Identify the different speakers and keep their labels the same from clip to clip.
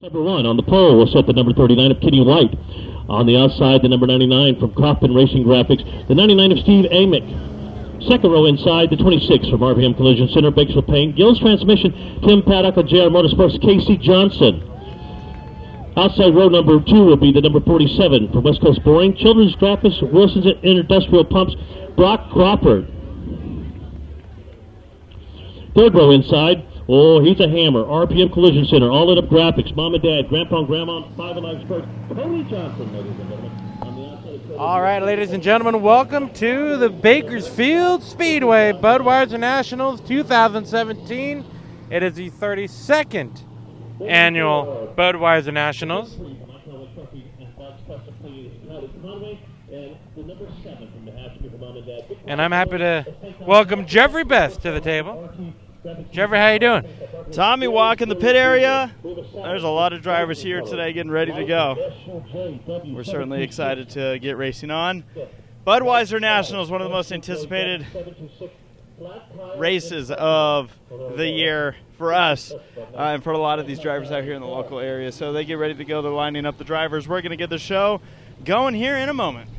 Speaker 1: Number 1 on the pole will set the number 39 of Kenny White. On the outside, the number 99 from Kaufman Racing Graphics, the 99 of Steve Amick. Second row inside, the 26 from RPM Collision Center, Bakersfield Payne. Gill's Transmission, Tim Paddock of JR Motorsports, Casey Johnson. Outside row number 2 will be the number 47 from West Coast Boring, Children's Graphics, Wilson's Industrial Pumps, Brock Crawford. Third row inside, oh, he's a hammer. RPM Collision Center, All Lit Up Graphics, Mom and Dad, Grandpa and Grandma, Five Alive Sports, Cody Johnson, ladies and gentlemen.
Speaker 2: All right, ladies and gentlemen, welcome to the Bakersfield Speedway Budweiser Nationals 2017. It is the 32nd annual Budweiser Nationals. And I'm happy to welcome Jeffrey Beth to the table. Jeffrey, how you doing?
Speaker 3: Tommy walking the pit area. There's a lot of drivers here today getting ready to go. We're certainly excited to get racing on. Budweiser National is one of the most anticipated races of the year for us and for a lot of these drivers out here in the local area. So they get ready to go. They're lining up the drivers. We're going to get the show going here in a moment.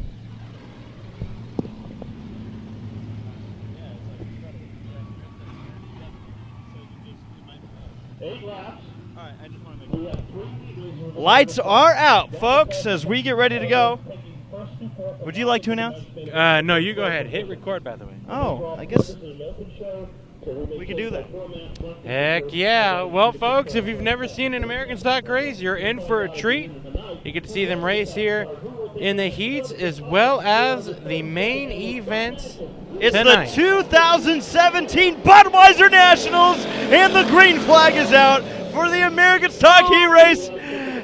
Speaker 3: Lights are out, folks, as we get ready to go. Would you like to announce?
Speaker 2: No, you go ahead. Hit record, by the way.
Speaker 3: Oh, I guess we could do that.
Speaker 2: Heck yeah. Well, folks, if you've never seen an American stock race, you're in for a treat. You get to see them race here in the heats as well as the main events.
Speaker 3: It's
Speaker 2: tonight.
Speaker 3: The 2017 Budweiser Nationals, and the green flag is out for the American Stock Heat Race.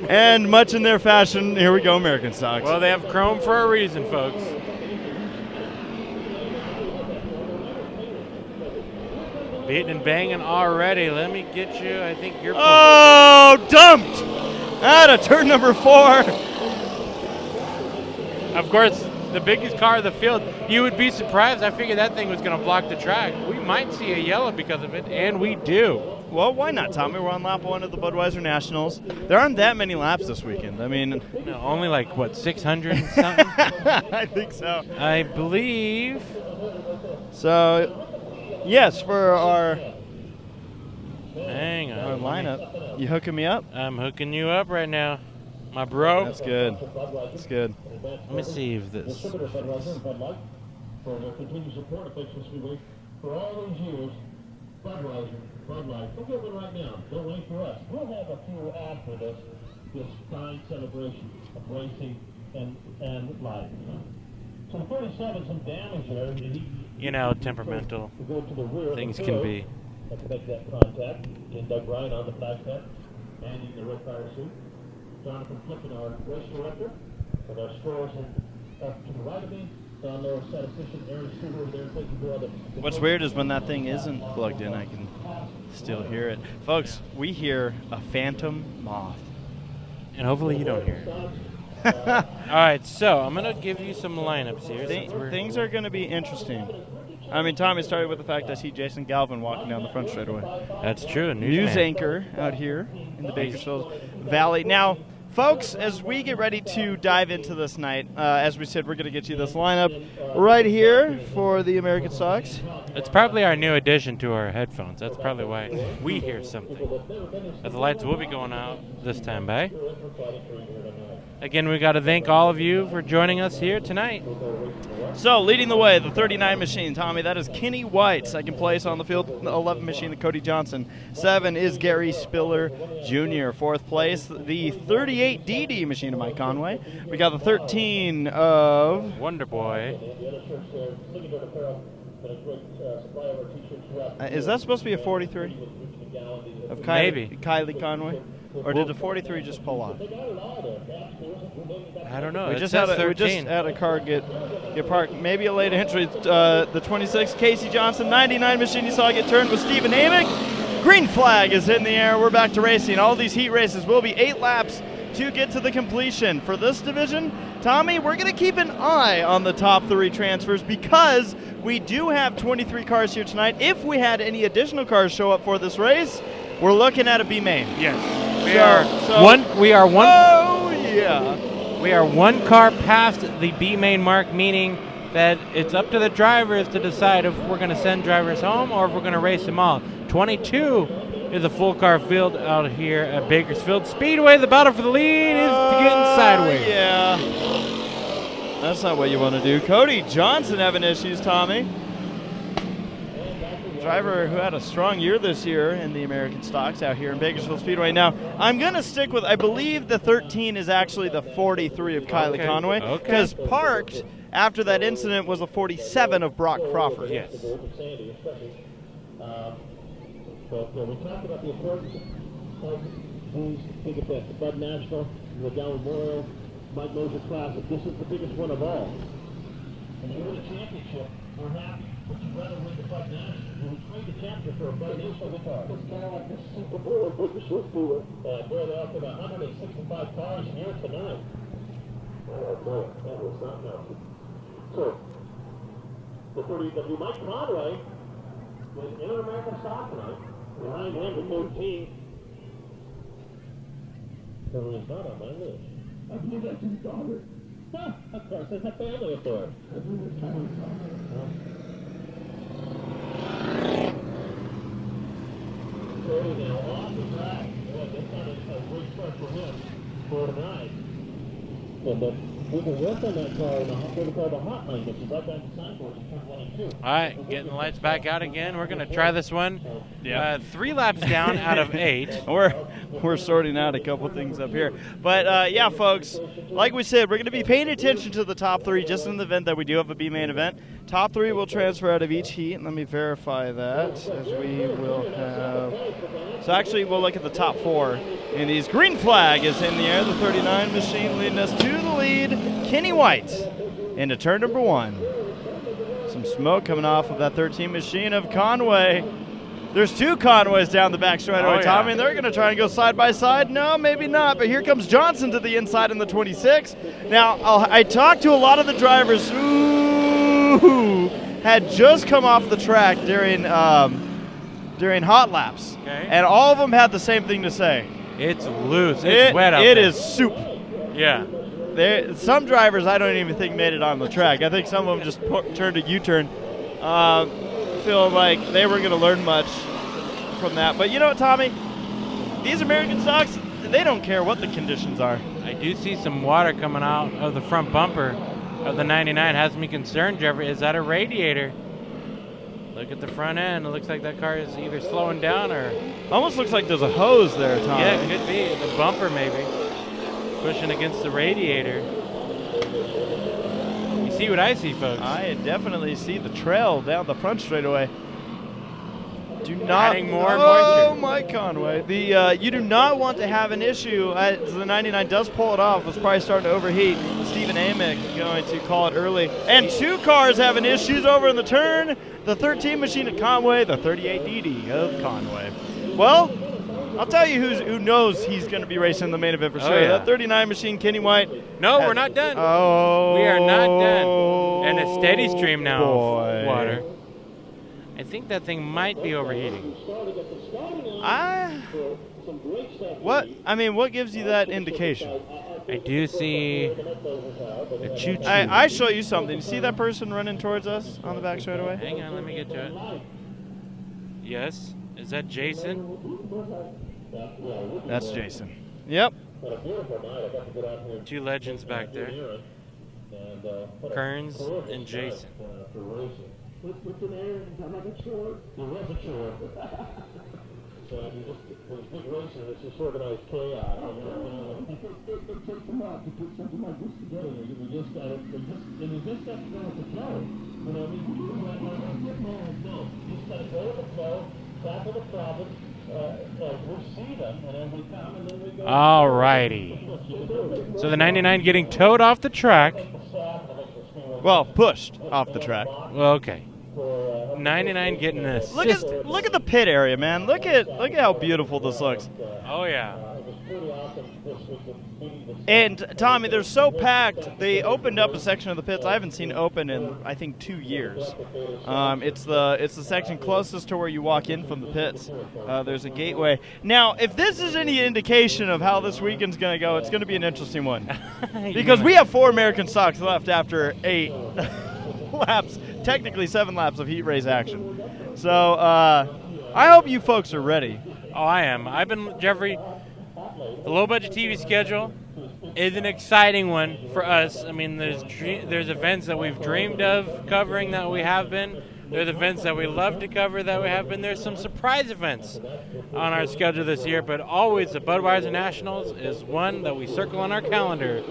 Speaker 3: And much in their fashion, here we go, American Stocks.
Speaker 2: Well, they have chrome for a reason, folks. Beating and banging already. Let me get you. I think you're...
Speaker 3: Oh, dumped out of turn number 4.
Speaker 2: Of course, the biggest car of the field. You would be surprised. I figured that thing was going to block the track. We might see a yellow because of it, and we do.
Speaker 3: Well, why not, Tommy? We're on lap 1 of the Budweiser Nationals. There aren't that many laps this weekend. I mean...
Speaker 2: No, only like, what, 600 and something?
Speaker 3: I think so.
Speaker 2: I believe.
Speaker 3: So, yes, for our...
Speaker 2: Hang on.
Speaker 3: Our lineup. You hooking me up?
Speaker 2: I'm hooking you up right now, my bro.
Speaker 3: That's good. That's good.
Speaker 2: Let me see if this...
Speaker 1: For their continued support of Bakersfield Speedway for all these years, Budweiser, Bud Light. Don't get one right now. Don't wait for us. We'll have a few after this fine celebration of racing and life. So 37, some damage there.
Speaker 2: You know, temperamental things can be.
Speaker 1: To make that contact. And Doug Ryan on the flag pad. Andy in the red fire suit. Jonathan Flippen, our race director. With our scores up to the right of me. Down there, statistician Aaron Stewart over there taking care of the...
Speaker 3: What's weird is when that thing isn't plugged in, I can still hear it. Folks, we hear a phantom moth.
Speaker 2: And hopefully you don't hear it. All right, so I'm going to give you some lineups here.
Speaker 3: Things are going to be interesting. I mean, Tommy started with the fact I see Jason Galvin walking down the front straightaway.
Speaker 2: That's true.
Speaker 3: News anchor out here in the Bakersfield Valley. Now, folks, as we get ready to dive into this night, as we said, we're going to get you this lineup right here for the American Stocks.
Speaker 2: It's probably our new addition to our headphones. That's probably why we hear something. But the lights will be going out this time, bye. Again, we got to thank all of you for joining us here tonight.
Speaker 3: So, leading the way, the 39 machine, Tommy, that is Kenny White. Second place on the field, the 11 machine, the Cody Johnson. 7 is Gary Spiller Jr. Fourth place, the 38 DD machine of Mike Conway. We got the 13 of...
Speaker 2: Wonder Boy.
Speaker 3: Is that supposed to be a 43? Of
Speaker 2: Maybe.
Speaker 3: Kylie Conway? Or did the 43 just pull off?
Speaker 2: I don't know.
Speaker 3: We just had a car get parked. Maybe a late entry. The 26, Casey Johnson, 99 machine you saw get turned with Stephen Amick. Green flag is in the air. We're back to racing. All these heat races will be 8 laps to get to the completion. For this division, Tommy, we're going to keep an eye on the top 3 transfers because we do have 23 cars here tonight. If we had any additional cars show up for this race, we're looking at a B main.
Speaker 2: Yes. We are one.
Speaker 3: Oh yeah.
Speaker 2: We are one car past the B main mark, meaning that it's up to the drivers to decide if we're going to send drivers home or if we're going to race them all. 22 is a full car field out here at Bakersfield Speedway. The battle for the lead is getting sideways.
Speaker 3: Yeah. That's not what you want to do. Cody Johnson having issues, Tommy. Driver who had a strong year this year in the American stocks out here in Bakersfield Speedway. Now, I'm going to stick with, I believe the 13 is actually the 43 of Kylie Conway. Because parked after that incident was a 47 of Brock Crawford.
Speaker 2: Yes.
Speaker 1: We talked about the importance of these big events, the Bud National, the Dow Memorial, Mike Moser Classic. This is the biggest one of all. And you win a championship, we're happy. But you'd rather win the Bud National. We trade the chapter for a Bud National guitar. It's kind of like the Super Bowl of Bakersfield Speedway. Boy, they offered 165 cars here tonight. Oh, boy, that was not nothing. So, the 30W Mike Conway was in an American stock tonight. Behind him, the 14. So he's not on my list. I believe that's his daughter. Of course, there's a family affair. I believe it's Tyler's daughter. Cody now off the track. Boy, that's not a great start for him for tonight. And we can work on that car in what we call the hotline, which is right down the signboard in turn 1 and 2.
Speaker 2: All right, getting the lights back out again. We're going to try this one.
Speaker 3: Yeah.
Speaker 2: 3 laps down out of 8.
Speaker 3: We're sorting out a couple things up here. But, yeah, folks, like we said, we're going to be paying attention to the top 3 just in the event that we do have a B-main event. Top 3 will transfer out of each heat. Let me verify that as we will have. So, actually, we'll look at the top 4. And these green flag is in the air. The 39 machine leading us to the lead. Kenny White into turn number 1. Some smoke coming off of that 13 machine of Conway. There's 2 Conways down the back straightaway, Tommy, and they're going to try and go side by side. No, maybe not, but here comes Johnson to the inside in the 26. Now, I talked to a lot of the drivers who had just come off the track during hot laps, and all of them had the same thing to say.
Speaker 2: It's loose. It's wet out there.
Speaker 3: It is soup.
Speaker 2: Yeah.
Speaker 3: Some drivers I don't even think made it on the track. I think some of them just turned a U-turn. Feel like they were going to learn much from that. But you know what, Tommy? These American stocks, they don't care what the conditions are.
Speaker 2: I do see some water coming out of the front bumper of the 99. Has me concerned, Jeffrey. Is that a radiator? Look at the front end. It looks like that car is either slowing down or...
Speaker 3: Almost looks like there's a hose there, Tommy.
Speaker 2: Yeah, it could be. The bumper, maybe. Pushing against the radiator. You see what I see, folks?
Speaker 3: I definitely see the trail down the front straightaway. Do not.
Speaker 2: Adding more moisture.
Speaker 3: Oh, Mike Conway. You do not want to have an issue. The 99 does pull it off. It's probably starting to overheat. Stephen Amick going to call it early. And 2 cars having issues over in the turn. The 13 machine at Conway, the 38 DD of Conway. Well, I'll tell you who knows he's going to be racing in the main event for sure.
Speaker 2: Yeah.
Speaker 3: That 39 machine, Kenny White.
Speaker 2: No, we're not done.
Speaker 3: Oh.
Speaker 2: We are not done. And a steady stream now
Speaker 3: boy.
Speaker 2: of water. I think that thing might be overheating.
Speaker 3: What gives you that indication?
Speaker 2: I do see a choo-choo.
Speaker 3: I show you something. You see that person running towards us on the back straightaway?
Speaker 2: Hang on, let me get to it. Yes. Is that Jason?
Speaker 3: That's Jason. Yep.
Speaker 2: 2 legends back there. Kearns and Jason.
Speaker 1: What's an errand? I'm like a chore. There was a chore. So I mean, when it's big racing, it's just organized chaos. It takes a lot to put something like this together. You just got to go with the flow. You know, I mean, no. You just got to go with the flow, tackle the problem, we'll see them, and then we come, and then we go.
Speaker 2: All righty. So the 99 getting towed off the track.
Speaker 3: Well, pushed off the track.
Speaker 2: Well, okay. 99 getting an assist.
Speaker 3: Look at the pit area, man. Look at how beautiful this looks.
Speaker 2: Oh yeah.
Speaker 3: And Tommy, they're so packed. They opened up a section of the pits I haven't seen open in I think 2 years. It's the section closest to where you walk in from the pits. There's a gateway. Now, if this is any indication of how this weekend's going to go, it's going to be an interesting one. Because we have 4 American stocks left after 8 laps, technically 7 laps of heat race action. So I hope you folks are ready.
Speaker 2: Oh, I am. Jeffrey, the low-budget TV schedule is an exciting one for us. I mean, there's events that we've dreamed of covering that we have been. There's events that we love to cover that we have been. There's some surprise events on our schedule this year, but always the Budweiser Nationals is one that we circle on our calendar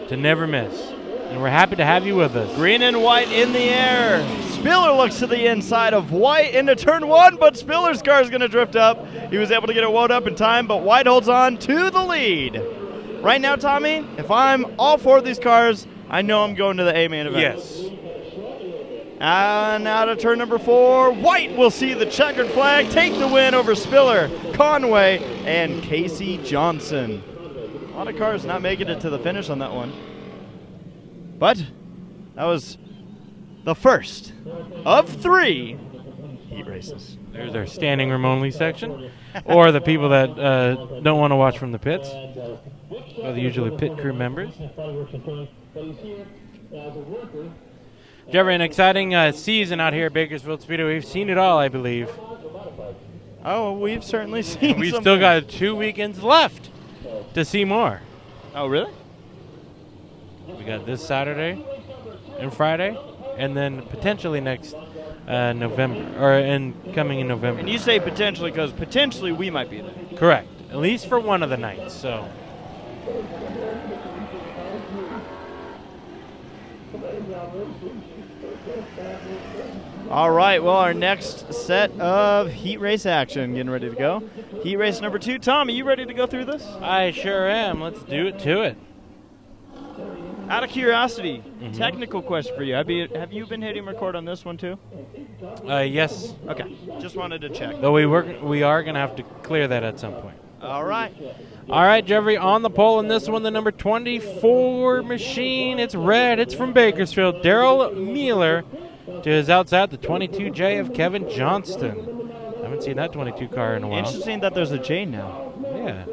Speaker 2: to never miss. And we're happy to have you with us.
Speaker 3: Green and white in the air. Spiller looks to the inside of White into turn 1, but Spiller's car is going to drift up. He was able to get it wound up in time, but White holds on to the lead. Right now, Tommy, if I'm all 4 of these cars, I know I'm going to the A-main event.
Speaker 2: Yes.
Speaker 3: And out of turn number 4, White will see the checkered flag take the win over Spiller, Conway, and Casey Johnson. A lot of cars not making it to the finish on that one. But that was the first of 3 heat races.
Speaker 2: There's our standing room only section, or the people that don't want to watch from the pits, or the usually pit crew members. Jeffrey, an exciting season out here at Bakersfield Speedway. We've seen it all, I believe.
Speaker 3: Oh, we've certainly seen.
Speaker 2: We've still got 2 weekends left to see more.
Speaker 3: Oh, really?
Speaker 2: We got this Saturday and Friday, and then potentially next November, coming in November.
Speaker 3: And you say potentially because potentially we might be there.
Speaker 2: Correct. At least for one of the nights. So.
Speaker 3: All right, well, our next set of heat race action getting ready to go. Heat race number 2. Tom, are you ready to go through this?
Speaker 2: I sure am. Let's do it to it.
Speaker 3: Out of curiosity, technical question for you. Have you been hitting record on this one too?
Speaker 2: Yes.
Speaker 3: Okay, just wanted to check.
Speaker 2: Though we are going to have to clear that at some point.
Speaker 3: All right.
Speaker 2: All right, Jeffrey, on the pole in this one, the number 24 machine. It's red. It's from Bakersfield. Daryl Mueller to his outside, the 22J of Kevin Johnston. I haven't seen that 22 car in a while.
Speaker 3: Interesting that there's a J now.
Speaker 2: Yeah.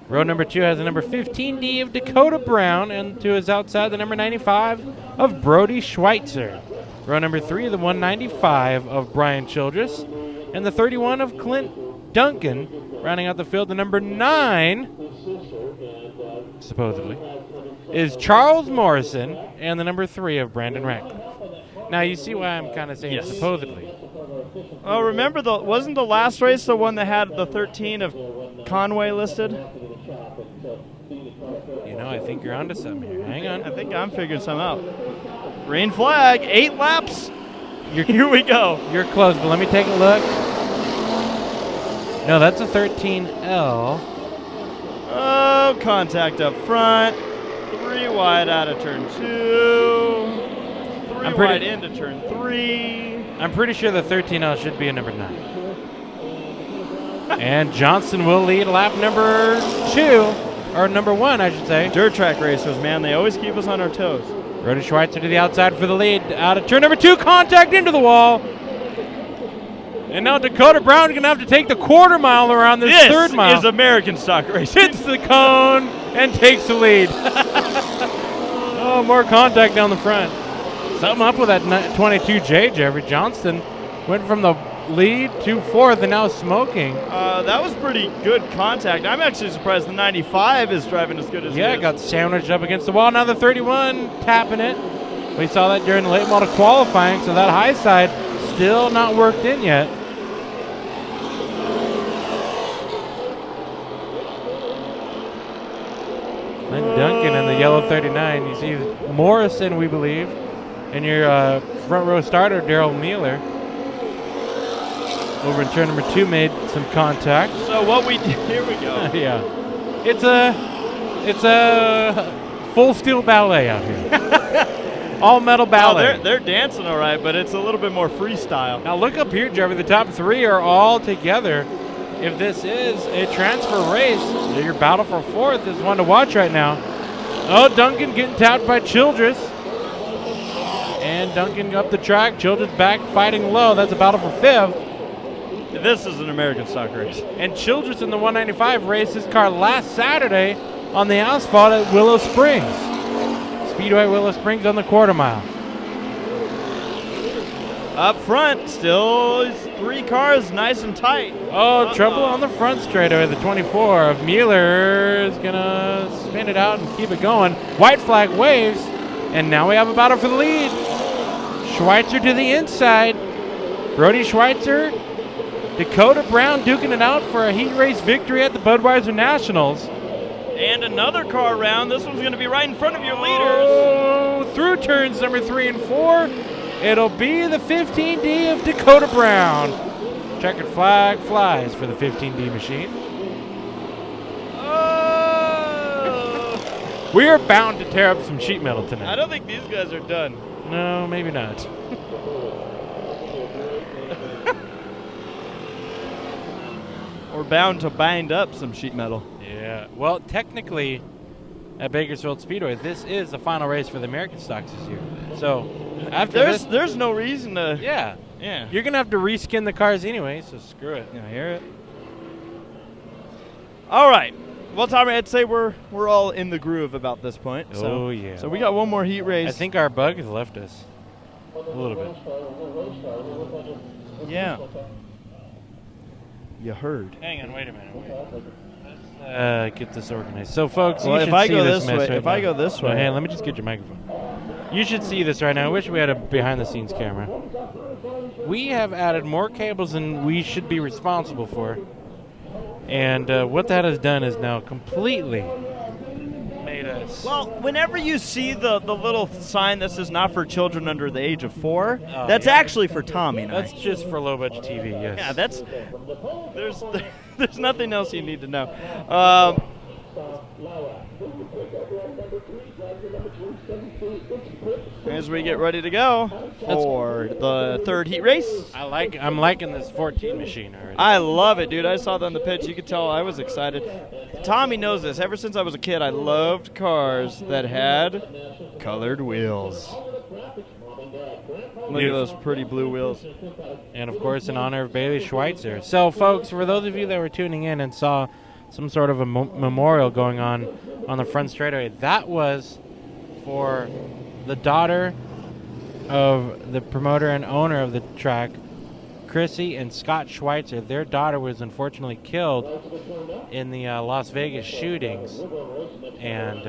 Speaker 2: Row number 2 has the number 15D of Dakota Brown, and to his outside, the number 95 of Brody Schweitzer. Row number 3, the 195 of Brian Childress, and the 31 of Clint Duncan. Rounding out the field, the number 9, supposedly, is Charles Morrison, and the number 3 of Brandon Ratcliffe. Now, you see why I'm kind of saying supposedly.
Speaker 3: Oh, remember, wasn't the last race the one that had the 13 of Conway listed?
Speaker 2: You know, I think you're onto something here. Hang on.
Speaker 3: I think I'm figuring something out. Green flag, 8 laps. Here we go.
Speaker 2: You're close, but let me take a look. No, that's a 13L.
Speaker 3: Oh, contact up front. 3 wide out of turn 2. 3 wide into turn 3.
Speaker 2: I'm pretty sure the 13L should be a number 9. And Johnson will lead lap number 2, or number 1, I should say.
Speaker 3: Dirt track racers, man, they always keep us on our toes.
Speaker 2: Brody Schweitzer to the outside for the lead. Out of turn number 2, contact into the wall. And now Dakota Brown is going to have to take the quarter mile around this third mile.
Speaker 3: This is American stock racing.
Speaker 2: Hits the cone and takes the lead. Oh, more contact down the front. Something up with that 22J, Jeffrey. Johnston went from the lead to 4th and now smoking.
Speaker 3: That was pretty good contact. I'm actually surprised the 95 is driving as good as he is.
Speaker 2: Yeah, got sandwiched up against the wall. Now the 31 tapping it. We saw that during the late model qualifying, so that high side still not worked in yet. Then Duncan in the yellow 39. You see Morrison, we believe, and your front row starter, Daryl Mueller. Over in turn number 2 made some contact.
Speaker 3: So what we did, here we go.
Speaker 2: Yeah. It's a full steel ballet out here. All metal ballet.
Speaker 3: Oh, they're dancing all right, but it's a little bit more freestyle.
Speaker 2: Now look up here, Jeffrey. The top 3 are all together if this is a transfer race, your battle for fourth is one to watch right now. Oh, Duncan getting tapped by Childress. And Duncan up the track. Childress back fighting low. That's a battle for fifth.
Speaker 3: This is an American stock race.
Speaker 2: And Childress in the 195 raced his car last Saturday on the asphalt at Willow Springs. Speedway Willow Springs on the quarter mile.
Speaker 3: Up front, still 3 cars nice and tight.
Speaker 2: Oh, trouble on the front straightaway. The 24 of Mueller is going to spin it out and keep it going. White flag waves, and now we have a battle for the lead. Schweitzer to the inside. Brody Schweitzer, Dakota Brown duking it out for a heat race victory at the Budweiser Nationals.
Speaker 3: And another car round. This one's going to be right in front of your leaders.
Speaker 2: Oh, through turns number 3 and 4. It'll be the 15D of Dakota Brown. Checkered flag flies for the 15D machine.
Speaker 3: Oh!
Speaker 2: We are bound to tear up some sheet metal tonight.
Speaker 3: I don't think these guys are done.
Speaker 2: No, maybe not.
Speaker 3: We're bound to bind up some sheet metal.
Speaker 2: Yeah. Well, technically, at Bakersfield Speedway, this is the final race for the American stocks this year. So, after
Speaker 3: there's no reason to.
Speaker 2: Yeah.
Speaker 3: Yeah.
Speaker 2: You're going to have to reskin the cars anyway, so screw it.
Speaker 3: I hear it. All right. Well, Tommy, I'd say we're all in the groove about this point.
Speaker 2: Oh, yeah.
Speaker 3: So we got one more heat race.
Speaker 2: I think our bug has left us a little bit.
Speaker 3: Yeah. You heard.
Speaker 2: Hang on, wait a minute. Let's get this organized. So, folks,
Speaker 3: Well,
Speaker 2: you
Speaker 3: if
Speaker 2: should
Speaker 3: I
Speaker 2: see
Speaker 3: go
Speaker 2: this
Speaker 3: this
Speaker 2: mess
Speaker 3: way-
Speaker 2: right
Speaker 3: if I
Speaker 2: now.
Speaker 3: go this way-
Speaker 2: Hey, let me just get your microphone. You should see this right now. I wish we had a behind-the-scenes camera. We have added more cables than we should be responsible for. And what that has done is now completely made us...
Speaker 3: Well, whenever you see the little sign that says not for children under the age of 4, that's
Speaker 2: yeah.
Speaker 3: actually for Tommy and
Speaker 2: That's
Speaker 3: I.
Speaker 2: just for low-budget TV, yes.
Speaker 3: Yeah, there's nothing else you need to know. As we get ready to go for the third heat race.
Speaker 2: I'm liking this 14 machine already.
Speaker 3: I love it, dude. I saw that on the pitch. You could tell I was excited. Tommy knows this. Ever since I was a kid, I loved cars that had colored wheels. Look at those pretty blue wheels.
Speaker 2: And, of course, in honor of Bailey Schweitzer. So, folks, for those of you that were tuning in and saw some sort of a memorial going on the front straightaway, that was for the daughter of the promoter and owner of the track, Chrissy and Scott Schweitzer. Their daughter was unfortunately killed in the Las Vegas shootings. And,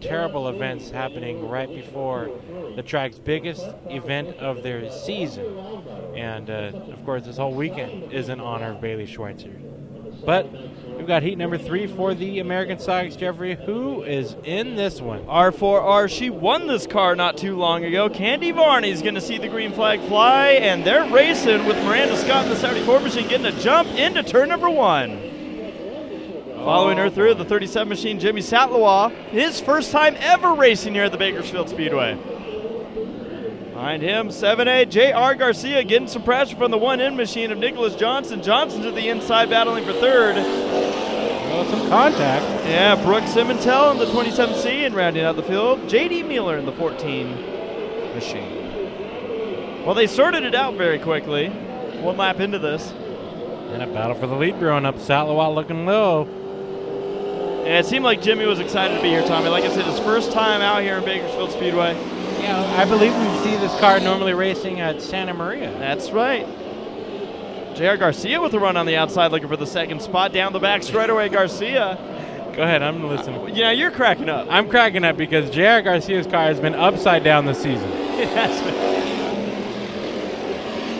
Speaker 2: terrible events happening right before the track's biggest event of their season. And, of course, this whole weekend is in honor of Bailey Schweitzer. But we've got heat number 3 for the American Stocks. Jeffrey, who is in this one?
Speaker 3: R4R, she won this car not too long ago. Candy Varney's going to see the green flag fly, and they're racing with Miranda Scott in the 74 machine, getting a jump into turn number 1. Following her through, the 37 machine, Jimmy Satlowa, his first time ever racing here at the Bakersfield Speedway. Behind him, 7A, J.R. Garcia getting some pressure from the 1N machine of Nicholas Johnson. Johnson to the inside, battling for third.
Speaker 2: Oh, some contact.
Speaker 3: Yeah, Brooks Simmentel in the 27C and rounding out the field, J.D. Mueller in the 14 machine. Well, they sorted it out very quickly. One lap into this.
Speaker 2: And a battle for the lead growing up. Satlowa looking low.
Speaker 3: Yeah, it seemed like Jimmy was excited to be here, Tommy. Like I said, his first time out here in Bakersfield Speedway.
Speaker 2: Yeah, I believe we see this car normally racing at Santa Maria.
Speaker 3: That's right. J.R. Garcia with a run on the outside looking for the second spot. Down the back straightaway, Garcia.
Speaker 2: Go ahead, I'm listening.
Speaker 3: Yeah, you're cracking up.
Speaker 2: I'm cracking up because J.R. Garcia's car has been upside down this season.
Speaker 3: It has been.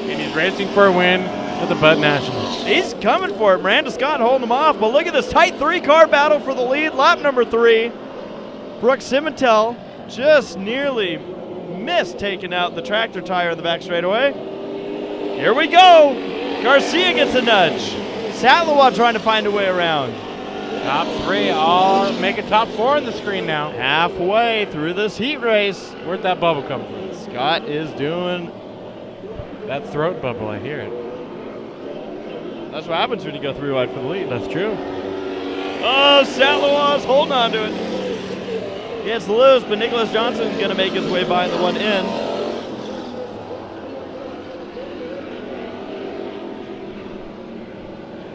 Speaker 2: And he's racing for a win at the Bud Nationals.
Speaker 3: He's coming for it. Miranda Scott holding him off, but look at this tight 3-car battle for the lead. Lap number 3. Brooks Simmentel just nearly missed taking out the tractor tire in the back straightaway. Here we go. Garcia gets a nudge. Satlowa trying to find a way around.
Speaker 2: Top 3 all make it top 4 on the screen now.
Speaker 3: Halfway through this heat race.
Speaker 2: Where'd that bubble come from?
Speaker 3: Scott is doing
Speaker 2: that throat bubble, I hear it.
Speaker 3: That's what happens when you go 3 wide for the lead.
Speaker 2: That's true.
Speaker 3: Oh, Satlowa's holding on to it. He gets loose, but Nicholas Johnson's going to make his way by the one in.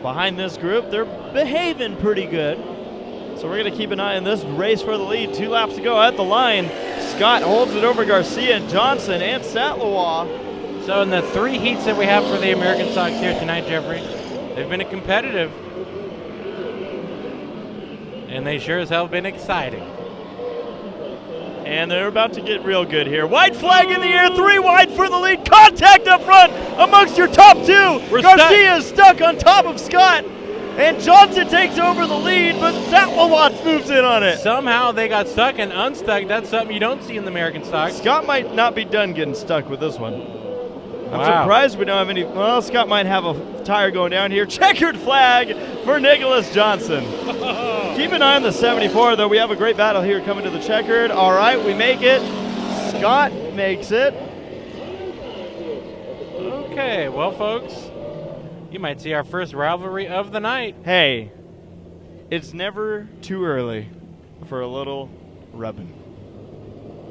Speaker 3: Behind this group, they're behaving pretty good. So we're going to keep an eye on this race for the lead. 2 laps to go at the line. Scott holds it over Garcia, Johnson, and Satlowa.
Speaker 2: So in the 3 heats that we have for the American Sox here tonight, Jeffrey, they've been competitive. And they sure as hell have been exciting.
Speaker 3: And they're about to get real good here. White flag in the air, 3 wide for the lead. Contact up front amongst your top 2. Garcia is stuck on top of Scott. And Johnson takes over the lead, but Satlowa moves in on it.
Speaker 2: Somehow they got stuck and unstuck. That's something you don't see in the American Sox.
Speaker 3: Scott might not be done getting stuck with this one. I'm
Speaker 2: Wow.
Speaker 3: surprised we don't have any. Well, Scott might have a tire going down here. Checkered flag for Nicholas Johnson. Keep an eye on the 74, though. We have a great battle here coming to the checkered. All right, we make it. Scott makes it.
Speaker 2: Okay, well, folks, you might see our first rivalry of the night.
Speaker 3: Hey, it's never too early for a little rubbing.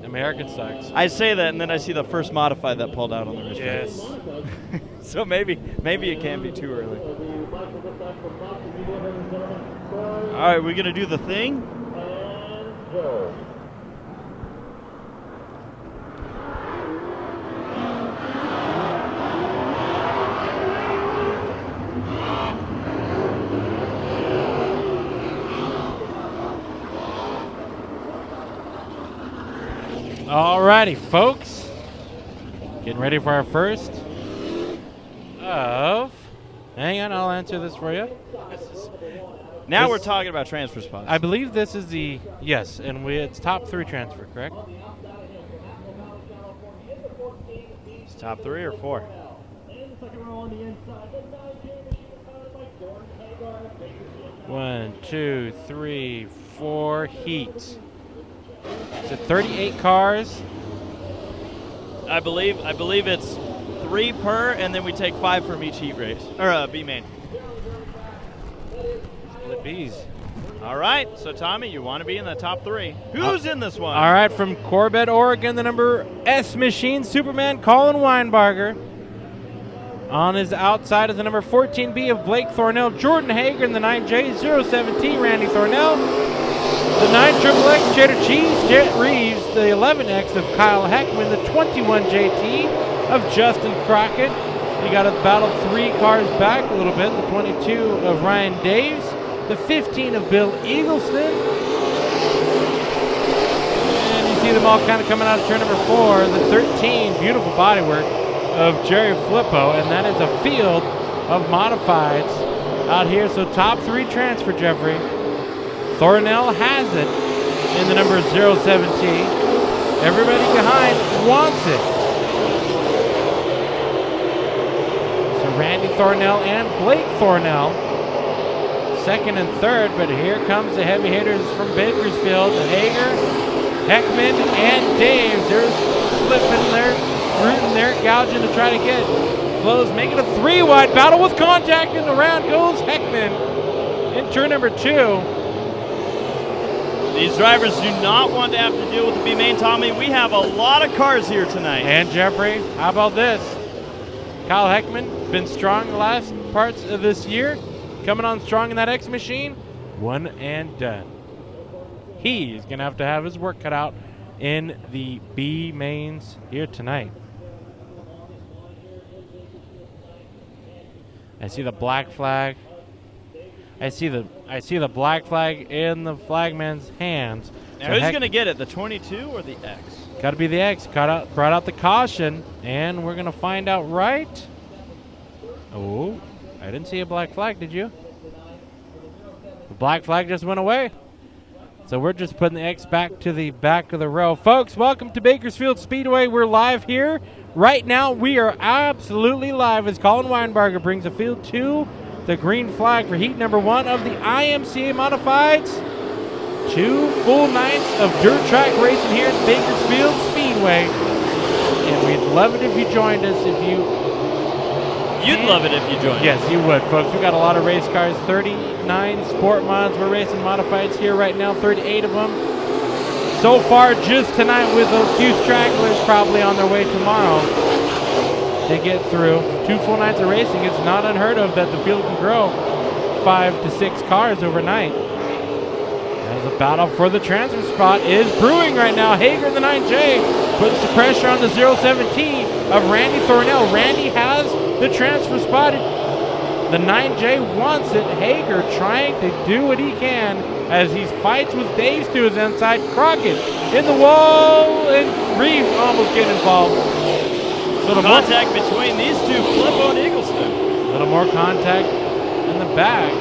Speaker 2: American Sox.
Speaker 3: I say that, and then I see the first modified that pulled out on the wrist.
Speaker 2: Yes.
Speaker 3: So maybe it can be too early. All right, we're going to do the thing.
Speaker 2: Alrighty, folks. Getting ready for our first of... Hang on, I'll answer this for you.
Speaker 3: Now we're talking about transfer spots.
Speaker 2: I believe this is the... Yes, and it's top 3 transfer, correct?
Speaker 3: It's top 3 or 4?
Speaker 2: One, 2, 3, 4 heats. Is it 38 cars?
Speaker 3: I believe it's 3 per, and then we take 5 from each heat race or B main.
Speaker 2: Split B's.
Speaker 3: All right, so Tommy, you want to be in the top 3. Who's in this one?
Speaker 2: All right, from Corbett, Oregon, the number S machine, Superman Colin Weinbarger. On his outside is the number 14B of Blake Thornell, Jordan Hager in the 9J, 017 Randy Thornell, the 9XXX Cheddar Cheese, Jet Reeves, the 11X of Kyle Heckman, the 21 JT of Justin Crockett. You got to battle 3 cars back a little bit, the 22 of Ryan Daves, the 15 of Bill Eagleston. And you see them all kind of coming out of turn number 4, the 13, beautiful bodywork of Jerry Flippo, and that is a field of modifieds out here. So top 3 transfer, Jeffrey. Thornell has it in the number 017. Everybody behind wants it. So Randy Thornell and Blake Thornell, 2nd and 3rd, but here comes the heavy hitters from Bakersfield, Hager, Heckman, and Daves. They're slipping there, rooting there, gouging to try to get close, making a 3-wide battle with contact, and around goes Heckman in turn number 2.
Speaker 3: These drivers do not want to have to deal with the B-main, Tommy. We have a lot of cars here tonight.
Speaker 2: And Jeffrey, how about this? Kyle Heckman, been strong the last parts of this year. Coming on strong in that X machine. 1 and done. He's going to have his work cut out in the B mains here tonight. I see the black flag. I see the black flag in the flagman's hands.
Speaker 3: Now
Speaker 2: So
Speaker 3: who's
Speaker 2: Heck-
Speaker 3: going to get it, the 22 or the X?
Speaker 2: Got to be the X. Brought out the caution, and we're going to find out right. Oh, I didn't see a black flag, did you? The black flag just went away. So we're just putting the X back to the back of the row. Folks, welcome to Bakersfield Speedway. We're live here. Right now, we are absolutely live as Colin Weinbarger brings the field to the green flag for heat number 1 of the IMCA Modifieds. 2 full nights of dirt track racing here at Bakersfield Speedway. And we'd love it if you joined us. If you
Speaker 3: You'd love it if you joined.
Speaker 2: Yes, you would, folks. We got a lot of race cars, 39 sport mods. We're racing modifieds here right now, 38 of them. So far, just tonight, with a few stragglers probably on their way tomorrow to get through. 2 full nights of racing. It's not unheard of that the field can grow 5 to 6 cars overnight. As a battle for the transfer spot is brewing right now. Hager in the 9J puts the pressure on the 017 of Randy Thornell. Randy has the transfer spot. The 9J wants it. Hager trying to do what he can as he fights with Daves to his inside. Crockett in the wall, and Reeves almost getting involved. Little
Speaker 3: contact between these two, Flippo and Eagleston.
Speaker 2: A little more contact in the back.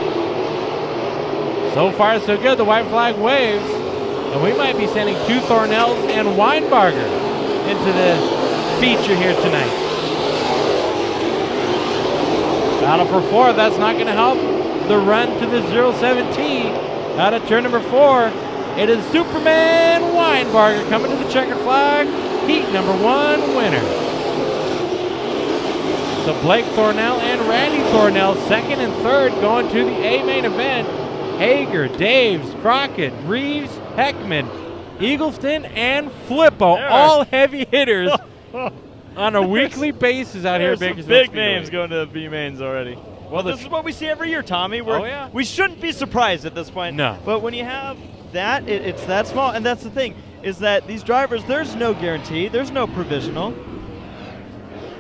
Speaker 2: So far, so good. The white flag waves. And we might be sending 2 Thornells and Weinbarger into the feature here tonight. Battle for 4. That's not going to help the run to the 017. Out of turn number 4, it is Superman Weinbarger coming to the checkered flag. Heat number 1 winner. So Blake Thornell and Randy Thornell, second and third, going to the A main event. Hager, Daves, Crockett, Reeves, Heckman, Eagleston, and Flippo, all heavy hitters on a weekly basis out here at Bakersfield
Speaker 3: Big
Speaker 2: Speedway.
Speaker 3: names going to B mains already. Well, this is what we see every year, Tommy. We shouldn't be surprised at this point.
Speaker 2: No.
Speaker 3: But when you have that, it's that small. And that's the thing, is that these drivers, there's no guarantee. There's no provisional.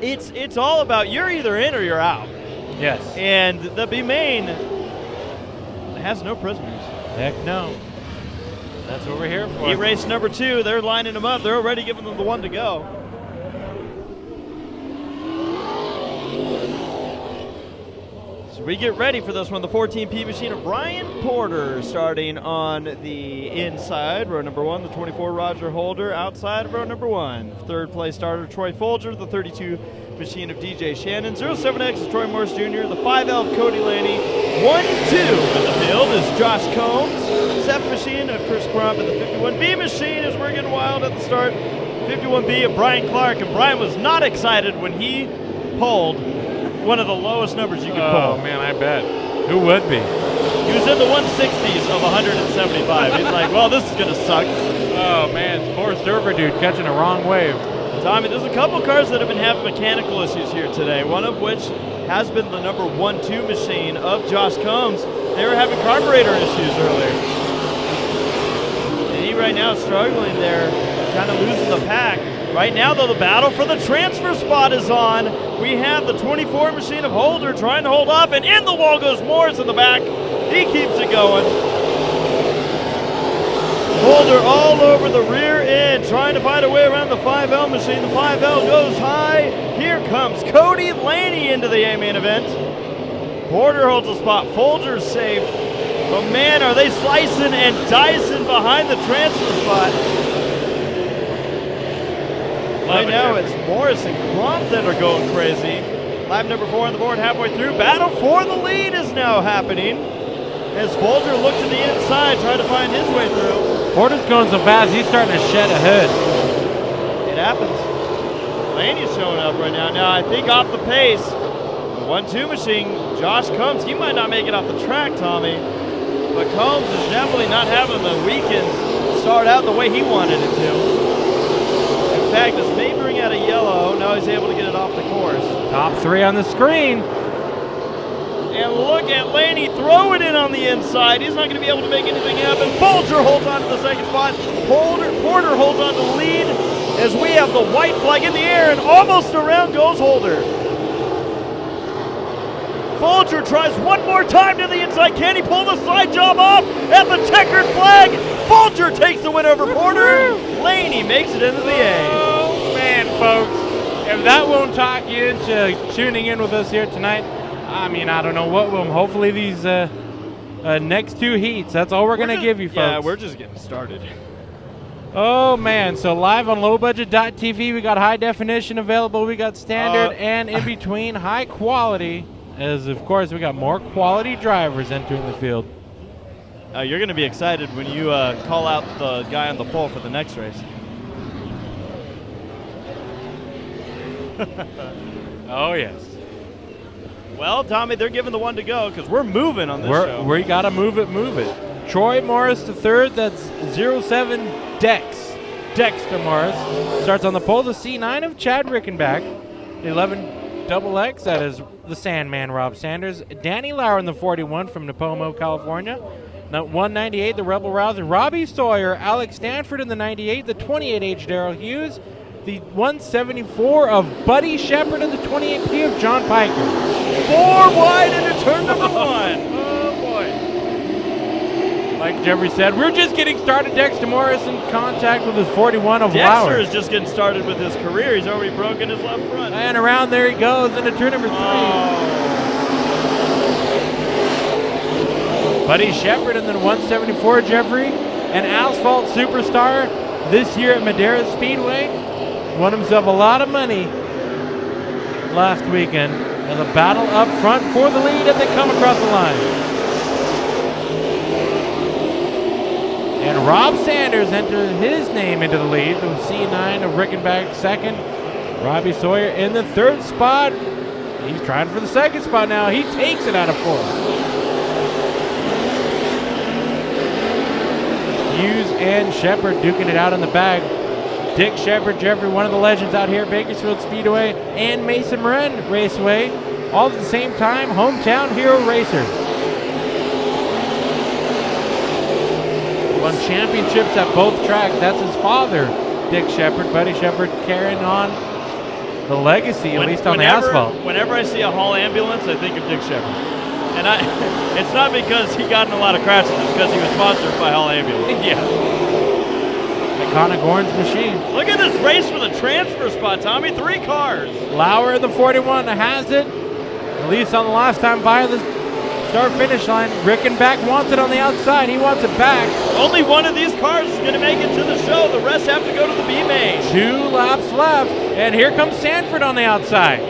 Speaker 3: It's all about you're either in or you're out.
Speaker 2: Yes.
Speaker 3: And the B main has no prisoners.
Speaker 2: Heck no. That's what we're here for.
Speaker 3: E-race number 2, they're lining them up. They're already giving them the one to go. So we get ready for this one. The 14P machine of Ryan Porter starting on the inside, row number 1. The 24 Roger Holder outside of row number 1. Third place starter Troy Folger. The 32 machine of DJ Shannon. 07X is Troy Morris Jr. The 5L of Cody Laney. 1-2 in the field is Josh Combs. 7 machine of Chris Crump. And the 51B machine is We're Getting Wild at the start. 51B of Brian Clark. And Brian was not excited when he pulled one of the lowest numbers you could pull.
Speaker 2: Oh, man, I bet. Who would be?
Speaker 3: He was in the 160s of 175. He's like, well, this is going to suck.
Speaker 2: Oh, man, poor server dude catching a wrong wave.
Speaker 3: Tommy, there's a couple cars that have been having mechanical issues here today, one of which has been the number 1-2 machine of Josh Combs. They were having carburetor issues earlier. And he right now is struggling there, kind of losing the pack. Right now, though, the battle for the transfer spot is on. We have the 24 machine of Holder trying to hold off, and in the wall goes Morris in the back. He keeps it going. Holder all over the rear end, trying to find a way around the 5L machine. The 5L goes high. Here comes Cody Laney into the A main event. Porter holds a spot. Folger's safe. But man, are they slicing and dicing behind the transfer spot. Right now it's Morris and Crump that are going crazy. Lap number 4 on the board halfway through. Battle for the lead is now happening. As Folger looks to the inside, trying to find his way through.
Speaker 2: Porter's going so fast, he's starting to shed a hood.
Speaker 3: It happens. Laney's showing up right now. Now, I think off the pace, the 1-2 machine, Josh Combs, he might not make it off the track, Tommy. But Combs is definitely not having the weekend start out the way he wanted it to. In fact, this may bring out a yellow. Now he's able to get it off the course.
Speaker 2: Top 3 on the screen.
Speaker 3: And look at Laney throw it in on the inside. He's not going to be able to make anything happen. Folger holds on to the second spot. Porter holds on to the lead as we have the white flag in the air, and almost around goes Holder. Folger tries one more time to the inside. Can he pull the side job off at the checkered flag? Folger takes the win over Porter. Laney makes it into the A.
Speaker 2: Oh, man, folks. If that won't talk you into tuning in with us here tonight, I mean, I don't know what will. Hopefully these next 2 heats, that's all we're going to give you, folks.
Speaker 3: Yeah, we're just getting started.
Speaker 2: Oh, man. So live on lowbudget.tv, we got high definition available. We got standard and in between high quality. As, of course, we got more quality drivers entering the field.
Speaker 3: You're going to be excited when you call out the guy on the pole for the next race.
Speaker 2: Oh, yes.
Speaker 3: Well, Tommy, they're giving the one to go because we're moving on this show.
Speaker 2: We got to move it. Troy Morris the third, that's 07 Dexter Morris. Starts on the pole, the C9 of Chad Rickenback. 11 double X, that is the Sandman Rob Sanders. Danny Lauer in the 41 from Napomo, California. Now 198, the Rebel Rouser. Robbie Sawyer, Alex Stanford in the 98, the 28H Darrell Hughes. The 174 of Buddy Shepard and the 28P of John Piker.
Speaker 3: 4 wide into turn number 1. Oh, boy.
Speaker 2: Like Jeffrey said, we're just getting started. Dexter Morris in contact with his 41 of Lauer.
Speaker 3: Dexter is just getting started with his career. He's already broken his left front.
Speaker 2: And around there he goes into turn number 3. Buddy Shepard and then 174 Jeffrey. An asphalt superstar this year at Madera Speedway. Won himself a lot of money last weekend. And the battle up front for the lead as they come across the line. And Rob Sanders enters his name into the lead. The C9 of Rickenback second. Robbie Sawyer in the third spot. He's trying for the second spot now. He takes it out of 4. Hughes and Shepard duking it out in the bag. Dick Shepard, Jeffrey, one of the legends out here at Bakersfield Speedway and Mason Marin Raceway, all at the same time, hometown hero racers. Won championships at both tracks. That's his father, Dick Shepard. Buddy Shepard carrying on the legacy, at least on the asphalt.
Speaker 3: Whenever I see a Hall ambulance, I think of Dick Shepard. And it's not because he got in a lot of crashes, it's because he was sponsored by Hall Ambulance.
Speaker 2: Yeah. Iconic orange machine.
Speaker 3: Look at this race for the transfer spot, Tommy. 3 cars.
Speaker 2: Lauer in the 41 has it. At least on the last time by the start-finish line. Rickenback wants it on the outside. He wants it back.
Speaker 3: Only one of these cars is going to make it to the show. The rest have to go to the B-main.
Speaker 2: 2 laps left. And here comes Sanford on the outside.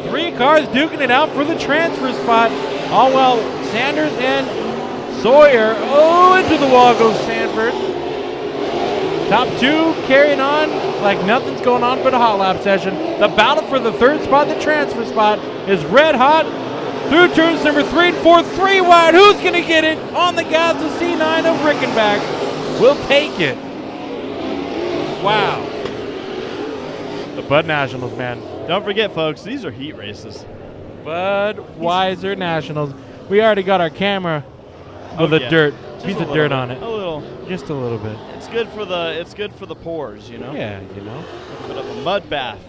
Speaker 2: 3 cars duking it out for the transfer spot. All well, Sanders and Sawyer. Oh, into the wall goes Sanford. Top 2 carrying on like nothing's going on but a hot lap session. The battle for the third spot, the transfer spot, is red hot. Through turns number 3 and 4, 3 wide. Who's going to get it? On the gas, the C9 of Rickenback will take it. Wow. The Bud Nationals, man.
Speaker 3: Don't forget, folks, these are heat races.
Speaker 2: Budweiser Nationals. We already got our camera with a piece of dirt on it.
Speaker 3: A little.
Speaker 2: Just a little bit.
Speaker 3: It's good for the pores, you know?
Speaker 2: Yeah, you know.
Speaker 3: A bit of a mud bath.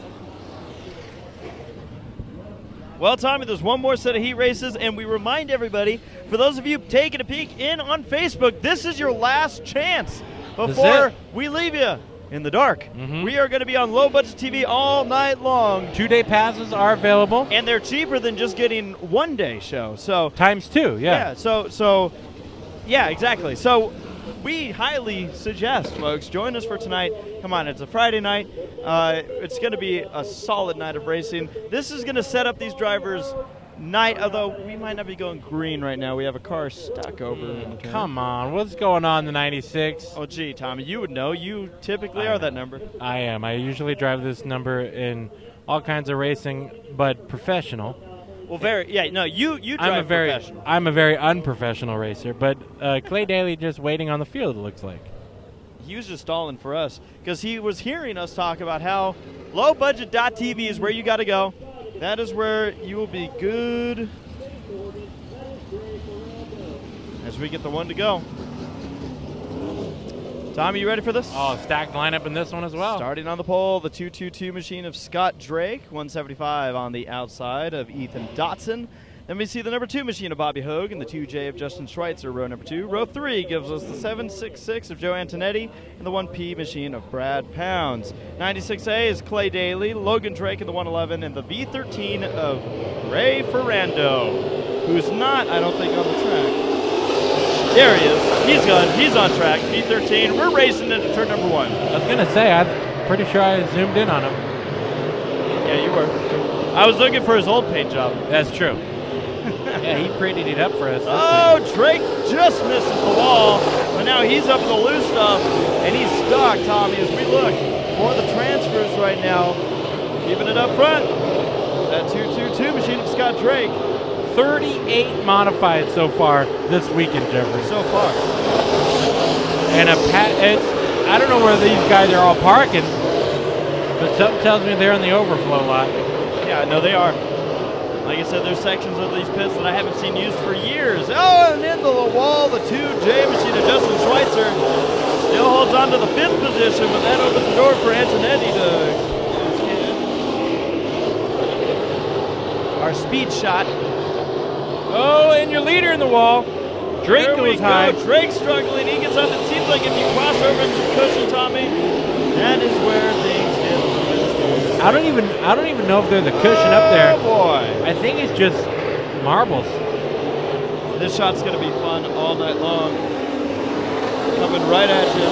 Speaker 3: Well, Tommy, there's one more set of heat races, and we remind everybody, for those of you taking a peek in on Facebook, this is your last chance before we leave you in the dark.
Speaker 2: Mm-hmm.
Speaker 3: We are going to be on Low Budget TV all night long.
Speaker 2: 2-day passes are available.
Speaker 3: And they're cheaper than just getting one-day show. So
Speaker 2: times 2, yeah.
Speaker 3: Yeah, exactly. So we highly suggest, folks, join us for tonight. Come on, it's a Friday night. It's going to be a solid night of racing. This is going to set up these drivers' night, although we might not be going green right now. We have a car stuck over.
Speaker 2: Come on, what's going on in the 96?
Speaker 3: Oh, gee, Tommy, you would know. You typically are that number.
Speaker 2: I am. I usually drive this number in all kinds of racing, but professional.
Speaker 3: Well, you drive professional.
Speaker 2: I'm a very unprofessional racer, but Clay Daly just waiting on the field, it looks like.
Speaker 3: He was just stalling for us because he was hearing us talk about how lowbudget.tv is where you got to go. That is where you will be good as we get the one to go. Tommy, you ready for this?
Speaker 2: Oh, stacked lineup in this one as well.
Speaker 3: Starting on the pole, the 222 machine of Scott Drake, 175 on the outside of Ethan Dotson. Then we see the number 2 machine of Bobby Hogue and the 2J of Justin Schweitzer, row number 2. Row 3 gives us the 766 of Joe Antonetti and the 1P machine of Brad Pounds. 96A is Clay Daly, Logan Drake in the 111, and the V13 of Ray Ferrando, who's not, I don't think, on the track. There he is. He's gone. He's on track. V13. We're racing into turn number 1.
Speaker 2: I was going to say, I'm pretty sure I zoomed in on him.
Speaker 3: Yeah, you were. I was looking for his old paint job.
Speaker 2: That's true. Yeah, he prettied it up for us.
Speaker 3: Oh, Drake just misses the wall, but now he's up in the loose stuff, and he's stuck, Tommy, as we look for the transfers right now. Keeping it up front. That 222 machine of Scott Drake.
Speaker 2: 38 modified so far this weekend, Jeffrey.
Speaker 3: So far.
Speaker 2: And I don't know where these guys are all parking, but something tells me they're in the overflow lot.
Speaker 3: Yeah, no, they are. Like I said, there's sections of these pits that I haven't seen used for years. Oh, and into the wall, the 2J machine of Justin Schweitzer still holds on to the 5th position, but that opens the door for Antonetti to our speed shot.
Speaker 2: Oh, and your leader in the wall. Drake goes high.
Speaker 3: Drake struggling. He gets up. It seems like if you cross over into the cushion, Tommy, that is where things get a little bit scary.
Speaker 2: I don't even know if they're the cushion up there.
Speaker 3: Oh boy!
Speaker 2: I think it's just marbles.
Speaker 3: This shot's gonna be fun all night long. Coming right at you.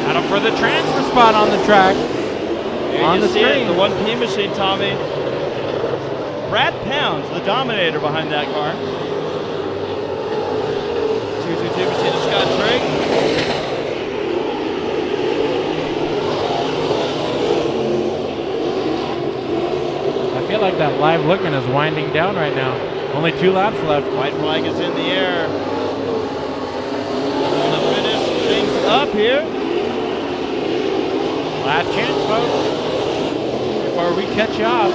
Speaker 2: Out for the transfer spot on the track.
Speaker 3: There
Speaker 2: on
Speaker 3: you
Speaker 2: the
Speaker 3: see
Speaker 2: screen.
Speaker 3: it, the 1P machine, Tommy. Brad Pounds, the dominator behind that car. 222 machine of Scott Drake.
Speaker 2: I feel like that live looking is winding down right now. Only 2 laps left.
Speaker 3: White flag is in the air. Gonna finish things up here.
Speaker 2: Last chance, folks. Before we catch you off.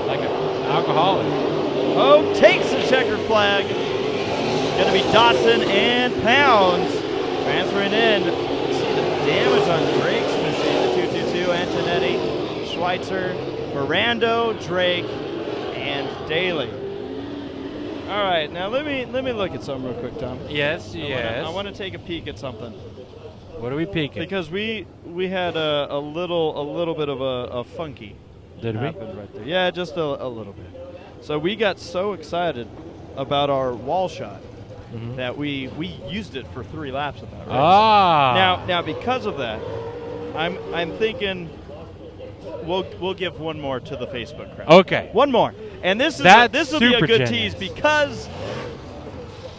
Speaker 2: Like an alcoholic.
Speaker 3: Oh, takes the checkered flag. Gonna be Dotson and Pounds transferring in. See the damage on Drake's machine. The 222, Antonetti, Schweitzer, Ferrando, Drake, and Daly. All right, now let me look at something real quick, Tom.
Speaker 2: Yes, yes.
Speaker 3: I want to take a peek at something.
Speaker 2: What are we peeking?
Speaker 3: Because we had a little bit of a funky.
Speaker 2: Did we?
Speaker 3: Happened right there. Yeah, just a little bit. So we got so excited about our wall shot that we used it for 3 laps of that race.
Speaker 2: Ah.
Speaker 3: Now because of that, I'm thinking we'll give one more to the Facebook crowd.
Speaker 2: Okay.
Speaker 3: One more. And this will be a good tease because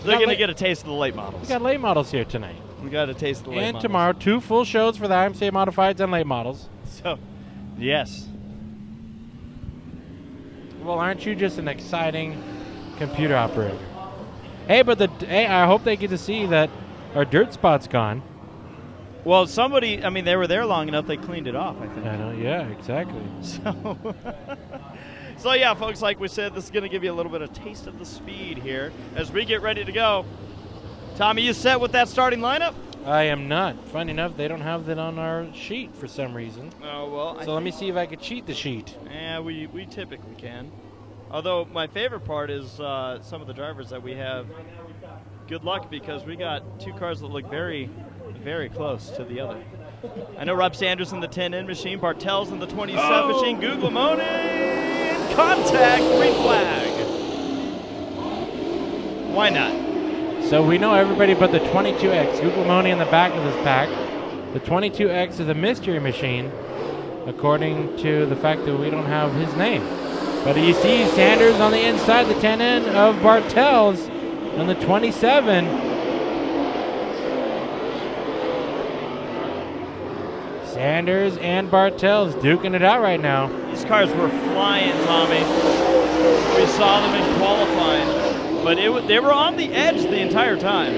Speaker 3: they're going to get a taste of the late models.
Speaker 2: We got late models here tonight.
Speaker 3: We got a taste of the late models.
Speaker 2: And tomorrow, 2 full shows for the IMCA Modifieds and late models.
Speaker 3: So, yes.
Speaker 2: Well, aren't you just an exciting computer operator? Hey, but I hope they get to see that our dirt spot's gone.
Speaker 3: Well, they were there long enough, they cleaned it off, I think.
Speaker 2: I know, yeah, exactly.
Speaker 3: So yeah, folks, like we said, this is going to give you a little bit of taste of the speed here as we get ready to go. Tommy, you set with that starting lineup?
Speaker 2: I am not. Funny enough, they don't have that on our sheet for some reason.
Speaker 3: Oh, well.
Speaker 2: So let me see if I could cheat the sheet.
Speaker 3: Yeah, we typically can. Although my favorite part is some of the drivers that we have. Good luck because we got 2 cars that look very, very close to the other. I know Rob Sanders in the 10N machine, Bartels in the 27 machine, Guglielmone, contact, green flag. Why not?
Speaker 2: So we know everybody but the 22X. Guglielmone in the back of this pack. The 22X is a mystery machine, according to the fact that we don't have his name. But you see Sanders on the inside, the 10N of Bartels on the 27. Sanders and Bartels duking it out right now.
Speaker 3: These cars were flying, Tommy. We saw them in qualifying, but they were on the edge the entire time.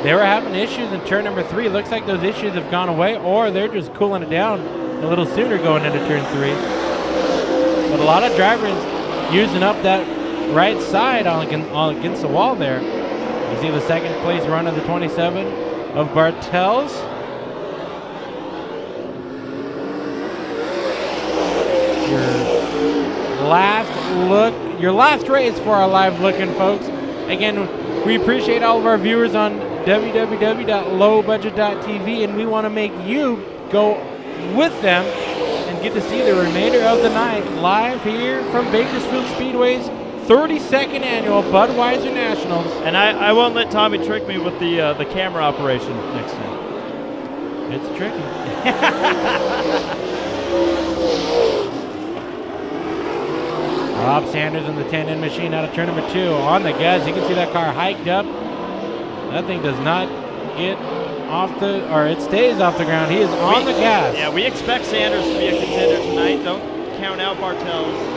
Speaker 2: They were having issues in turn number 3. Looks like those issues have gone away, or they're just cooling it down a little sooner going into turn 3. But a lot of drivers using up that right side against the wall there. You see the second place run of the 27 of Bartels. Your last race for our live looking folks. Again, we appreciate all of our viewers on www.lowbudget.tv, and we want to make you go with them and get to see the remainder of the night live here from Bakersfield Speedway's 32nd annual Budweiser Nationals.
Speaker 3: And I won't let Tommy trick me with the camera operation next time.
Speaker 2: It's tricky. Rob Sanders in the 10N machine out of turn number 2 on the gas. You can see that car hiked up. That thing does not get it stays off the ground. He is on the gas.
Speaker 3: Yeah, we expect Sanders to be a contender tonight. Don't count out Bartels.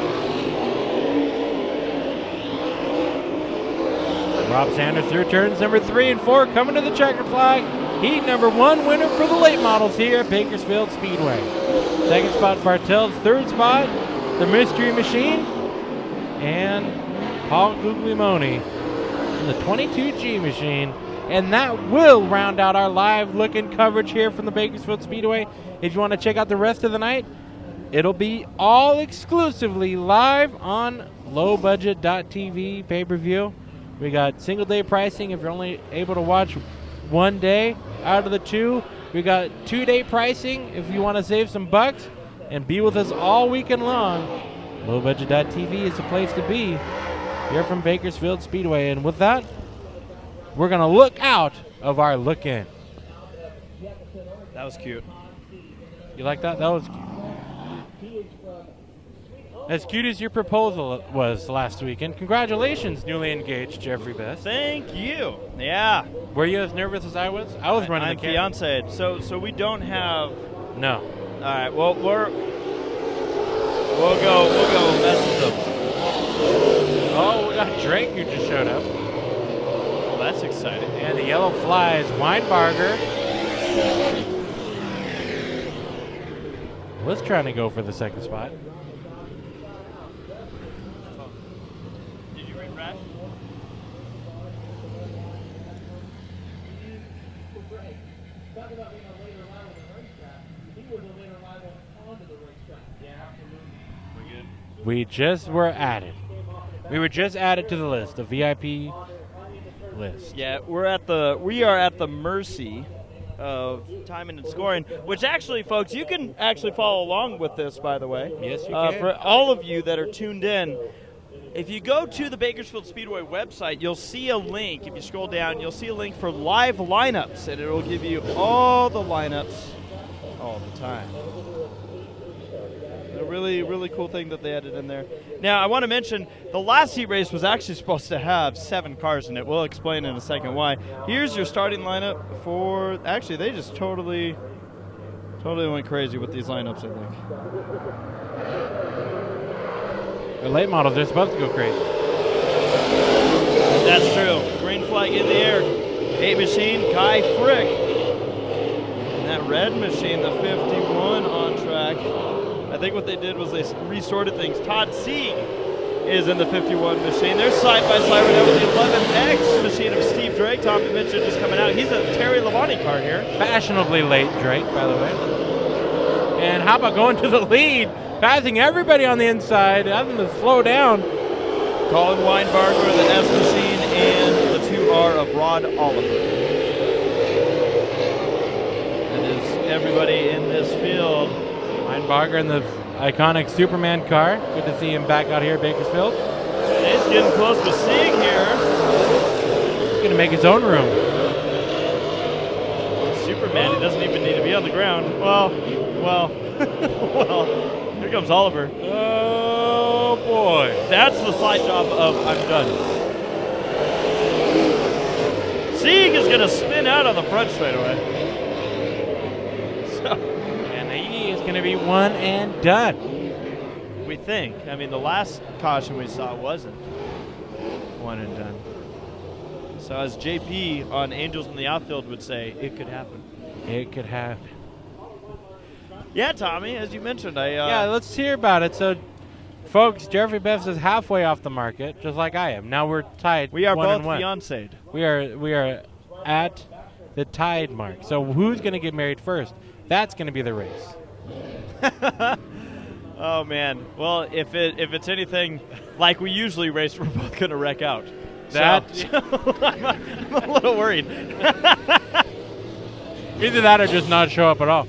Speaker 2: Rob Sanders through turns number 3 and 4, coming to the checkered flag. Heat number 1 winner for the late models here at Bakersfield Speedway. Second spot, Bartels. Third spot, the Mystery Machine and Paul Guglielmone in the 22G machine. And that will round out our live looking coverage here from the Bakersfield Speedway. If you want to check out the rest of the night, it'll be all exclusively live on lowbudget.tv pay-per-view. We got single day pricing if you're only able to watch one day out of the 2. We got 2-day pricing if you want to save some bucks and be with us all weekend long. Lowbudget.tv is the place to be here from Bakersfield Speedway. And with that, we're going to look out of our look in.
Speaker 3: That was cute.
Speaker 2: You like that? That was cute. As cute as your proposal was last weekend. Congratulations, newly engaged Jeffrey Best.
Speaker 3: Thank you. Yeah.
Speaker 2: Were you as nervous as I was? I was running the camera.
Speaker 3: I'm fiancé. So we don't have.
Speaker 2: No.
Speaker 3: All right. Well, we'll go mess with them.
Speaker 2: Oh, we got Drake who just showed up.
Speaker 3: Well, that's exciting.
Speaker 2: And the yellow flies, Weinbarger. Was trying to go for the second spot.
Speaker 3: Did you read Brad?
Speaker 2: We just were added. We were just added to the list, the VIP list.
Speaker 3: Yeah, we are at the mercy of timing and scoring, which actually, folks, you can actually follow along with this, by the way.
Speaker 2: Yes, you can.
Speaker 3: For all of you that are tuned in, if you go to the Bakersfield Speedway website, you'll see a link. If you scroll down, you'll see a link for live lineups, and it will give you all the lineups all the time. A really, really cool thing that they added in there. Now, I want to mention the last heat race was actually supposed to have 7 cars in it. We'll explain in a second why. Here's your starting lineup for. Actually, they just totally went crazy with these lineups, I think.
Speaker 2: The late models, they're supposed to go crazy.
Speaker 3: That's true. Green flag in the air. 8 machine, Kai Frick. And that red machine, the 51 on track. I think what they did was they resorted things. Todd Sieg is in the 51 machine. They're side by side right now with the 11X machine of Steve Drake. Tommy Mitchell just coming out. He's a Terry Labonte car here.
Speaker 2: Fashionably late Drake, by the way. And how about going to the lead? Passing everybody on the inside, having to slow down.
Speaker 3: Colin Weinbarger, the S machine, and the 2R of Rod Oliver. That is everybody in this field.
Speaker 2: Weinbarger in the iconic Superman car. Good to see him back out here at Bakersfield.
Speaker 3: He's getting close to Sieg here.
Speaker 2: He's going to make his own room.
Speaker 3: Superman, he doesn't even need to be on the ground. Well, here comes Oliver.
Speaker 2: Oh, boy.
Speaker 3: That's the side job of I'm done. Sieg is going to spin out on the front straightaway.
Speaker 2: And he is going to be one and done.
Speaker 3: We think. I mean, the last caution we saw wasn't one and done. So as JP on Angels in the Outfield would say, it could happen.
Speaker 2: It could happen.
Speaker 3: Yeah, Tommy, as you mentioned,
Speaker 2: yeah, let's hear about it. So, folks, Jeffrey Beffs is halfway off the market, just like I am. Now we're tied.
Speaker 3: We are both
Speaker 2: 1-1.
Speaker 3: fiancéed.
Speaker 2: We are at the tied mark. So who's going to get married first? That's going to be the race.
Speaker 3: Oh man. Well, if it's anything like we usually race, we're both going to wreck out.
Speaker 2: I'm
Speaker 3: a little worried.
Speaker 2: Either that or just not show up at all.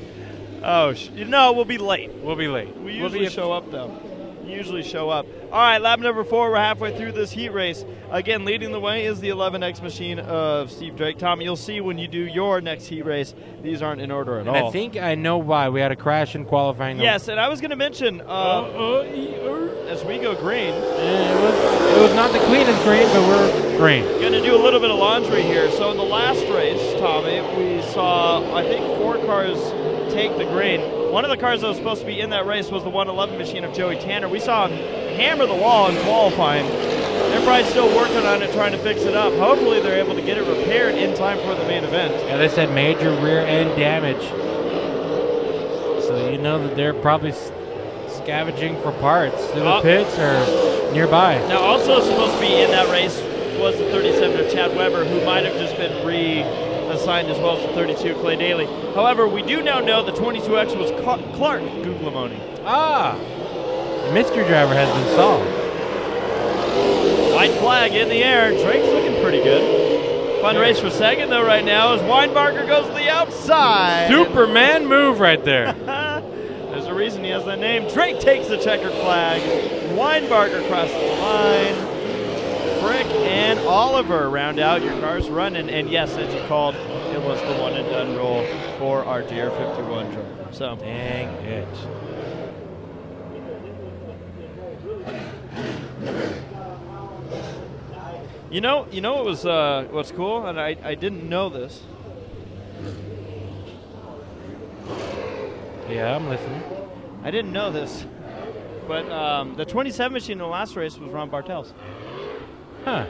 Speaker 3: Oh, no, we'll be late.
Speaker 2: We'll be late.
Speaker 3: We usually show up, though. Usually show up. All right, lap number 4. We're halfway through this heat race. Again, leading the way is the 11X machine of Steve Drake. Tommy, you'll see when you do your next heat race, these aren't in order at all.
Speaker 2: I think I know why. We had a crash in qualifying.
Speaker 3: Yes, and I was going to mention, as we go green.
Speaker 2: It was not the cleanest green, but green.
Speaker 3: Going to do a little bit of laundry here. So in the last race, Tommy, we saw, I think, 4 cars take the green. One of the cars that was supposed to be in that race was the 111 machine of Joey Tanner. We saw him hammer the wall in qualifying. They're probably still working on it, trying to fix it up. Hopefully they're able to get it repaired in time for the main event.
Speaker 2: Yeah, they said major rear end damage. So you know that they're probably scavenging for parts through the pits or nearby.
Speaker 3: Now also supposed to be in that race was the 37 of Chad Weber, who might have just been reassigned as well as the 32 Clay Daly. However, we do now know the 22X was Clark Guglielmone.
Speaker 2: The mystery driver has been solved.
Speaker 3: White flag in the air. Drake's looking pretty good. Fun race for second, though, right now, as Weinbarger goes to the outside.
Speaker 2: Superman move right there.
Speaker 3: There's a reason he has that name. Drake takes the checkered flag. Weinbarger crosses the line. Frick and Oliver round out your cars running. And yes, as you called, it was the one and done roll for our dear 51 driver. So,
Speaker 2: dang it.
Speaker 3: You know what was what's cool, and I didn't know this.
Speaker 2: Yeah, I'm listening.
Speaker 3: I didn't know this, but the 27 machine in the last race was Ron Bartels.
Speaker 2: Huh.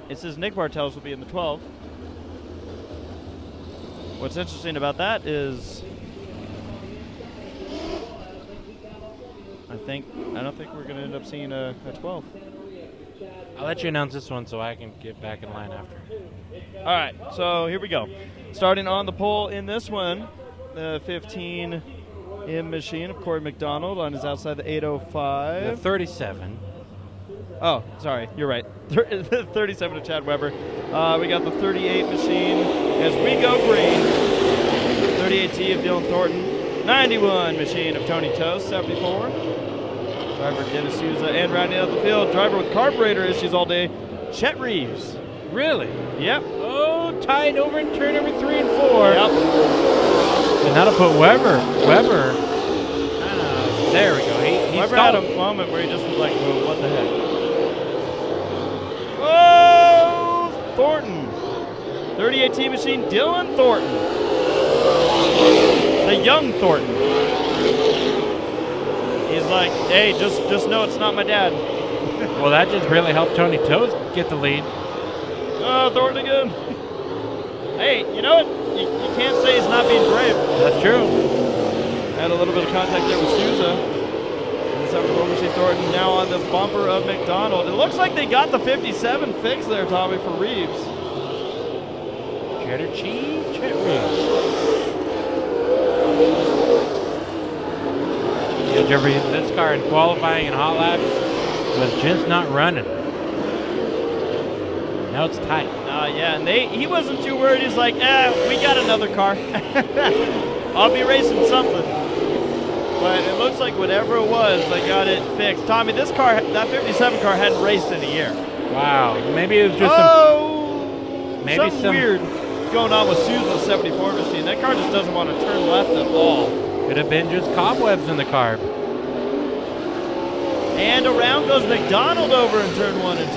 Speaker 3: It says Nick Bartels will be in the 12. What's interesting about that is I don't think we're going to end up seeing a 12.
Speaker 2: I'll let you announce this one so I can get back in line after.
Speaker 3: All right, so here we go. Starting on the pole in this one, the 15 M machine of Corey McDonald on his outside the 805.
Speaker 2: The 37.
Speaker 3: Oh, sorry, you're right. 37 of Chad Weber. We got the 38 machine as we go green. 38T of Dylan Thornton. 91 machine of Tony Toast, 74. Driver Dennis Souza, and rounding out the field, driver with carburetor issues all day, Chet Reeves.
Speaker 2: Really?
Speaker 3: Yep.
Speaker 2: Oh, tied over in turn number 3 and 4.
Speaker 3: Yep.
Speaker 2: And that'll put Weber. There we go. He
Speaker 3: Weber had a moment where he just was like, well, what the heck? Oh, Thornton. 38T machine, Dylan Thornton. The young Thornton. He's like, hey, just know it's not my dad.
Speaker 2: Well, that just really helped Tony Toast get the lead.
Speaker 3: Oh, Thornton again. Hey, you know what? You can't say he's not being brave.
Speaker 2: That's true.
Speaker 3: Had a little bit of contact there with Souza. And the 74 machine Thornton now on the bumper of McDonald. It looks like they got the 57 fixed there, Tommy, for Reeves.
Speaker 2: Cheddar cheese, Chet Reeves. This car in qualifying and hot laps was just not running. Now it's tight.
Speaker 3: Yeah, and he wasn't too worried. He's like, we got another car. I'll be racing something. But it looks like whatever it was, they got it fixed. Tommy, this car, that 57 car hadn't raced in a year.
Speaker 2: Wow. Maybe it was just
Speaker 3: something weird going on with Sousa's 74 machine. That car just doesn't want to turn left at all.
Speaker 2: Could have been just cobwebs in the car.
Speaker 3: And around goes McDonald over in turn 1 and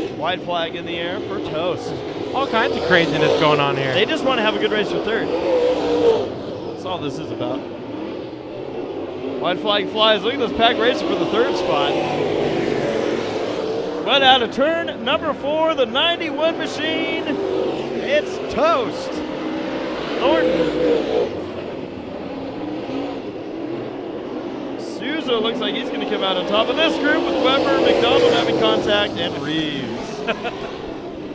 Speaker 3: 2. White flag in the air for Toast.
Speaker 2: All kinds of craziness going on here.
Speaker 3: They just want to have a good race for third. That's all this is about. White flag flies. Look at this pack racing for the third spot. But out of turn number 4, the 91 machine, it's Toast. Thornton. Souza looks like he's going to come out on top of this group with Weber, McDonald having contact, and Reeves.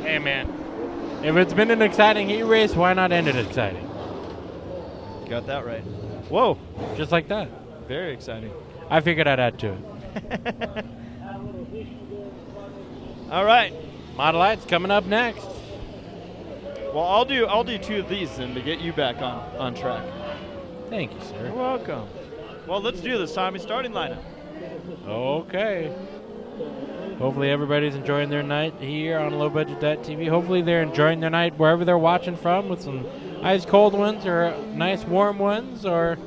Speaker 2: Hey, man. If it's been an exciting heat race, why not end it exciting?
Speaker 3: Got that right. Whoa.
Speaker 2: Just like that.
Speaker 3: Very exciting.
Speaker 2: I figured I'd add to it.
Speaker 3: All right.
Speaker 2: Model Light's coming up next.
Speaker 3: Well, I'll do 2 of these then to get you back on track.
Speaker 2: Thank you, sir.
Speaker 3: You're welcome. Well, let's do this, Tommy. Starting lineup.
Speaker 2: Okay. Hopefully everybody's enjoying their night here on lowbudget.tv. Hopefully they're enjoying their night wherever they're watching from, with some ice cold ones or nice warm ones or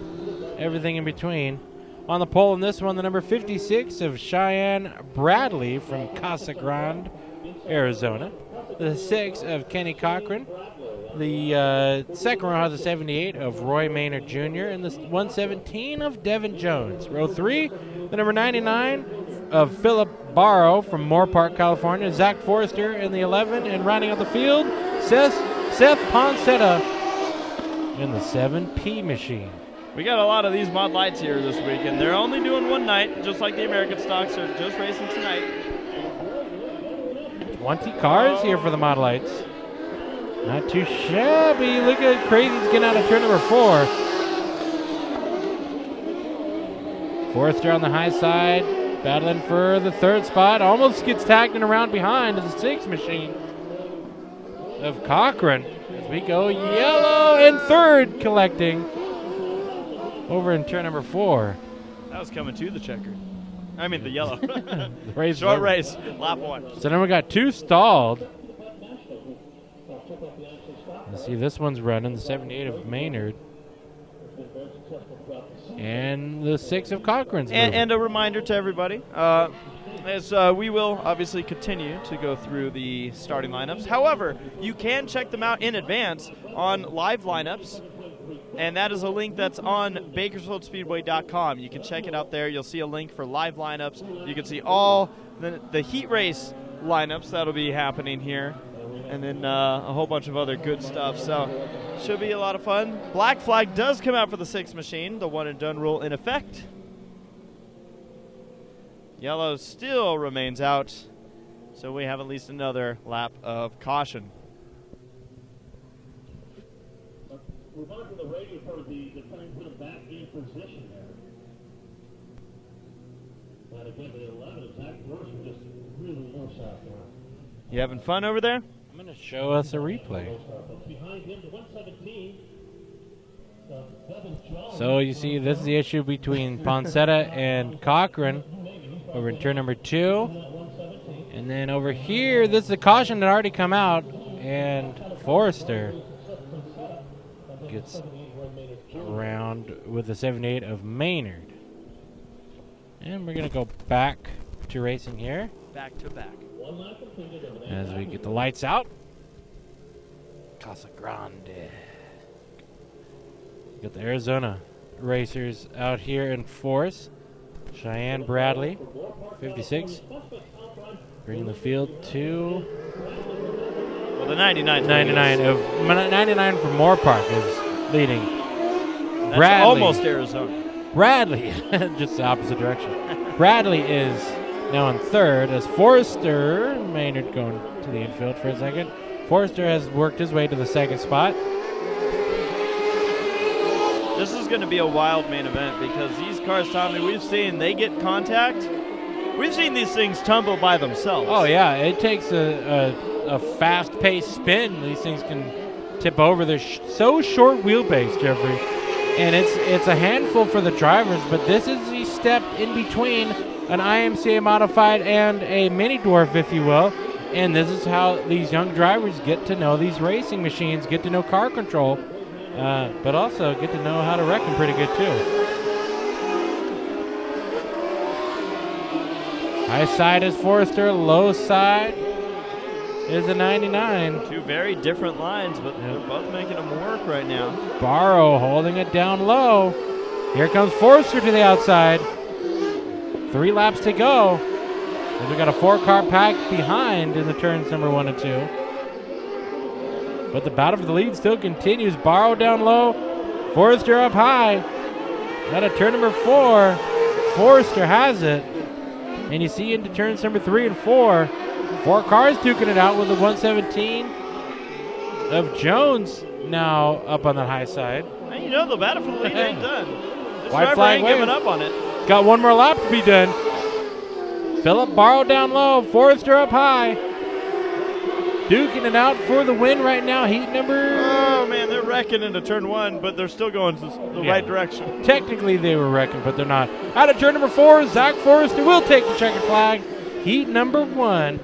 Speaker 2: everything in between. On the pole in this one, the number 56 of Cheyenne Bradley from Casa Grande, Arizona. The 6 of Kenny Cochran. The second row has a 78 of Roy Maynard Jr. and the 117 of Devin Jones. Row 3, the number 99 of Philip Barrow from Moore Park, California. Zach Forrester in the 11, and rounding out the field, Seth Poncetta in the 7P machine.
Speaker 3: We got a lot of these Mod Lights here this week, and they're only doing one night, just like the American stocks are just racing tonight.
Speaker 2: 20 cars here for the Mod Lights. Not too shabby. Look at Crazy's getting out of turn number 4. Forrester on the high side, battling for the 3rd spot. Almost gets tagged in around behind as the 6 machine of Cochran. As we go yellow in 3rd, collecting over in turn number 4.
Speaker 3: That was coming to the checkered. I mean the yellow.
Speaker 2: Race
Speaker 3: Short
Speaker 2: over.
Speaker 3: race, lap 1.
Speaker 2: So then we got 2 stalled. Let's see, this one's running, the 78 of Maynard. And the 6 of Cochran's.
Speaker 3: And a reminder to everybody, as we will obviously continue to go through the starting lineups. However, you can check them out in advance on live lineups. And that is a link that's on BakersfieldSpeedway.com. You can check it out there. You'll see a link for live lineups. You can see all the heat race lineups that'll be happening here. And then a whole bunch of other good stuff. So should be a lot of fun. Black flag does come out for the 6 machine. The one and done rule in effect. Yellow still remains out. So we have at least another lap of caution.
Speaker 1: Move on to the radio for the time put him back in position there. But again, the 11 of Zach Forrester just really low south there.
Speaker 3: You having fun over there?
Speaker 2: I'm going to show us a replay.
Speaker 1: Behind him, the 117.
Speaker 2: So you see, this is the issue between Poncetta and Cochran over in turn number 2. And then over here, this is a caution that already come out, and Forrester gets around with the 78 of Maynard. And we're going to go back to racing here.
Speaker 3: Back to back.
Speaker 2: As we get the lights out. Casa Grande. Got the Arizona racers out here in force. Cheyenne Bradley, 56. Bringing the field to...
Speaker 3: Well, the 99.
Speaker 2: 99 from Moore Park is leading.
Speaker 3: That's
Speaker 2: Bradley.
Speaker 3: almost Arizona.
Speaker 2: Bradley, just the opposite direction. Bradley is now in 3rd as Forrester, Maynard going to the infield for a second. Forrester has worked his way to the 2nd spot.
Speaker 3: This is going to be a wild main event because these cars, Tommy, we've seen they get contact. We've seen these things tumble by themselves.
Speaker 2: Oh, yeah. It takes a fast-paced spin. These things can tip over. They're so short wheelbase, Jeffrey. And it's a handful for the drivers, but this is the step in between an IMCA modified and a mini dwarf, if you will. And this is how these young drivers get to know these racing machines, get to know car control, but also get to know how to wreck them pretty good too. High side is Forrester, low side is a 99.
Speaker 3: 2 very different lines, but they're both making them work right now.
Speaker 2: Barrow holding it down low. Here comes Forrester to the outside. 3 laps to go. And we got a 4-car pack behind in the turns number 1 and 2. But the battle for the lead still continues. Barrow down low. Forrester up high. Got a turn number 4. Forrester has it. And you see into turns number 3 and 4. 4 cars duking it out with the 117 of Jones now up on the high side.
Speaker 3: And you know the battle for the lead ain't done. This
Speaker 2: White
Speaker 3: driver
Speaker 2: flag
Speaker 3: ain't
Speaker 2: wave.
Speaker 3: giving up on it.
Speaker 2: Got one more lap to be done. Philip Barrow down low. Forrester up high. Duking it out for the win right now. Heat number...
Speaker 3: Oh, man, they're wrecking into turn 1, but they're still going the right direction.
Speaker 2: Technically, they were wrecking, but they're not. Out of turn number 4, Zach Forrester will take the checkered flag. Heat number 1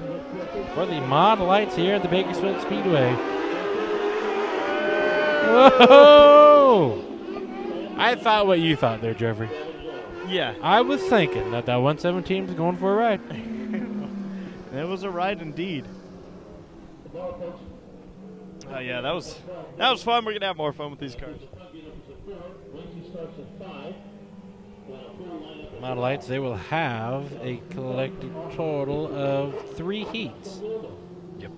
Speaker 2: for the Mod Lights here at the Bakersfield Speedway. Whoa! I thought what you thought there, Jeffrey.
Speaker 3: Yeah.
Speaker 2: I was thinking that 117 was going for a ride.
Speaker 3: It was a ride indeed. Yeah, that was fun. We're gonna have more fun with these cars.
Speaker 2: Model Lights, they will have a collective total of 3 heats.
Speaker 3: Yep.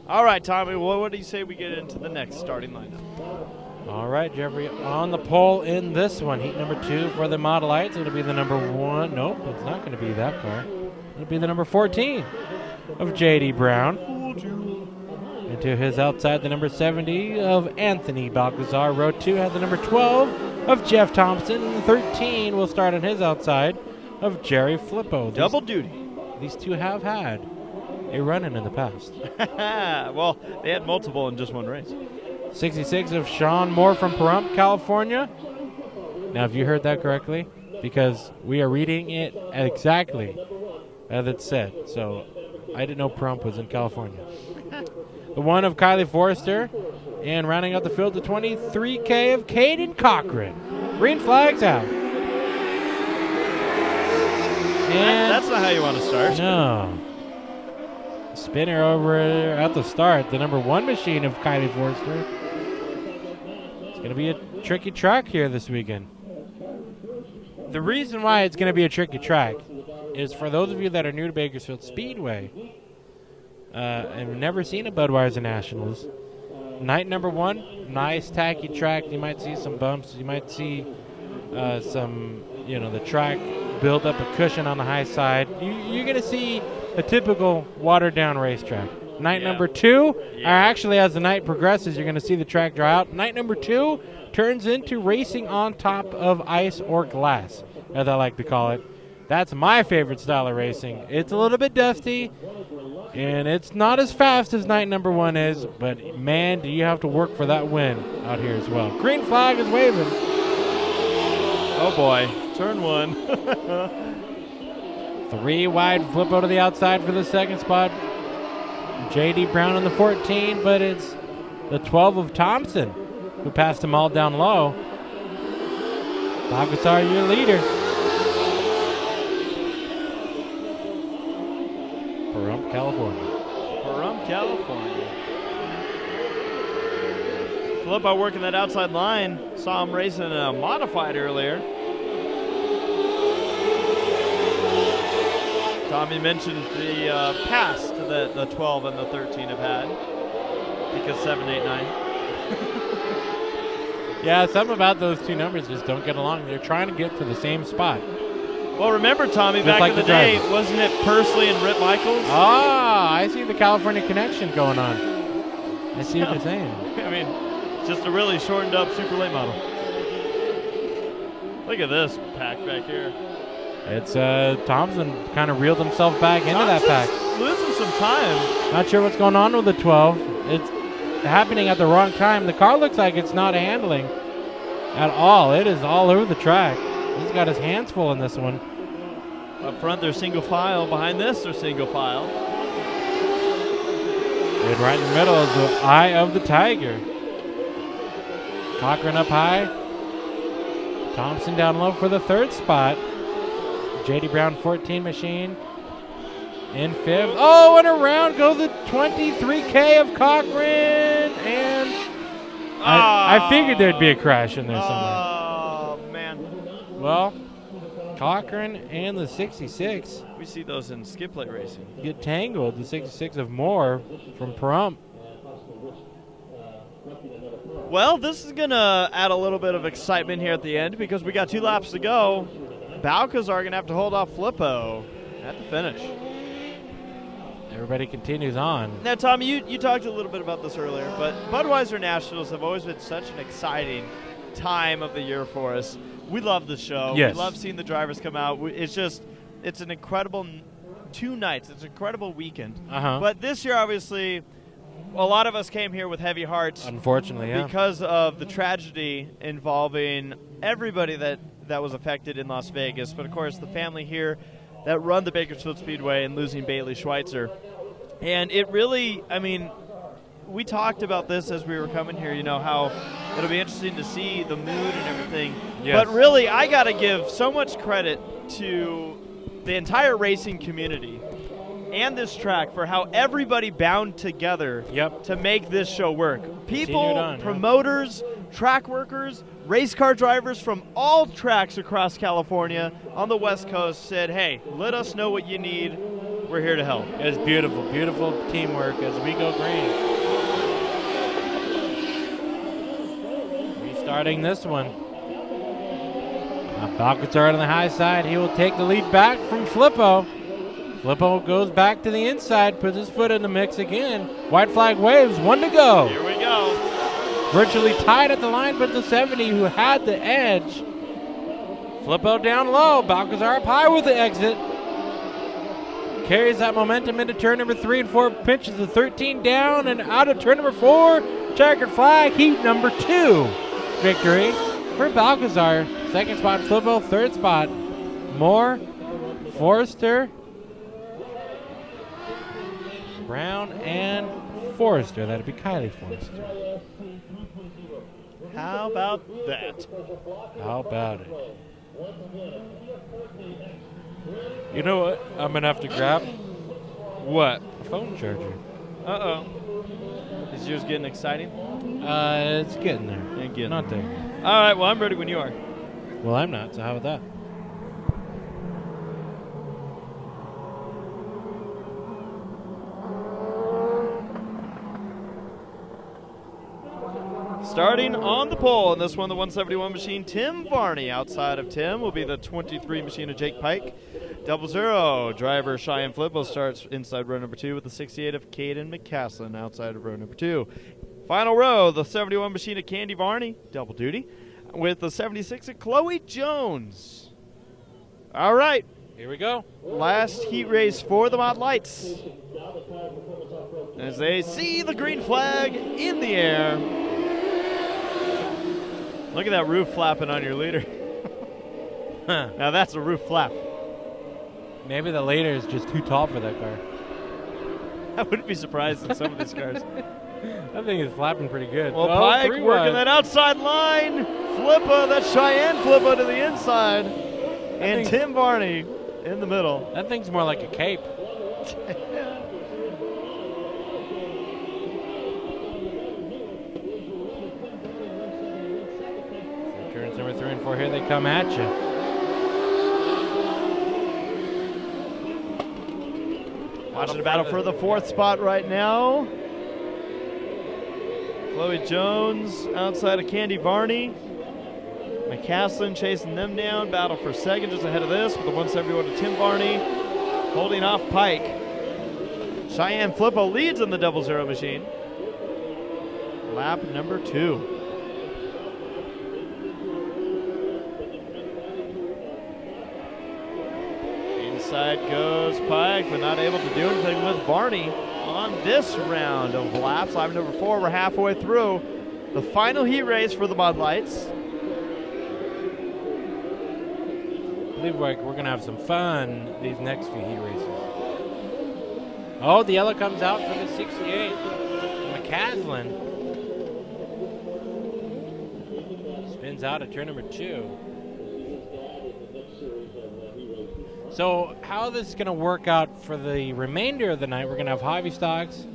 Speaker 3: All right, Tommy. Well, what do you say we get into the next starting lineup?
Speaker 2: All right, Jeffrey, on the pole in this one, heat number 2 for the Model Lights. It'll be the number 1. Nope, it's not going to be that car. It'll be the number 14 of J.D. Brown. And to his outside, the number 70 of Anthony Balcazar. Row 2 has the number 12 of Jeff Thompson. And the 13 will start on his outside of Jerry Flippo.
Speaker 3: Double duty.
Speaker 2: These two have had a run-in the past.
Speaker 3: Well, they had multiple in just one race.
Speaker 2: 66 of Sean Moore from Pahrump, California. Now, have you heard that correctly? Because we are reading it exactly as it said. So I didn't know Pahrump was in California. The 1 of Kylie Forrester. And rounding out the field, the 23K of Caden Cochran. Green flag's out. And
Speaker 3: that's not how you want to start.
Speaker 2: No. Spinner over at the start. The number 1 machine of Kylie Forrester. It's going to be a tricky track here this weekend. The reason why it's going to be a tricky track is for those of you that are new to Bakersfield Speedway and have never seen a Budweiser Nationals, night number 1, nice tacky track. You might see some bumps. You might see some, the track build up a cushion on the high side. You're going to see a typical watered-down racetrack. Night number 2, or actually as the night progresses, you're going to see the track dry out. Night number 2 turns into racing on top of ice or glass, as I like to call it. That's my favorite style of racing. It's a little bit dusty, and it's not as fast as night number 1 is, but, man, do you have to work for that win out here as well. Green flag is waving.
Speaker 3: Oh, boy. Turn 1.
Speaker 2: 3 wide, flip out to the outside for the second spot. J.D. Brown on the 14, but it's the 12 of Thompson who passed them all down low. Balcazar, your leader. Pahrump, California.
Speaker 3: Pahrump, California. Flippo working that outside line. Saw him racing a modified earlier. Tommy mentioned the pass to the 12 and the 13 have had because 7, 8, 9.
Speaker 2: Yeah, something about those two numbers just don't get along. They're trying to get to the same spot.
Speaker 3: Well, remember, Tommy,
Speaker 2: just
Speaker 3: back
Speaker 2: like
Speaker 3: in the day, wasn't it Pursley and Rip Michaels?
Speaker 2: Ah, I see the California connection going on. I see what you're saying.
Speaker 3: I mean, it's just a really shortened up super late model. Look at this pack back here.
Speaker 2: It's Thompson kind of reeled himself back into that pack.
Speaker 3: Losing some time.
Speaker 2: Not sure what's going on with the 12. It's happening at the wrong time. The car looks like it's not handling at all. It is all over the track. He's got his hands full in this one.
Speaker 3: Up front, they're single file. Behind this, they're single file.
Speaker 2: And right in the middle is the eye of the tiger. Cochran up high. Thompson down low for the third spot. J.D. Brown 14 machine in fifth. Oh, and around goes the 23K of Cochran. And I figured there'd be a crash in there somewhere.
Speaker 3: Oh, man.
Speaker 2: Well, Cochran and the 66.
Speaker 3: We see those in skid plate racing.
Speaker 2: Get tangled. The 66 of Moore from Pahrump.
Speaker 3: Well, this is going to add a little bit of excitement here at the end because we got 2 laps to go. Balcazar going to have to hold off Flippo at the finish.
Speaker 2: Everybody continues on.
Speaker 3: Now, Tommy, you talked a little bit about this earlier, but Budweiser Nationals have always been such an exciting time of the year for us. We love the show.
Speaker 2: Yes.
Speaker 3: We love seeing the drivers come out. It's an incredible 2 nights. It's an incredible weekend. But this year, obviously, a lot of us came here with heavy hearts.
Speaker 2: Unfortunately, yeah.
Speaker 3: Because of the tragedy involving everybody that was affected in Las Vegas. But, of course, the family here that run the Bakersfield Speedway and losing Bailey Schweitzer. And it really, I mean, we talked about this as we were coming here, how it'll be interesting to see the mood and everything.
Speaker 2: Yes.
Speaker 3: But really, I got to give so much credit to the entire racing community and this track for how everybody bound together to make this show work. People, promoters, track workers, race car drivers from all tracks across California on the West Coast said, hey, let us know what you need. We're here to help.
Speaker 2: It was beautiful, beautiful teamwork as we go green. Restarting this one. Balcazar on the high side. He will take the lead back from Flippo. Flippo goes back to the inside, puts his foot in the mix again. White flag waves, 1 to go.
Speaker 3: Here we go.
Speaker 2: Virtually tied at the line, but the 70 who had the edge. Flippo down low. Balcazar up high with the exit. Carries that momentum into turn number 3 and 4. Pinches the 13 down and out of turn number 4. Checkered flag, heat number 2. Victory for Balcazar. Second spot, Flippo. Third spot, Moore, Forrester, Brown, and Forrester. That'd be Kylie Forrester.
Speaker 3: How about that?
Speaker 2: How about it? You know what? I'm going to have to grab
Speaker 3: What?
Speaker 2: a phone charger.
Speaker 3: Uh-oh. Is yours getting exciting?
Speaker 2: It's getting there. Not there.
Speaker 3: All right, well, I'm ready when you are.
Speaker 2: Well, I'm not, so how about that?
Speaker 3: Starting on the pole in this one, the 171 machine, Tim Varney. Outside of Tim will be the 23 machine of Jake Pike. 00 driver Cheyenne Flippo starts inside row number 2 with the 68 of Caden McCaslin outside of row number 2. Final row, the 71 machine of Candy Varney, double duty, with the 76 of Chloe Jones. All right.
Speaker 2: Here we go.
Speaker 3: Last heat race for the Mod Lights. As they see the green flag in the air. Look at that roof flapping on your leader. Now that's a roof flap.
Speaker 2: Maybe the leader is just too tall for that car.
Speaker 3: I wouldn't be surprised in some of these cars.
Speaker 2: That thing is flapping pretty good.
Speaker 3: Well, Pike working that outside line. Flippo, that Cheyenne Flippo to the inside. And Tim Varney in the middle.
Speaker 2: That thing's more like a cape. Turns number 3 and 4, here they come at you.
Speaker 3: Watching the battle for the 4th spot right now. Chloe Jones outside of Candy Varney. McCaslin chasing them down. Battle for second just ahead of this with the 171 to Tim Varney. Holding off Pike. Cheyenne Flippo leads in the 00 machine. Lap number 2. Inside goes Pike, but not able to do anything with Varney on this round of laps. Lap number 4, we're halfway through the final heat race for the Mod Lights.
Speaker 2: I believe we're going to have some fun these next few heat races. Oh, the yellow comes out for the 68. McCaslin spins out at turn number 2. So how this is going to work out for the remainder of the night, we're going to have hobby stocks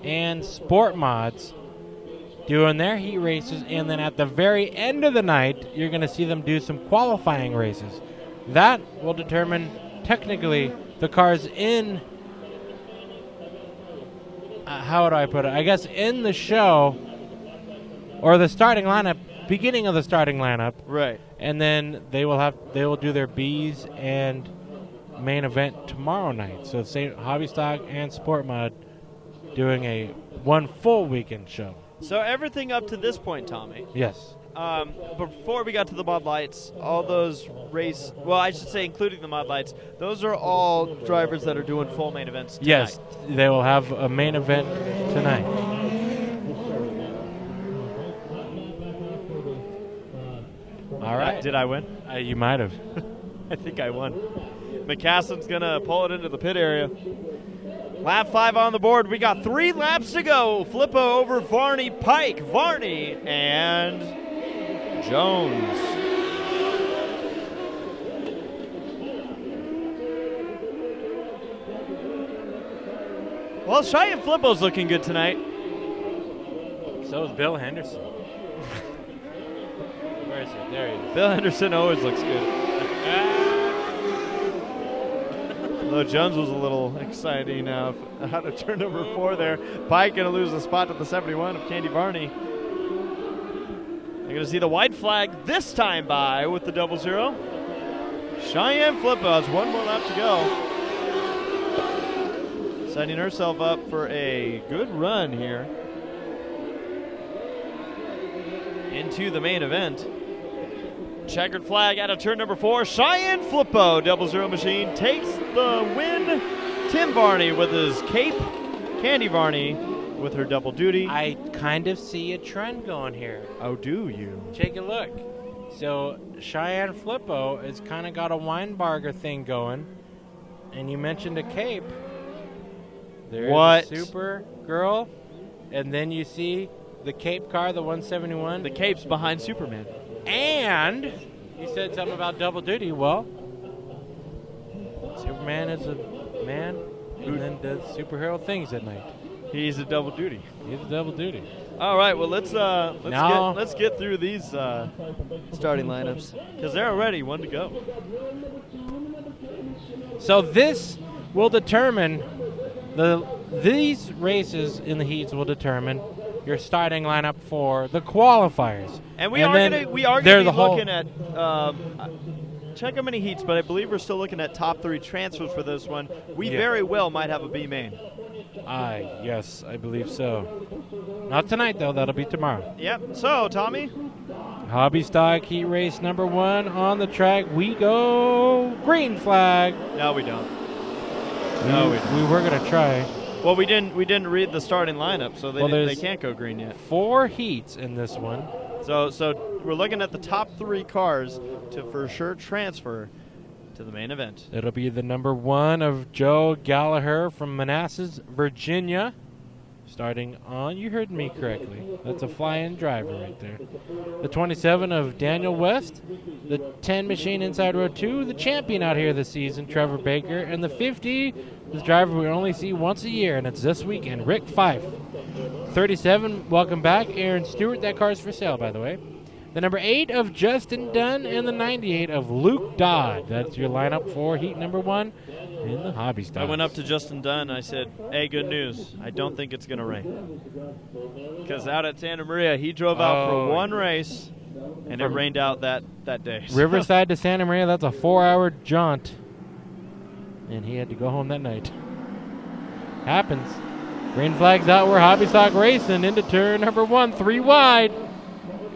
Speaker 2: and sport mods doing their heat races, and then at the very end of the night, you're going to see them do some qualifying races. That will determine technically the cars in, how do I put it? I guess in the show, or the starting lineup, beginning of the starting lineup.
Speaker 3: Right.
Speaker 2: And then they will do their Bs and main event tomorrow night. So same hobby stock and sport mod doing a one full weekend show.
Speaker 3: So everything up to this point, Tommy.
Speaker 2: Yes.
Speaker 3: Before we got to the Mod Lights, all those I should say including the Mod Lights, those are all drivers that are doing full main events tonight.
Speaker 2: Yes, they will have a main event tonight. All right.
Speaker 3: Did I win?
Speaker 2: You might have.
Speaker 3: I think I won. McCaslin's going to pull it into the pit area. Lap 5 on the board. We got 3 laps to go. Flippo over Varney, Pike, Varney, and Jones. Well, Cheyenne Flippo's looking good tonight.
Speaker 2: So is Bill Henderson. Where is he? There he is.
Speaker 3: Bill Henderson always looks good. Although Jones was a little exciting out of turn number 4 there. Pike going to lose the spot to the 71 of Candy Varney. They're going to see the white flag this time by with the 00. Cheyenne Flippo has 1 more lap to go. Setting herself up for a good run here into the main event. Checkered flag out of turn number 4. Cheyenne Flippo, 00 machine, takes the win. Tim Varney with his cape. Candy Varney with her double duty.
Speaker 2: I kind of see a trend going here.
Speaker 3: Oh, do you?
Speaker 2: Take a look. So Cheyenne Flippo has kind of got a Weinbarger thing going. And you mentioned a cape. There's
Speaker 3: What?
Speaker 2: Super Girl. And then you see the cape car, the 171.
Speaker 3: The cape's behind Superman.
Speaker 2: And you said something about double duty. Well, Superman is a man who then does superhero things at night.
Speaker 3: He's a double duty.
Speaker 2: He's a double duty.
Speaker 3: All right, well let's get through these starting lineups because they're already 1 to go.
Speaker 2: So this will determine these races in the heats will determine your starting lineup for the qualifiers.
Speaker 3: And we are going to be looking at check how many heats, but I believe we're still looking at top 3 transfers for this one. We very well might have a B main.
Speaker 2: Yes, I believe so. Not tonight though, that'll be tomorrow.
Speaker 3: Yep. So, Tommy,
Speaker 2: Hobby Stock Heat Race number 1 on the track. We go green flag.
Speaker 3: No, we don't.
Speaker 2: We were going to try.
Speaker 3: Well, we didn't read the starting lineup, so they can't go green yet.
Speaker 2: 4 heats in this one.
Speaker 3: So we're looking at the top 3 cars to for sure transfer to the main event.
Speaker 2: It'll be the number 1 of Joe Gallagher from Manassas, Virginia. Starting on, you heard me correctly. That's a fly-in driver right there. The 27 of Daniel West. The 10 machine inside row 2, the champion out here this season, Trevor Baker. And the 50, this driver we only see once a year, and it's this weekend, Rick Fife. 37, welcome back, Aaron Stewart. That car's for sale, by the way. The number 8 of Justin Dunn, and the 98 of Luke Dodd. That's your lineup for heat number 1 in the Hobby Stocks.
Speaker 3: I went up to Justin Dunn and I said, hey, good news. I don't think it's going to rain. Because out at Santa Maria, he drove out for 1 race, and it rained out that day.
Speaker 2: Riverside to Santa Maria, that's a 4-hour jaunt. And he had to go home that night. Happens. Green flag's out. We're Hobby Stock racing into turn number 1, 3 wide.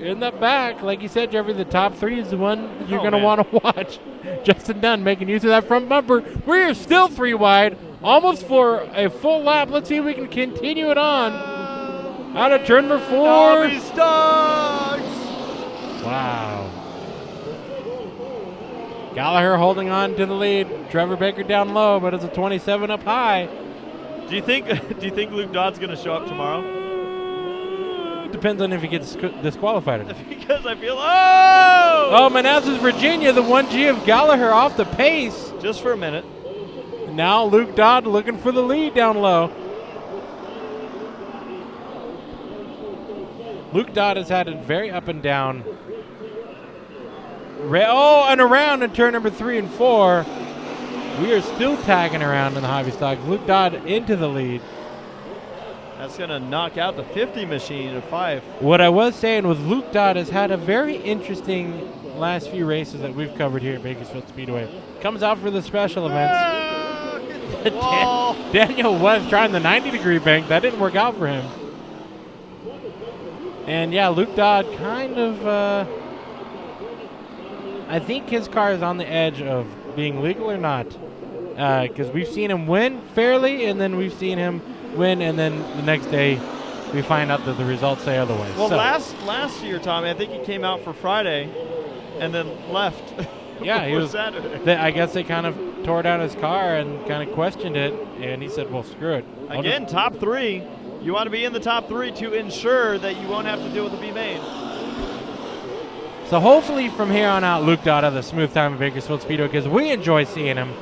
Speaker 2: In the back, like you said, Jeffrey, the top 3 is the one you're going to want to watch. Justin Dunn making use of that front bumper. We're still 3 wide, almost for a full lap. Let's see if we can continue it on. Out of turn number 4.
Speaker 3: Hobby Stocks!
Speaker 2: Wow. Gallagher holding on to the lead. Trevor Baker down low, but it's a 27 up high.
Speaker 3: Do you think Luke Dodd's going to show up tomorrow?
Speaker 2: Depends on if he gets disqualified or not.
Speaker 3: Because I feel, oh,
Speaker 2: Manassas, Virginia, the 1G of Gallagher off the pace.
Speaker 3: Just for a minute.
Speaker 2: Now Luke Dodd looking for the lead down low. Luke Dodd has had it very up and down. And around in turn number 3 and 4. We are still tagging around in the Hobby Stock. Luke Dodd into the lead.
Speaker 3: That's going to knock out the 50 machine at 5.
Speaker 2: What I was saying was Luke Dodd has had a very interesting last few races that we've covered here at Bakersfield Speedway. Comes out for the special events. Daniel West trying the 90-degree bank. That didn't work out for him. And, yeah, Luke Dodd kind of, I think his car is on the edge of being legal or not. Because we've seen him win fairly, and then we've seen him win, and then the next day we find out that the results say otherwise.
Speaker 3: Well, last year, Tommy, I think he came out for Friday and then left.
Speaker 2: Yeah, he
Speaker 3: before
Speaker 2: was.
Speaker 3: Saturday.
Speaker 2: I guess they kind of tore down his car and kind of questioned it, and he said, well, screw it.
Speaker 3: Again, top 3. You want to be in the top 3 to ensure that you won't have to deal with a B main.
Speaker 2: So hopefully from here on out, Luke Dodd has a smooth time at Bakersfield Speedway because we enjoy seeing him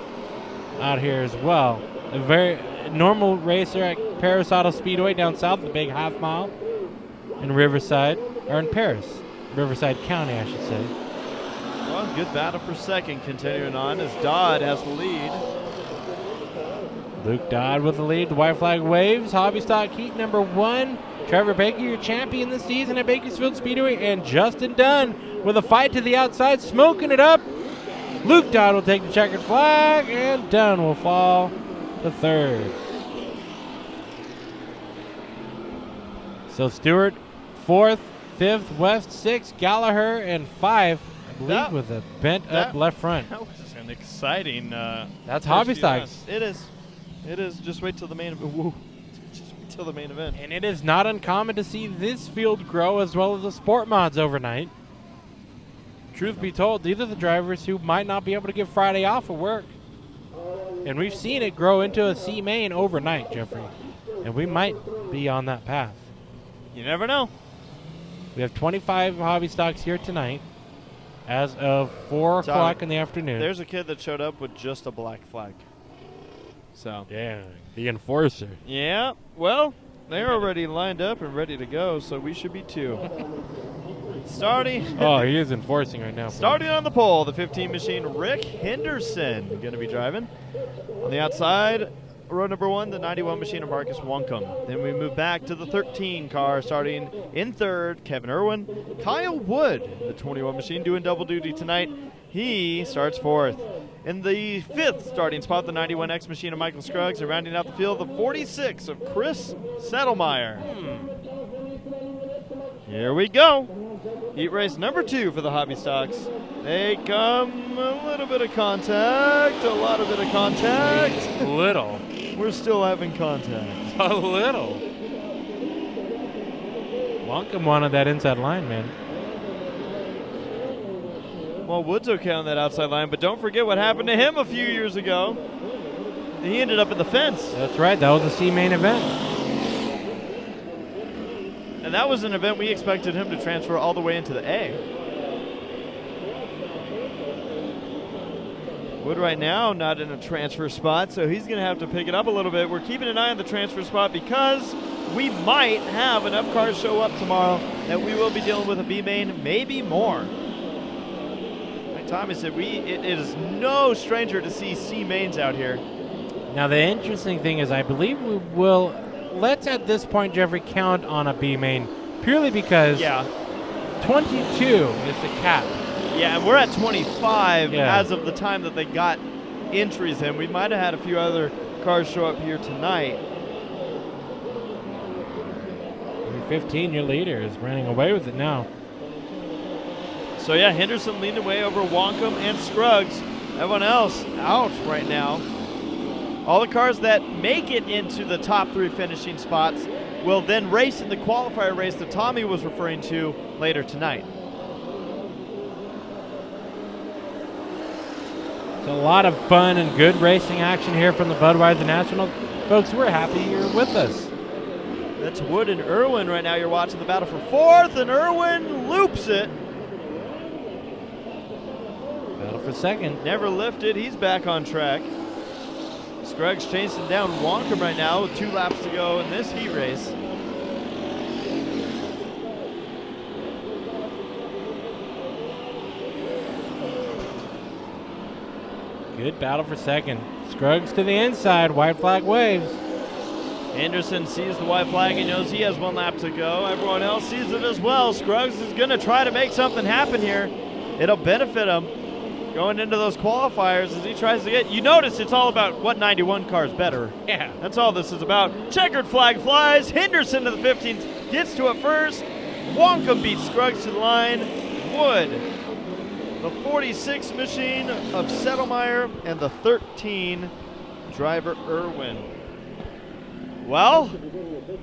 Speaker 2: out here as well. A very normal racer at Paris Auto Speedway down south, the big half mile in Riverside, or in Paris, Riverside County, I should say.
Speaker 3: Well, good battle for second continuing on as Dodd has the lead.
Speaker 2: Luke Dodd with the lead. The white flag waves. Hobby stock heat number 1. Trevor Baker, your champion this season at Bakersfield Speedway. And Justin Dunn with a fight to the outside, smoking it up. Luke Dodd will take the checkered flag, and Dunn will fall to 3rd. So Stewart, 4th, 5th, West, 6th, Gallagher, and 5th, I believe, with a bent-up left front.
Speaker 3: That was an exciting
Speaker 2: That's hobby stocks.
Speaker 3: It is. It is. Just wait till the main event. Whoa. Just wait till the main event.
Speaker 2: And it is not uncommon to see this field grow as well as the sport mods overnight. Truth be told, these are the drivers who might not be able to get Friday off of work. And we've seen it grow into a C main overnight, Jeffrey. And we might be on that path.
Speaker 3: You never know.
Speaker 2: We have 25 hobby stocks here tonight as of 4 o'clock in the afternoon.
Speaker 3: There's a kid that showed up with just a black flag. So.
Speaker 2: Yeah, the enforcer.
Speaker 3: Yeah, well, they're already lined up and ready to go, so we should be 2. Starting.
Speaker 2: Oh, he is enforcing right now.
Speaker 3: Starting on the pole, the 15 machine, Rick Henderson, going to be driving. On the outside, row number 1, the 91 machine of Marcus Wonkum. Then we move back to the 13 car, starting in 3rd, Kevin Irwin. Kyle Wood, the 21 machine, doing double duty tonight. He starts 4th. In the 5th starting spot, the 91X machine of Michael Scruggs, and rounding out the field, the 46 of Chris Settlemeyer. Here we go. Heat race number 2 for the hobby stocks. They come a little bit of contact, a lot of bit of contact.
Speaker 2: A little.
Speaker 3: We're still having contact.
Speaker 2: A little. Wonkum wanted that inside line, man.
Speaker 3: Well, Wood's okay on that outside line, but don't forget what happened to him a few years ago. He ended up in the fence.
Speaker 2: That's right. That was a C main event.
Speaker 3: And that was an event we expected him to transfer all the way into the A. Wood right now not in a transfer spot, so he's going to have to pick it up a little bit. We're keeping an eye on the transfer spot because we might have enough cars show up tomorrow that we will be dealing with a B main, maybe more. Like Tommy said, it is no stranger to see C mains out here.
Speaker 2: Now the interesting thing is I believe we will, let's at this point, Jeffrey, count on a B main purely because 22 is the cap.
Speaker 3: Yeah, and we're at 25 as of the time that they got entries in. We might have had a few other cars show up here tonight.
Speaker 2: 15, your leader, is running away with it now.
Speaker 3: So yeah, Henderson leading away over Wonkum and Scruggs. Everyone else out right now. All the cars that make it into the top 3 finishing spots will then race in the qualifier race that Tommy was referring to later tonight.
Speaker 2: It's a lot of fun and good racing action here from the Budweiser National. Folks, we're happy you're with us.
Speaker 3: That's Wood and Irwin right now. You're watching the battle for 4th, and Irwin loops it.
Speaker 2: Battle for 2nd.
Speaker 3: Never lifted. He's back on track. Scruggs chasing down Wonkum right now with 2 laps to go in this heat race.
Speaker 2: Good battle for 2nd. Scruggs to the inside. White flag waves.
Speaker 3: Anderson sees the white flag and knows he has 1 lap to go. Everyone else sees it as well. Scruggs is going to try to make something happen here. It'll benefit him going into those qualifiers as he tries to get. You notice it's all about what 91 car is better.
Speaker 2: Yeah.
Speaker 3: That's all this is about. Checkered flag flies. Henderson to the 15th gets to it first. Wonkum beats Scruggs to the line. Wood, the 46 machine of Settlemeyer, and the 13 driver Irwin. Well,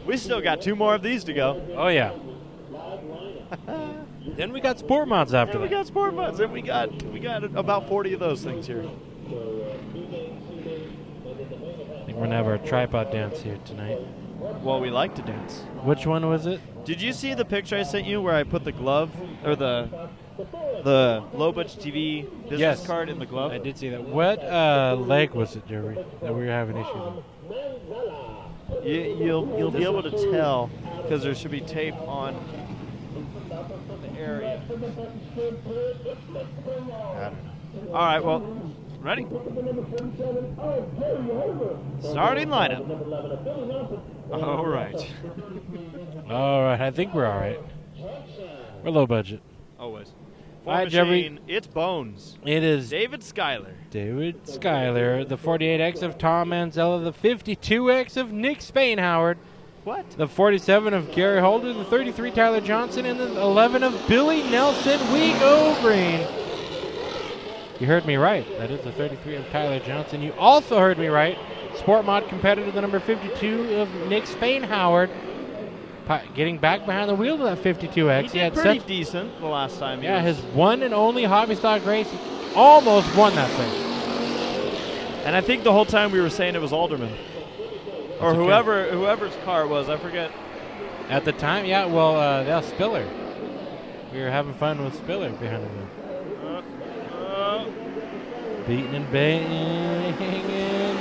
Speaker 3: we still got 2 more of these to go.
Speaker 2: Oh, yeah. Then we got sport mods after
Speaker 3: Then we
Speaker 2: that.
Speaker 3: got sport mods. And we got about 40 of those things here.
Speaker 2: I think we're going to have our tripod dance here tonight.
Speaker 3: Well, we like to dance.
Speaker 2: Which one was it?
Speaker 3: Did you see the picture I sent you where I put the glove or the low budget TV business card in the glove?
Speaker 2: I did see that. What leg was it, Jerry, that we were having issues with?
Speaker 3: You'll be able to tell because there should be tape on the area. I don't know. All right, well, ready? Starting lineup. All right.
Speaker 2: All right, I think we're all right. We're low budget.
Speaker 3: Always.
Speaker 2: All right, Jerry.
Speaker 3: Machine, it's Bones.
Speaker 2: It is
Speaker 3: David Schuyler.
Speaker 2: David Schuyler, the 48X of Tom Manzella, the 52X of Nick Spainhoward,
Speaker 3: What?
Speaker 2: the 47 of Gary Holder, the 33 Tyler Johnson, and the 11 of Billy Nelson. We go green. You heard me right. That is the 33 of Tyler Johnson. You also heard me right. Sport Mod competitor, the number 52 of Nick Spainhoward, getting back behind the wheel of that 52X.
Speaker 3: He did pretty decent the last time.
Speaker 2: Yeah, his one and only hobby stock race. He almost won that thing.
Speaker 3: And I think the whole time we were saying it was Alderman. Or whoever's car it was, I forget.
Speaker 2: At the time, yeah, well, that was Spiller. We were having fun with Spiller behind the wheel. Beating and banging.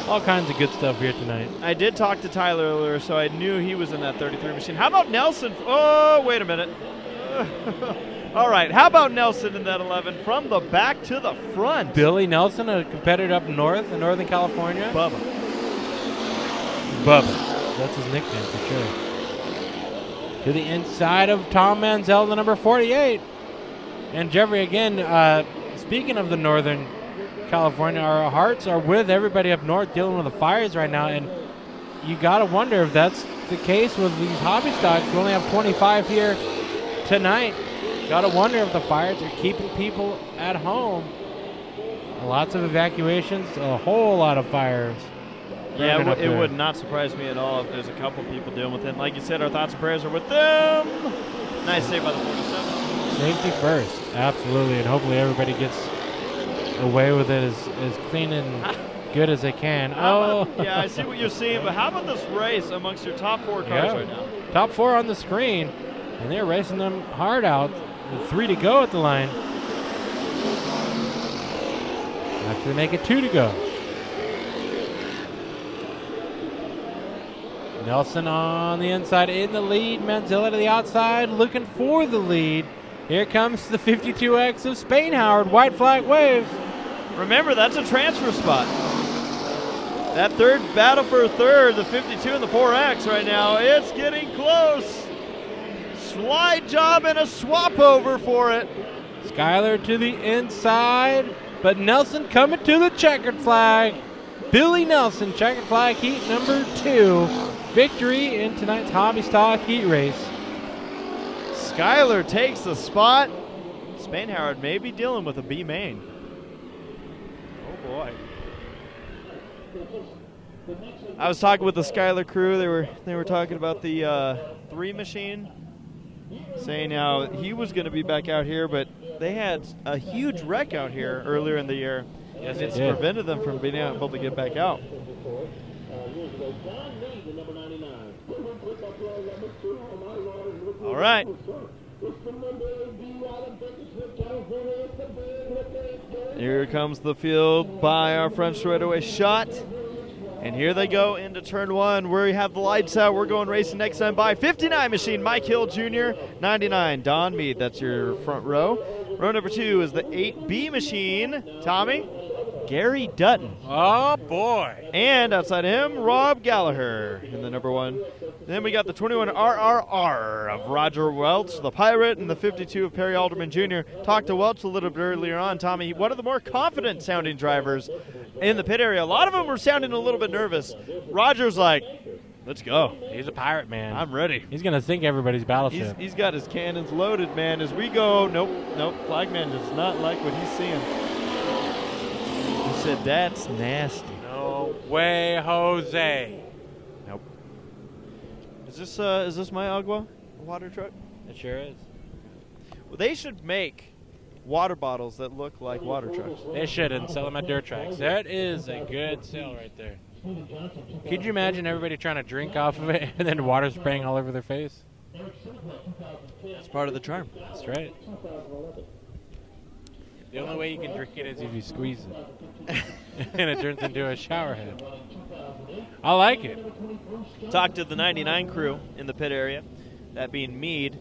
Speaker 2: All kinds of good stuff here tonight.
Speaker 3: I did talk to Tyler earlier, so I knew he was in that 33 machine. How about Nelson? Oh, wait a minute. All right, how about Nelson in that 11 from the back to the front?
Speaker 2: Billy Nelson, a competitor up north in Northern California.
Speaker 3: Bubba.
Speaker 2: That's his nickname for sure. To the inside of Tom Manziel, the number 48. And Jeffrey, again, speaking of the Northern California, our hearts are with everybody up north dealing with the fires right now, and you got to wonder if that's the case with these hobby stocks. We only have 25 here tonight. Got to wonder if the fires are keeping people at home. Lots of evacuations, a whole lot of fires.
Speaker 3: Yeah, it would not surprise me at all if there's a couple people dealing with it. Like you said, our thoughts and prayers are with them. Nice save by the 47.
Speaker 2: Safety first, absolutely, and hopefully everybody gets away with it as clean and good as they can.
Speaker 3: Yeah, I see what you're seeing, but how about this race amongst your top 4 cars right now?
Speaker 2: Top 4 on the screen, and they're racing them hard out with 3 to go at the line. Actually make it 2 to go. Nelson on the inside in the lead. Manzella to the outside looking for the lead. Here comes the 52X of Spainhoward. White flag waves.
Speaker 3: Remember, that's a transfer spot. That third battle for third, the 52 and the 4X right now, it's getting close. Slide job and a swap over for it.
Speaker 2: Schuyler to the inside, but Nelson coming to the checkered flag. Billy Nelson, checkered flag heat number 2. Victory in tonight's hobby stock heat race.
Speaker 3: Schuyler takes the spot. Spainhoward may be dealing with a B main. Oh boy. I was talking with the Schuyler crew. They were talking about the 3 machine, saying how he was going to be back out here, but they had a huge wreck out here earlier in the year.
Speaker 2: Yes,
Speaker 3: it's prevented them from being able to get back out. All right. Here comes the field by our front straightaway shot. And here they go into turn 1 where we have the lights out. We're going racing next time by 59 machine, Mike Hill Jr., 99, Don Mead. That's your front row. Row number 2 is the 8B machine. Tommy, Gary Dutton.
Speaker 2: Oh, boy.
Speaker 3: And outside him, Rob Gallagher in the number 1. Then we got the 21 RRR of Roger Welch, the Pirate, and the 52 of Perry Alderman Jr. Talked to Welch a little bit earlier on, Tommy. One of the more confident sounding drivers in the pit area. A lot of them were sounding a little bit nervous. Roger's like, let's go.
Speaker 2: He's a pirate, man.
Speaker 3: I'm ready.
Speaker 2: He's going to sink everybody's battleship.
Speaker 3: He's got his cannons loaded, man. As we go, nope. Flagman does not like what he's seeing. He said, that's nasty.
Speaker 2: No way, Jose.
Speaker 3: Nope. Is this my agua? water truck?
Speaker 2: It sure is.
Speaker 3: Well, they should make water bottles that look like water trucks.
Speaker 2: They should and sell them at dirt tracks. That is a good sale right there. Could you imagine everybody trying to drink off of it and then water spraying all over their face?
Speaker 3: It's part of the charm.
Speaker 2: That's right. The only way you can drink it is if you squeeze it. And it turns into a shower head. I like it.
Speaker 3: Talked to the 99 crew in the pit area, that being Meade.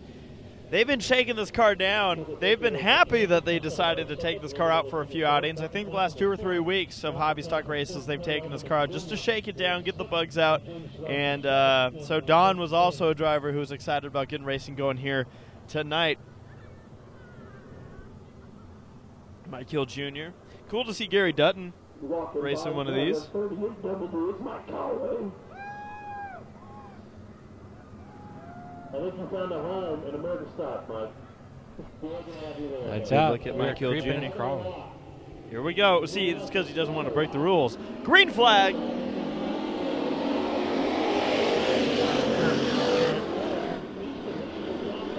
Speaker 3: They've been shaking this car down. They've been happy that they decided to take this car out for a few outings. I think the last 2 or 3 weeks of hobby stock races, they've taken this car out just to shake it down, get the bugs out. And so Don was also a driver who was excited about getting racing going here tonight. Mike Hill Jr. Cool to see Gary Dutton racing one of these.
Speaker 1: I think you found a home in American stock, Mike.
Speaker 2: That's out.
Speaker 3: Look at Mike Hill
Speaker 2: Creeping
Speaker 3: Jr.
Speaker 2: and crawling.
Speaker 3: Here we go. See, it's because he doesn't want to break the rules. Green flag.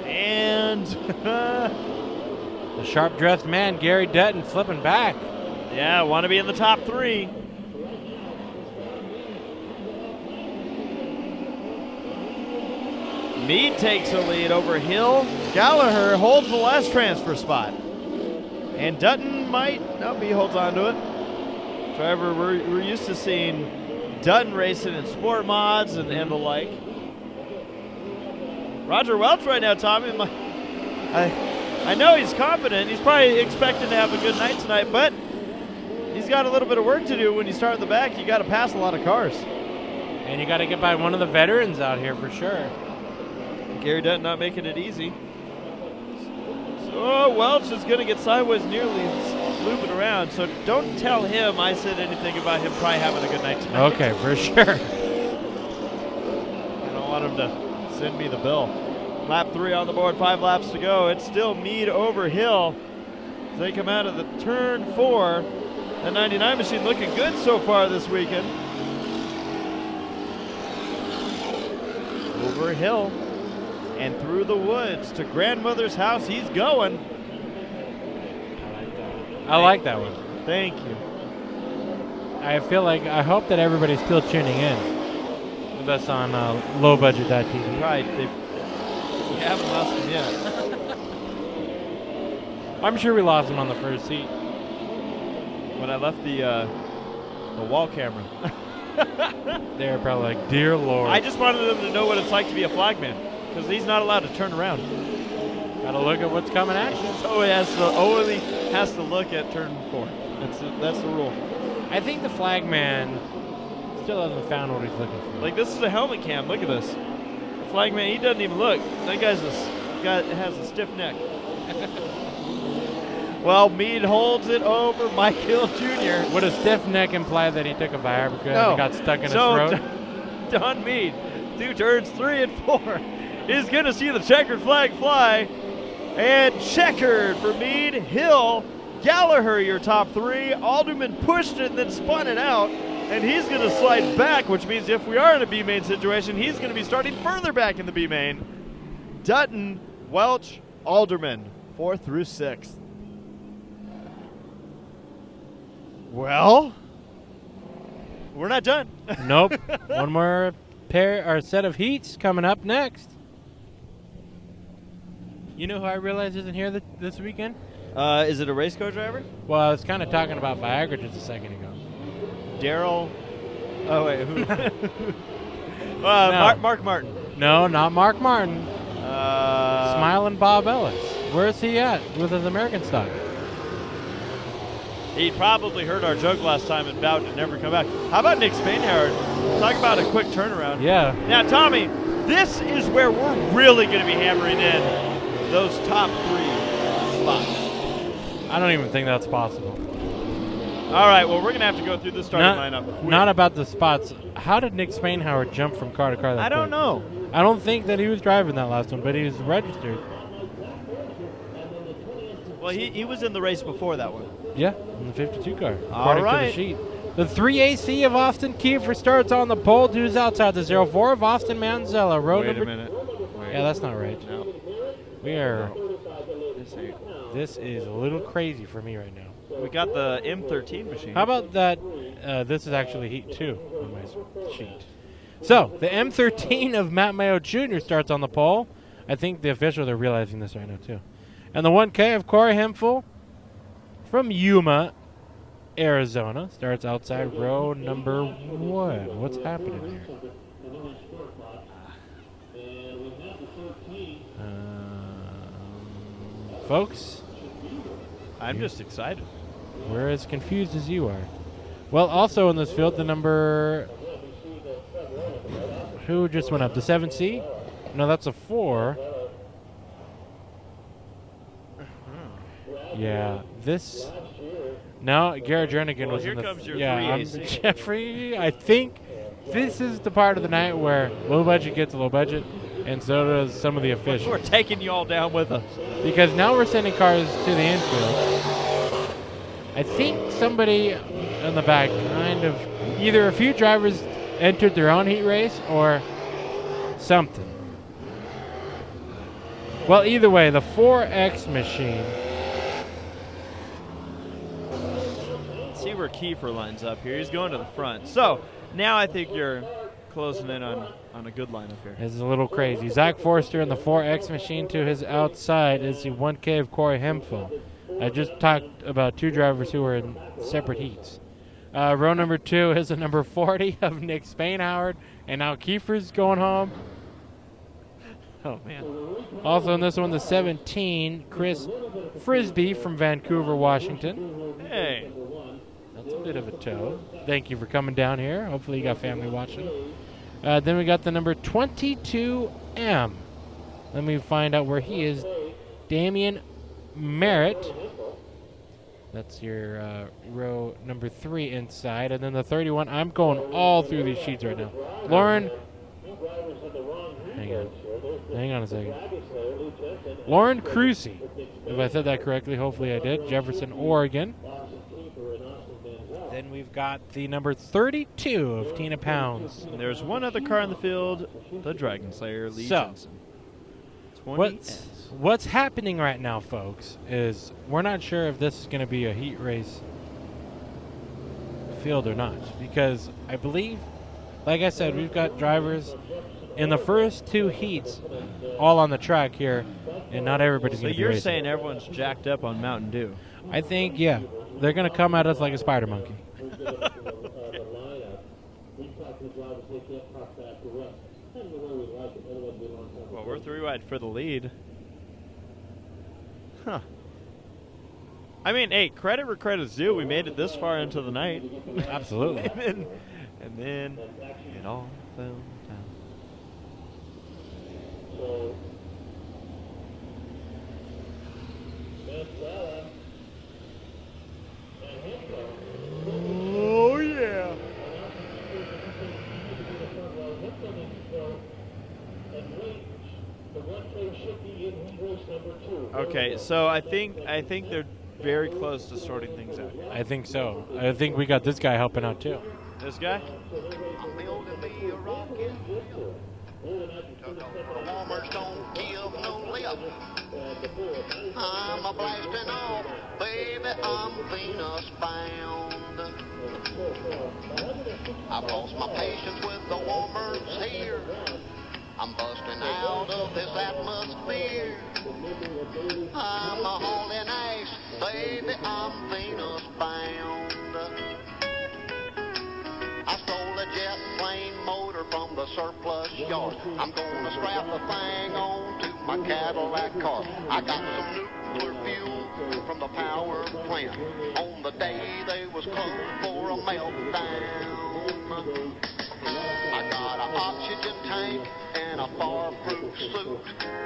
Speaker 3: And
Speaker 2: The sharp-dressed man, Gary Dutton, flipping back.
Speaker 3: yeah, want to be in the top 3. Meade takes a lead over Hill. Gallagher holds the last transfer spot. And Dutton might, no, he holds on to it. Driver, we're used to seeing Dutton racing in sport mods and the like. Roger Welch right now, Tommy. I know he's confident. He's probably expecting to have a good night tonight, but he's got a little bit of work to do. When you start in the back, you got to pass a lot of cars.
Speaker 2: And you got to get by one of the veterans out here for sure.
Speaker 3: Gary Dutton not making it easy. So Welch is going to get sideways nearly looping around. So don't tell him I said anything about him probably having a good night tonight.
Speaker 2: Okay, for sure.
Speaker 3: I don't want him to send me the bill. Lap 3 on the board, 5 laps to go. It's still Meade over Hill. As they come out of the turn 4. The 99 machine looking good so far this weekend. Over Hill. And through the woods to grandmother's house he's going.
Speaker 2: I like that one.
Speaker 3: Thank you.
Speaker 2: I hope that everybody's still tuning in with us on lowbudget.tv.
Speaker 3: Right. We haven't lost him yet.
Speaker 2: I'm sure we lost him on the first seat.
Speaker 3: When I left the wall camera.
Speaker 2: They were probably like, dear Lord.
Speaker 3: I just wanted them to know what it's like to be a flagman. Because he's not allowed to turn around.
Speaker 2: Got to look at what's coming at you.
Speaker 3: So he only has to look at turn 4. That's the rule.
Speaker 2: I think the flagman still hasn't found what he's looking for.
Speaker 3: Like, this is a helmet cam. Look at this. The flagman, he doesn't even look. That guy has a stiff neck. Well, Meade holds it over Mike Hill Jr.
Speaker 2: Would a stiff neck imply that he took a Viagra and got stuck in his throat?
Speaker 3: Don Meade, 2 turns 3 and 4. Is going to see the checkered flag fly. And checkered for Meade. Hill, Gallagher, your top 3. Alderman pushed it and then spun it out. And he's going to slide back, which means if we are in a B-main situation, he's going to be starting further back in the B-main. Dutton, Welch, Alderman, 4th through 6th. Well, we're not done.
Speaker 2: Nope. One more set of heats coming up next. You know who I realized isn't here this weekend?
Speaker 3: Is it a race car driver?
Speaker 2: Well, I was kind of talking about Viagra just a second ago.
Speaker 3: Daryl. Oh, wait. Who?
Speaker 2: No.
Speaker 3: Mark Martin.
Speaker 2: No, not Mark Martin. Smiling Bob Ellis. Where's he at with his American stock?
Speaker 3: He probably heard our joke last time and vowed to never come back. How about Nick Spainhard? Talk about a quick turnaround.
Speaker 2: Yeah.
Speaker 3: Now, Tommy, this is where we're really going to be hammering in those top 3 spots.
Speaker 2: I don't even think that's possible.
Speaker 3: All right, well, we're going to have to go through the starting lineup. Quick.
Speaker 2: Not about the spots. How did Nick Spainhauer jump from car to car that
Speaker 3: I don't
Speaker 2: quick?
Speaker 3: know.
Speaker 2: I don't think that he was driving that last one, but he was registered.
Speaker 3: Well, he was in the race before that one.
Speaker 2: Yeah, in the 52 car.
Speaker 3: All
Speaker 2: according
Speaker 3: right.
Speaker 2: to the sheet. The 3AC of Austin Kiefer starts on the pole. Who's outside the 04 of Austin Manzella.
Speaker 3: Wait a minute.
Speaker 2: Yeah, that's not right.
Speaker 3: No.
Speaker 2: We are.
Speaker 3: This ain't.
Speaker 2: This is a little crazy for me right now.
Speaker 3: We got the M13 machine.
Speaker 2: How about that? This is actually Heat 2 on my sheet. So, the M13 of Matt Mayo Jr. starts on the pole. I think the officials are realizing this right now, too. And the 1K of Corey Hemphill from Yuma, Arizona, starts outside row number 1. What's happening here? Folks,
Speaker 3: I'm just excited.
Speaker 2: we're as confused as you are. Well, also in this field, the number... Who just went up? The 7C? No, that's a 4. Yeah, this... No, Guerra Jernigan was
Speaker 3: here
Speaker 2: in the...
Speaker 3: comes your
Speaker 2: yeah,
Speaker 3: 3AC.
Speaker 2: Jeffrey, I think this is the part of the night where low budget gets low budget, and so does some of the officials.
Speaker 3: We're taking you all down with us.
Speaker 2: Because now we're sending cars to the infield. I think somebody in the back kind of... Either a few drivers entered their own heat race or something. Well, either way, the 4X machine...
Speaker 3: Let's see where Kiefer lines up here. He's going to the front. So, now I think you're closing in on a good lineup here.
Speaker 2: This is a little crazy. Zach Forster in the 4X machine to his outside is the 1K of Corey Hemphill. I just talked about 2 drivers who were in separate heats. Row number 2 is the number 40 of Nick Spainhoward, and now Kiefer's going home.
Speaker 3: Oh, man.
Speaker 2: Also in this one, the 17, Chris Frisbee from Vancouver, Washington.
Speaker 3: Hey.
Speaker 2: That's a bit of a tow. Thank you for coming down here. Hopefully you got family watching. Then we got the number 22M. Let me find out where he is. Damian Merritt. That's your row number 3 inside. And then the 31. I'm going all through these sheets right now. Lauren. Hang on a second. Lauren Crucy. If I said that correctly, hopefully I did. Jefferson, Oregon. Then we've got the number 32 of Tina Pounds.
Speaker 3: And there's one other car in the field, the Dragon Slayer, Lee
Speaker 2: So,
Speaker 3: Jensen. 20S.
Speaker 2: What's happening right now, folks, is we're not sure if this is going to be a heat race field or not. Because I believe, like I said, we've got drivers in the first 2 heats all on the track here, and not everybody's
Speaker 3: So
Speaker 2: going to be
Speaker 3: you're
Speaker 2: racing.
Speaker 3: saying everyone's jacked up on Mountain Dew.
Speaker 2: I think, yeah, they're going to come at us like a spider monkey.
Speaker 3: Well, we're 3 wide for the lead. Huh. I mean, hey, credit where credit's due. We made it this far into the night.
Speaker 2: Absolutely.
Speaker 3: and then it all fell down. Oh, yeah. Okay, so I think they're very close to sorting things out.
Speaker 2: I think so. I think we got this guy helping out too.
Speaker 3: This guy?
Speaker 4: I'm building me a rocket. Warmers don't give no lip. I'm a blasting off, baby. I'm Venus bound. I've lost my patience with the warmers here. I'm busting out of this atmosphere. I'm a hauling ass, baby. I'm Venus bound. I stole a jet plane motor from the surplus yard. I'm gonna strap the thing on to my Cadillac car. I got some nuclear fuel from the power plant on the day they was closed for a meltdown. I got an oxygen tank and a fireproof suit,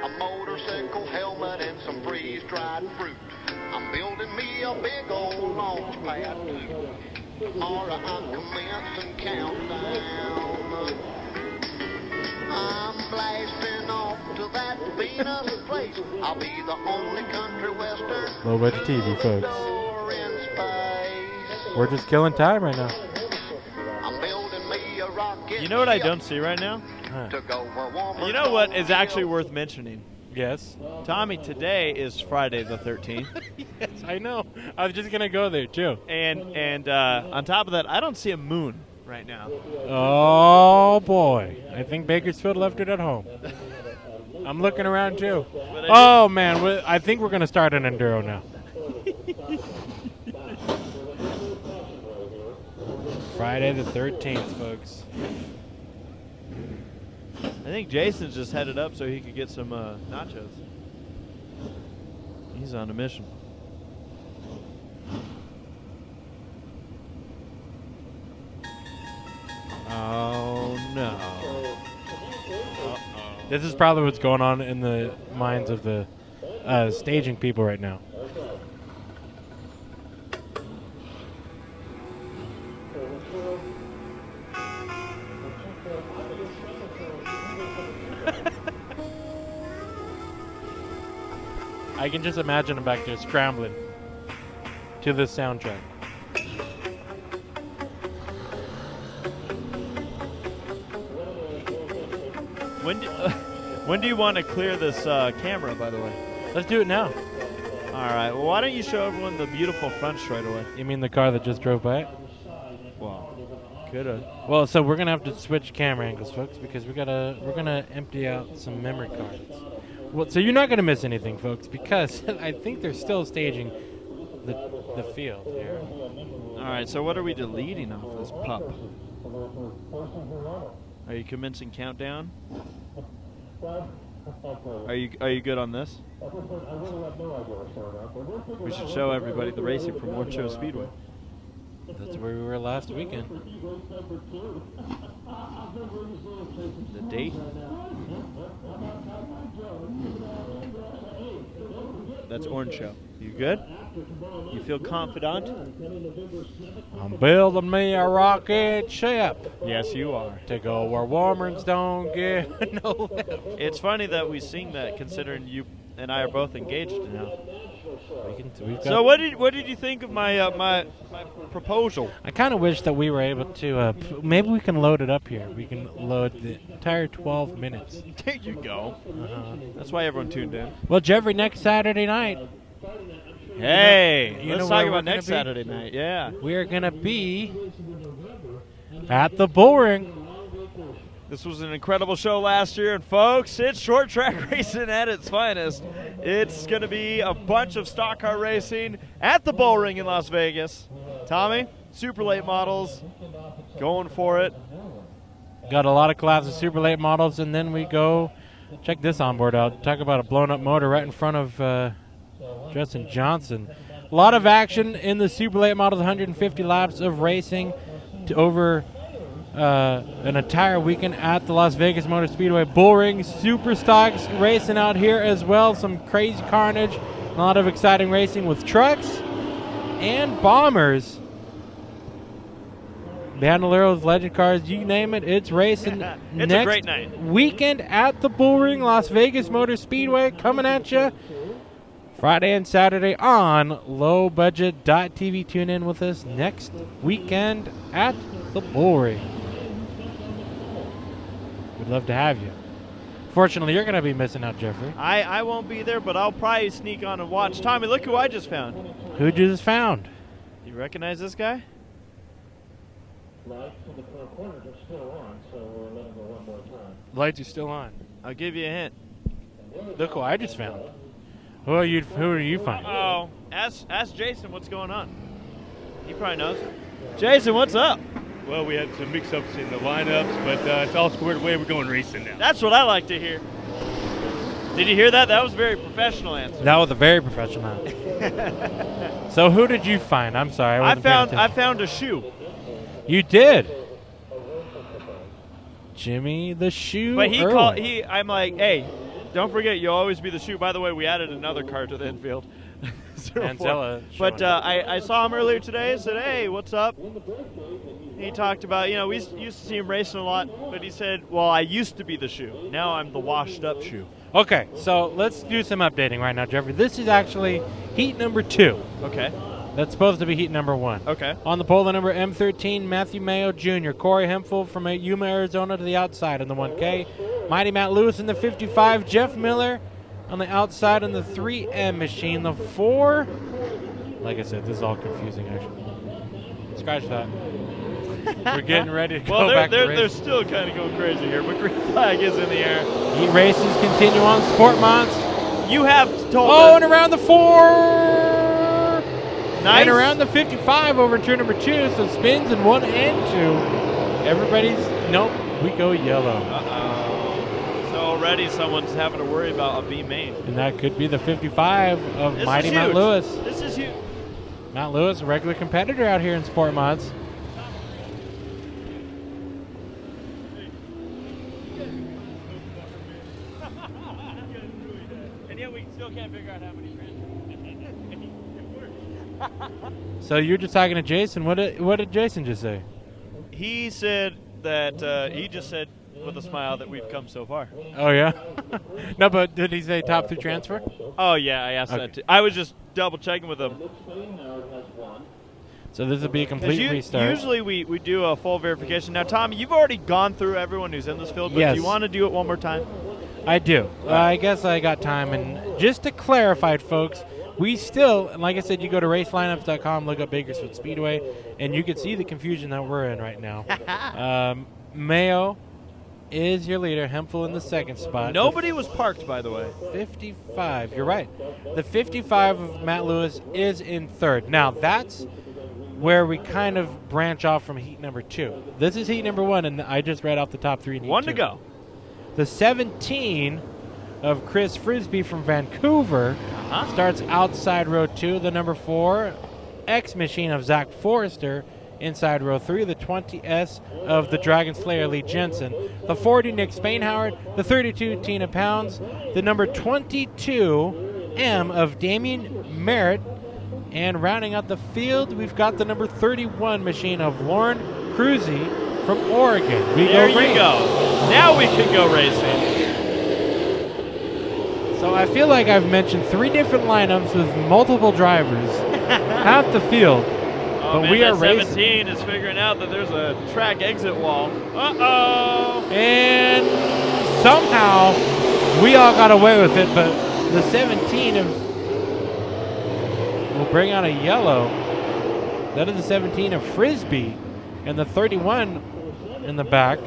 Speaker 4: a motorcycle helmet and some freeze-dried fruit. I'm building me a big old launch pad too. Tomorrow I'm commencing countdown. I'm blasting off to that Venus place. I'll be the only country western
Speaker 2: Low budget TV, folks.
Speaker 4: door in space.
Speaker 2: We're just killing time right now.
Speaker 4: I'm building me a rocket.
Speaker 3: You know what I don't see right now?
Speaker 4: to go where warmer.
Speaker 3: You know what is actually worth mentioning?
Speaker 2: Yes.
Speaker 3: Tommy, today is Friday the 13th.
Speaker 2: Yes, I know. I was just gonna go there too.
Speaker 3: And on top of that, I don't see a moon right now.
Speaker 2: Oh boy, I think Bakersfield left it at home. I'm looking around too. Oh man, I think we're gonna start an enduro now. Friday the 13th, folks.
Speaker 3: I think Jason's just headed up so he could get some nachos. He's on a mission. Oh no. Uh-oh.
Speaker 2: This is probably what's going on in the minds of the staging people right now. I can just imagine them back there scrambling to this soundtrack.
Speaker 3: When do you want to clear this camera, by the way?
Speaker 2: Let's do it now.
Speaker 3: All right. Well, why don't you show everyone the beautiful front straight away?
Speaker 2: You mean the car that just drove by it?
Speaker 3: Well, coulda.
Speaker 2: Well, so we're gonna have to switch camera angles, folks, because we're gonna empty out some memory cards. Well, so you're not gonna miss anything, folks, because I think they're still staging the field here.
Speaker 3: All right. So what are we deleting off this pup? Are you commencing countdown? Are you good on this? We should show everybody the racing from Orange Speedway.
Speaker 2: That's where we were last weekend.
Speaker 3: The date? That's Orange Show. You good? You feel confident?
Speaker 2: I'm building me a rocket ship
Speaker 3: Yes, you are.
Speaker 2: to go where warmers don't get no lift.
Speaker 3: It's funny that we sing that, considering you and I are both engaged now.
Speaker 2: We've got
Speaker 3: So what did you think of my my proposal?
Speaker 2: I kind of wish that we were able to. Maybe we can load it up here. We can load the entire 12 minutes.
Speaker 3: There you go. That's why everyone tuned in.
Speaker 2: Well, Jeffrey, next Saturday night,
Speaker 3: Hey,
Speaker 2: You know
Speaker 3: let's
Speaker 2: where
Speaker 3: talk
Speaker 2: we're
Speaker 3: about
Speaker 2: gonna
Speaker 3: next
Speaker 2: be?
Speaker 3: Saturday night. Yeah.
Speaker 2: we are going to be at the bullring.
Speaker 3: This was an incredible show last year, and folks, it's short track racing at its finest. It's going to be a bunch of stock car racing at the Bullring in Las Vegas. Tommy, super late models, going for it.
Speaker 2: Got a lot of classes, super late models, and then we go check this onboard out. Talk about a blown up motor right in front of Justin Johnson. A lot of action in the super late models, 150 laps of racing to over an entire weekend at the Las Vegas Motor Speedway. Bullring, super stocks racing out here as well. Some crazy carnage. A lot of exciting racing with trucks and bombers. Bandoleros, legend cars, you name it, it's racing.
Speaker 3: It's a great night.
Speaker 2: Weekend at the Bullring, Las Vegas Motor Speedway, coming at you Friday and Saturday on lowbudget.tv. Tune in with us next weekend at the Bullring. We'd love to have you. Fortunately, you're going to be missing out, Jeffrey.
Speaker 3: I won't be there, but I'll probably sneak on and watch. Tommy, look who I just found.
Speaker 2: Who just found?
Speaker 3: You recognize this guy?
Speaker 1: Lights in the front corners are still on, so we're letting go one more time.
Speaker 2: Lights are still on.
Speaker 3: I'll give you a hint.
Speaker 2: Look who I just found. Who are you finding?
Speaker 3: Oh, ask Jason what's going on. He probably knows. Jason, what's up?
Speaker 5: Well, we had some mix-ups in the lineups, but it's all squared away. We're going racing now.
Speaker 3: That's what I like to hear. Did you hear that? That was a very professional answer.
Speaker 2: That was a very professional answer. So who did you find? I'm sorry.
Speaker 3: I found a shoe.
Speaker 2: You did. Jimmy the Shoe.
Speaker 3: But
Speaker 2: Irwin.
Speaker 3: I'm like, hey, don't forget, you'll always be the shoe. By the way, we added another car to the infield. 04.
Speaker 2: Mancella
Speaker 3: But
Speaker 2: showing up.
Speaker 3: I saw him earlier today. I said, hey, what's up? He talked about, we used to see him racing a lot, but he said, well, I used to be the shoe. Now I'm the washed-up shoe.
Speaker 2: Okay, so let's do some updating right now, Jeffrey. This is actually heat number 2.
Speaker 3: Okay.
Speaker 2: That's supposed to be heat number 1.
Speaker 3: Okay.
Speaker 2: On the pole, the number M13, Matthew Mayo Jr. Corey Hemphill from Yuma, Arizona to the outside in the 1K. Mighty Matt Lewis in the 55. Jeff Miller on the outside in the 3M machine. The 4, like I said, this is all confusing, actually. Scratch that. We're getting ready to go back to
Speaker 3: they're
Speaker 2: racing.
Speaker 3: still kind of going crazy here, but green flag is in the air.
Speaker 2: Heat races continue on Sport Mods.
Speaker 3: You have told
Speaker 2: Oh,
Speaker 3: us.
Speaker 2: and around the 4.
Speaker 3: Nice.
Speaker 2: And around the 55 over turn number 2, so spins in 1 and 2. Everybody's, nope, we go yellow.
Speaker 3: Uh-oh. So already someone's having to worry about a B main.
Speaker 2: And that could be the 55 of
Speaker 3: This
Speaker 2: Mighty
Speaker 3: is
Speaker 2: Matt
Speaker 3: huge.
Speaker 2: Lewis.
Speaker 3: This is huge.
Speaker 2: Matt Lewis, a regular competitor out here in Sport Mods.
Speaker 3: And yet we still can't figure out how many
Speaker 2: So you're just talking to Jason. What did Jason just say?
Speaker 3: He said that he just said with a smile that we've come so far.
Speaker 2: Oh, yeah? No, but did he say top 3 transfer?
Speaker 3: Oh, yeah, I asked
Speaker 2: Okay.
Speaker 3: that too. I was just double checking with him.
Speaker 2: So this would be a
Speaker 3: 'Cause
Speaker 2: complete restart.
Speaker 3: Usually we do a full verification. Now, Tommy, you've already gone through everyone who's in this field, but
Speaker 2: Yes.
Speaker 3: do you want to do it one more time?
Speaker 2: I do. I guess I got time. And just to clarify it, folks, we still, like I said, you go to racelineups.com, look up Bakersfield Speedway, and you can see the confusion that we're in right now. Mayo is your leader. Hemphill in the 2nd spot.
Speaker 3: Nobody was parked, by the way.
Speaker 2: 55. You're right. The 55 of Matt Lewis is in 3rd. Now, that's where we kind of branch off from heat number 2. This is heat number 1, and I just read off the top 3 in heat
Speaker 3: 1
Speaker 2: 2.
Speaker 3: to go.
Speaker 2: The 17 of Chris Frisbee from Vancouver starts outside row 2. The number 4, X Machine of Zach Forrester, inside row 3. The 20S of the Dragon Slayer Lee Jensen. The 40, Nick Spainhoward. The 32, Tina Pounds. The number 22, M of Damien Merritt. And rounding out the field, we've got the number 31 machine of Lauren Cruzy from Oregon.
Speaker 3: There you go. Now we can go racing.
Speaker 2: So I feel like I've mentioned 3 different lineups with multiple drivers, half the field,
Speaker 3: Oh,
Speaker 2: but
Speaker 3: man,
Speaker 2: we are
Speaker 3: that
Speaker 2: racing.
Speaker 3: 17 is figuring out that there's a track exit wall. Uh-oh.
Speaker 2: And somehow we all got away with it, but the 17 will bring out a yellow. That is the 17 of Frisbee, and the 31 in the back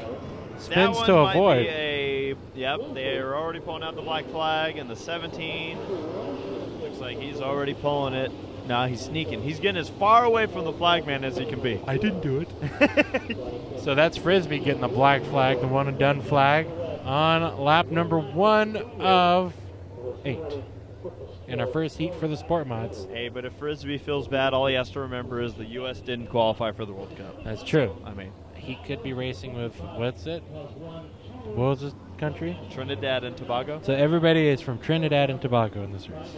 Speaker 2: spins
Speaker 3: that
Speaker 2: to
Speaker 3: one
Speaker 2: avoid.
Speaker 3: Might be yep, they're already pulling out the black flag, and the 17 looks like he's already pulling it. No, he's sneaking. He's getting as far away from the flag man as he can be.
Speaker 2: I didn't do it. So that's Frisbee getting the black flag, the one and done flag, on lap number 1 of 8 in our first heat for the Sport Mods.
Speaker 3: Hey, but if Frisbee feels bad, all he has to remember is the U.S. didn't qualify for the World Cup.
Speaker 2: That's true.
Speaker 3: I mean,
Speaker 2: He could be racing with, what's it? What was this country?
Speaker 3: Trinidad and Tobago.
Speaker 2: So everybody is from Trinidad and Tobago in this race.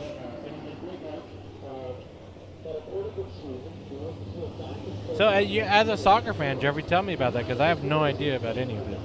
Speaker 2: So as a soccer fan, Jeffrey, tell me about that, because I have no idea about any of it.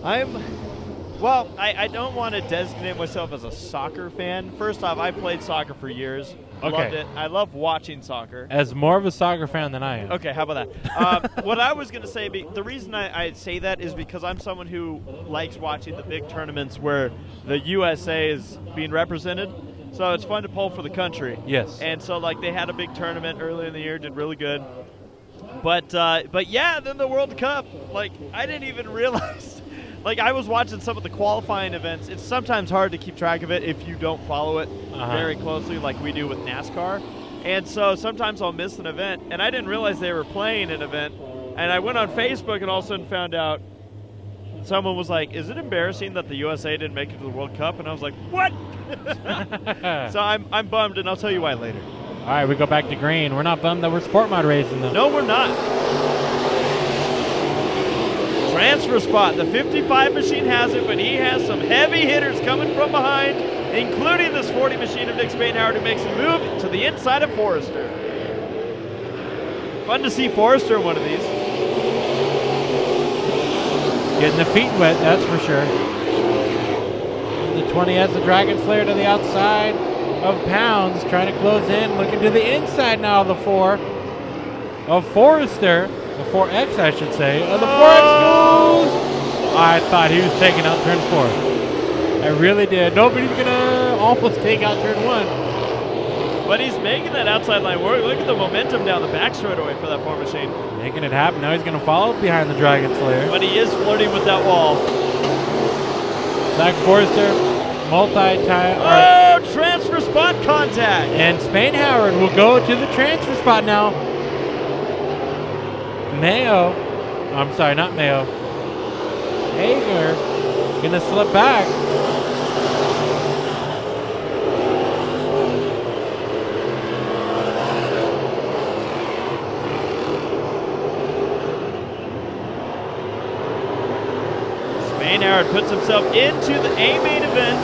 Speaker 3: Well, I don't want to designate myself as a soccer fan. First off, I played soccer for years.
Speaker 2: Okay.
Speaker 3: Loved it. I love watching soccer.
Speaker 2: As more of a soccer fan than I am.
Speaker 3: Okay, how about that? What I was going to say, the reason I say that is because I'm someone who likes watching the big tournaments where the USA is being represented. So it's fun to pull for the country.
Speaker 2: Yes.
Speaker 3: And so, like, they had a big tournament earlier in the year, did really good. But yeah, then the World Cup, like, I didn't even realize. Like, I was watching some of the qualifying events. It's sometimes hard to keep track of it if you don't follow it very closely like we do with NASCAR. And so sometimes I'll miss an event, and I didn't realize they were playing an event. And I went on Facebook and all of a sudden found out someone was like, is it embarrassing that the USA didn't make it to the World Cup? And I was like, what? So I'm bummed, and I'll tell you why later.
Speaker 2: All right, we go back to green. We're not bummed that we're Sport Mod racing, though.
Speaker 3: No, we're not. Transfer spot. The 55 machine has it, but he has some heavy hitters coming from behind, including this 40 machine of Nick Spainhoward, who makes a move to the inside of Forrester. Fun to see Forrester in one of these.
Speaker 2: Getting the feet wet, that's for sure. And the 20 has the Dragon Slayer to the outside of Pounds, trying to close in, looking to the inside now of the 4. of Forrester. The 4X, I should say. The 4X goes. I thought he was taking out turn 4. I really did. Nobody's going to almost take out turn 1.
Speaker 3: But he's making that outside line work. Look at the momentum down the back straightaway for that 4 machine.
Speaker 2: Making it happen. Now he's going to follow behind the Dragon Slayer.
Speaker 3: But he is flirting with that wall.
Speaker 2: Zach Forrester, multi-time.
Speaker 3: Oh, transfer spot contact.
Speaker 2: And Spain Howard will go to the transfer spot now. Mayo. I'm sorry, not Mayo. Hager going to slip back.
Speaker 3: Howard puts himself into the A main event,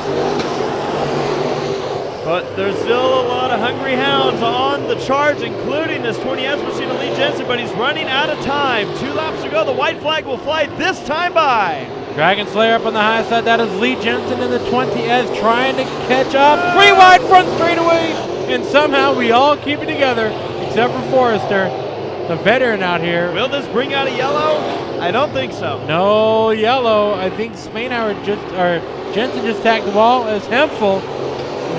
Speaker 3: but there's still a lot of hungry hounds on the charge, including this 20S machine of Lee Jensen, but he's running out of time. 2 laps to go. The white flag will fly this time by.
Speaker 2: Dragon Slayer up on the high side. That is Lee Jensen in the 20S trying to catch up. 3 wide front straightaway, and somehow we all keep it together except for Forrester, the veteran out here.
Speaker 3: Will this bring out a yellow? I don't think so.
Speaker 2: No yellow. I think Spainhauer Jensen just tagged the wall as Hemphill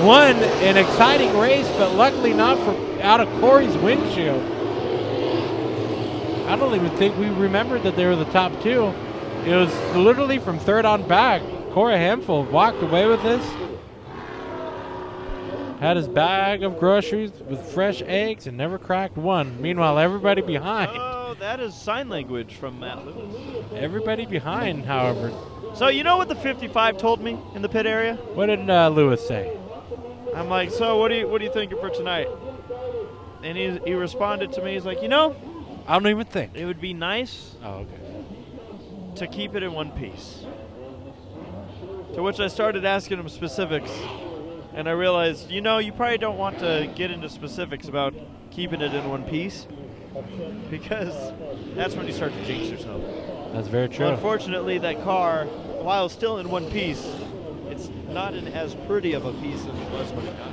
Speaker 2: won an exciting race, but luckily not for out of Corey's windshield. I don't even think we remembered that they were the top 2. It was literally from third on back. Corey Hemphill walked away with this. Had his bag of groceries with fresh eggs and never cracked one. Meanwhile, everybody behind.
Speaker 3: Oh, that is sign language from Matt Lewis.
Speaker 2: Everybody behind, however.
Speaker 3: So you know what the 55 told me in the pit area?
Speaker 2: What did Lewis say?
Speaker 3: I'm like, so what are you thinking for tonight? And he responded to me. He's like, you know,
Speaker 2: I don't even think.
Speaker 3: It would be nice to keep it in one piece. To which I started asking him specifics. And I realized, you know, you probably don't want to get into specifics about keeping it in one piece, because that's when you start to jinx yourself.
Speaker 2: That's very true.
Speaker 3: Well, unfortunately, that car, while still in one piece, it's not in as pretty of a piece as it was when it got.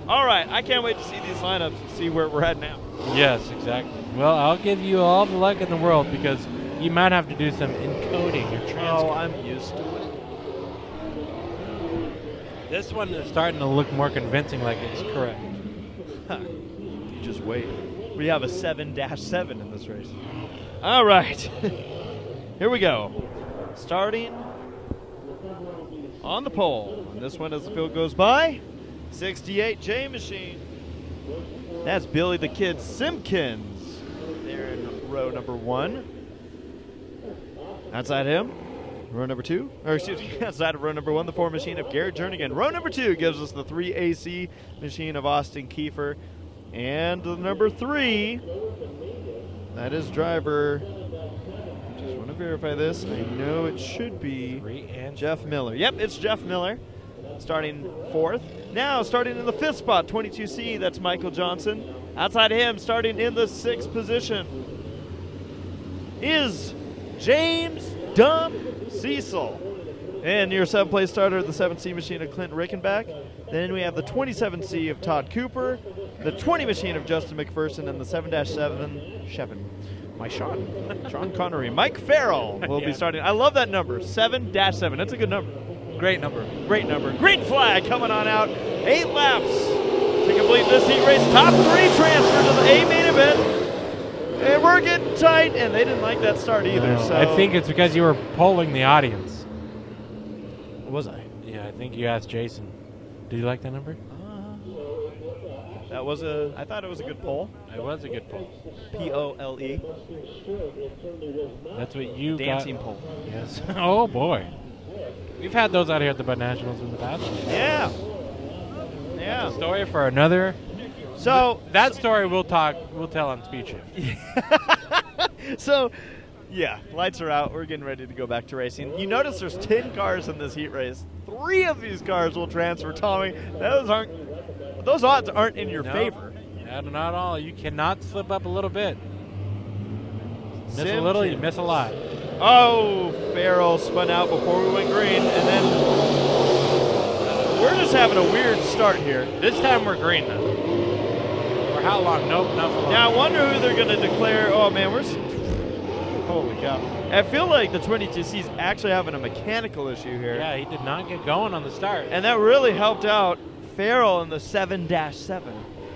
Speaker 3: All right, I can't wait to see these lineups and see where we're at now.
Speaker 2: Yes, exactly. Well, I'll give you all the luck in the world, because you might have to do some encoding or transcoding.
Speaker 3: Oh, I'm used to it.
Speaker 2: This one is starting to look more convincing like it's correct.
Speaker 3: You just wait. We have a 7-7 in this race. All right. Here we go. Starting on the pole. And this one, as the field goes by, 68J machine. That's Billy the Kid Simpkins there in row number 1. Outside him, row number 2, or excuse me, outside of row number 1, the 4 machine of Garrett Jernigan. Row number 2 gives us the 3 AC machine of Austin Kiefer. And the number 3, that is driver, just want to verify this, I know it should be Jeff Miller. Yep, it's Jeff Miller, starting 4th. Now, starting in the 5th spot, 22C, that's Michael Johnson. Outside of him, starting in the 6th position, is James Dump Cecil. And your 7th place starter, the 7C machine of Clint Rickenback. Then we have the 27C of Todd Cooper, the 20 machine of Justin McPherson, and the 7-7 shevin. My Sean Connery. Mike Farrell will be starting. I love that number, 7-7. That's a good number.
Speaker 2: Great number.
Speaker 3: Great number. Green flag coming on out. 8 laps to complete this heat race. Top 3 transfer to the A main event. And we're getting tight, and they didn't like that start either.
Speaker 2: No,
Speaker 3: so
Speaker 2: I think it's because you were polling the audience.
Speaker 3: Was I?
Speaker 2: Yeah, I think you asked Jason. Did you like that number?
Speaker 3: That was I thought it was a good poll.
Speaker 2: It was a good poll.
Speaker 3: P-O-L-E.
Speaker 2: That's what you
Speaker 3: Dancing
Speaker 2: got.
Speaker 3: poll.
Speaker 2: Yes. Oh, boy. We've had those out here at the Bud Nationals in the past.
Speaker 3: Yeah.
Speaker 2: That's a story for another.
Speaker 3: So
Speaker 2: that story we'll tell on Speed Shift.
Speaker 3: So, yeah, lights are out. We're getting ready to go back to racing. You notice there's 10 cars in this heat race. 3 of these cars will transfer. Tommy, those odds aren't in your favor.
Speaker 2: Not at all. You cannot slip up a little bit. Miss a little, you miss a lot.
Speaker 3: Oh, Farrell spun out before we went green, and then we're just having a weird start here.
Speaker 2: This time we're green, though. For how long? Nope, not for long.
Speaker 3: Now I wonder who they're going to declare. Oh man, holy cow! I feel like the 22C's actually having a mechanical issue here.
Speaker 2: Yeah, he did not get going on the start.
Speaker 3: And that really helped out Farrell in the 7-7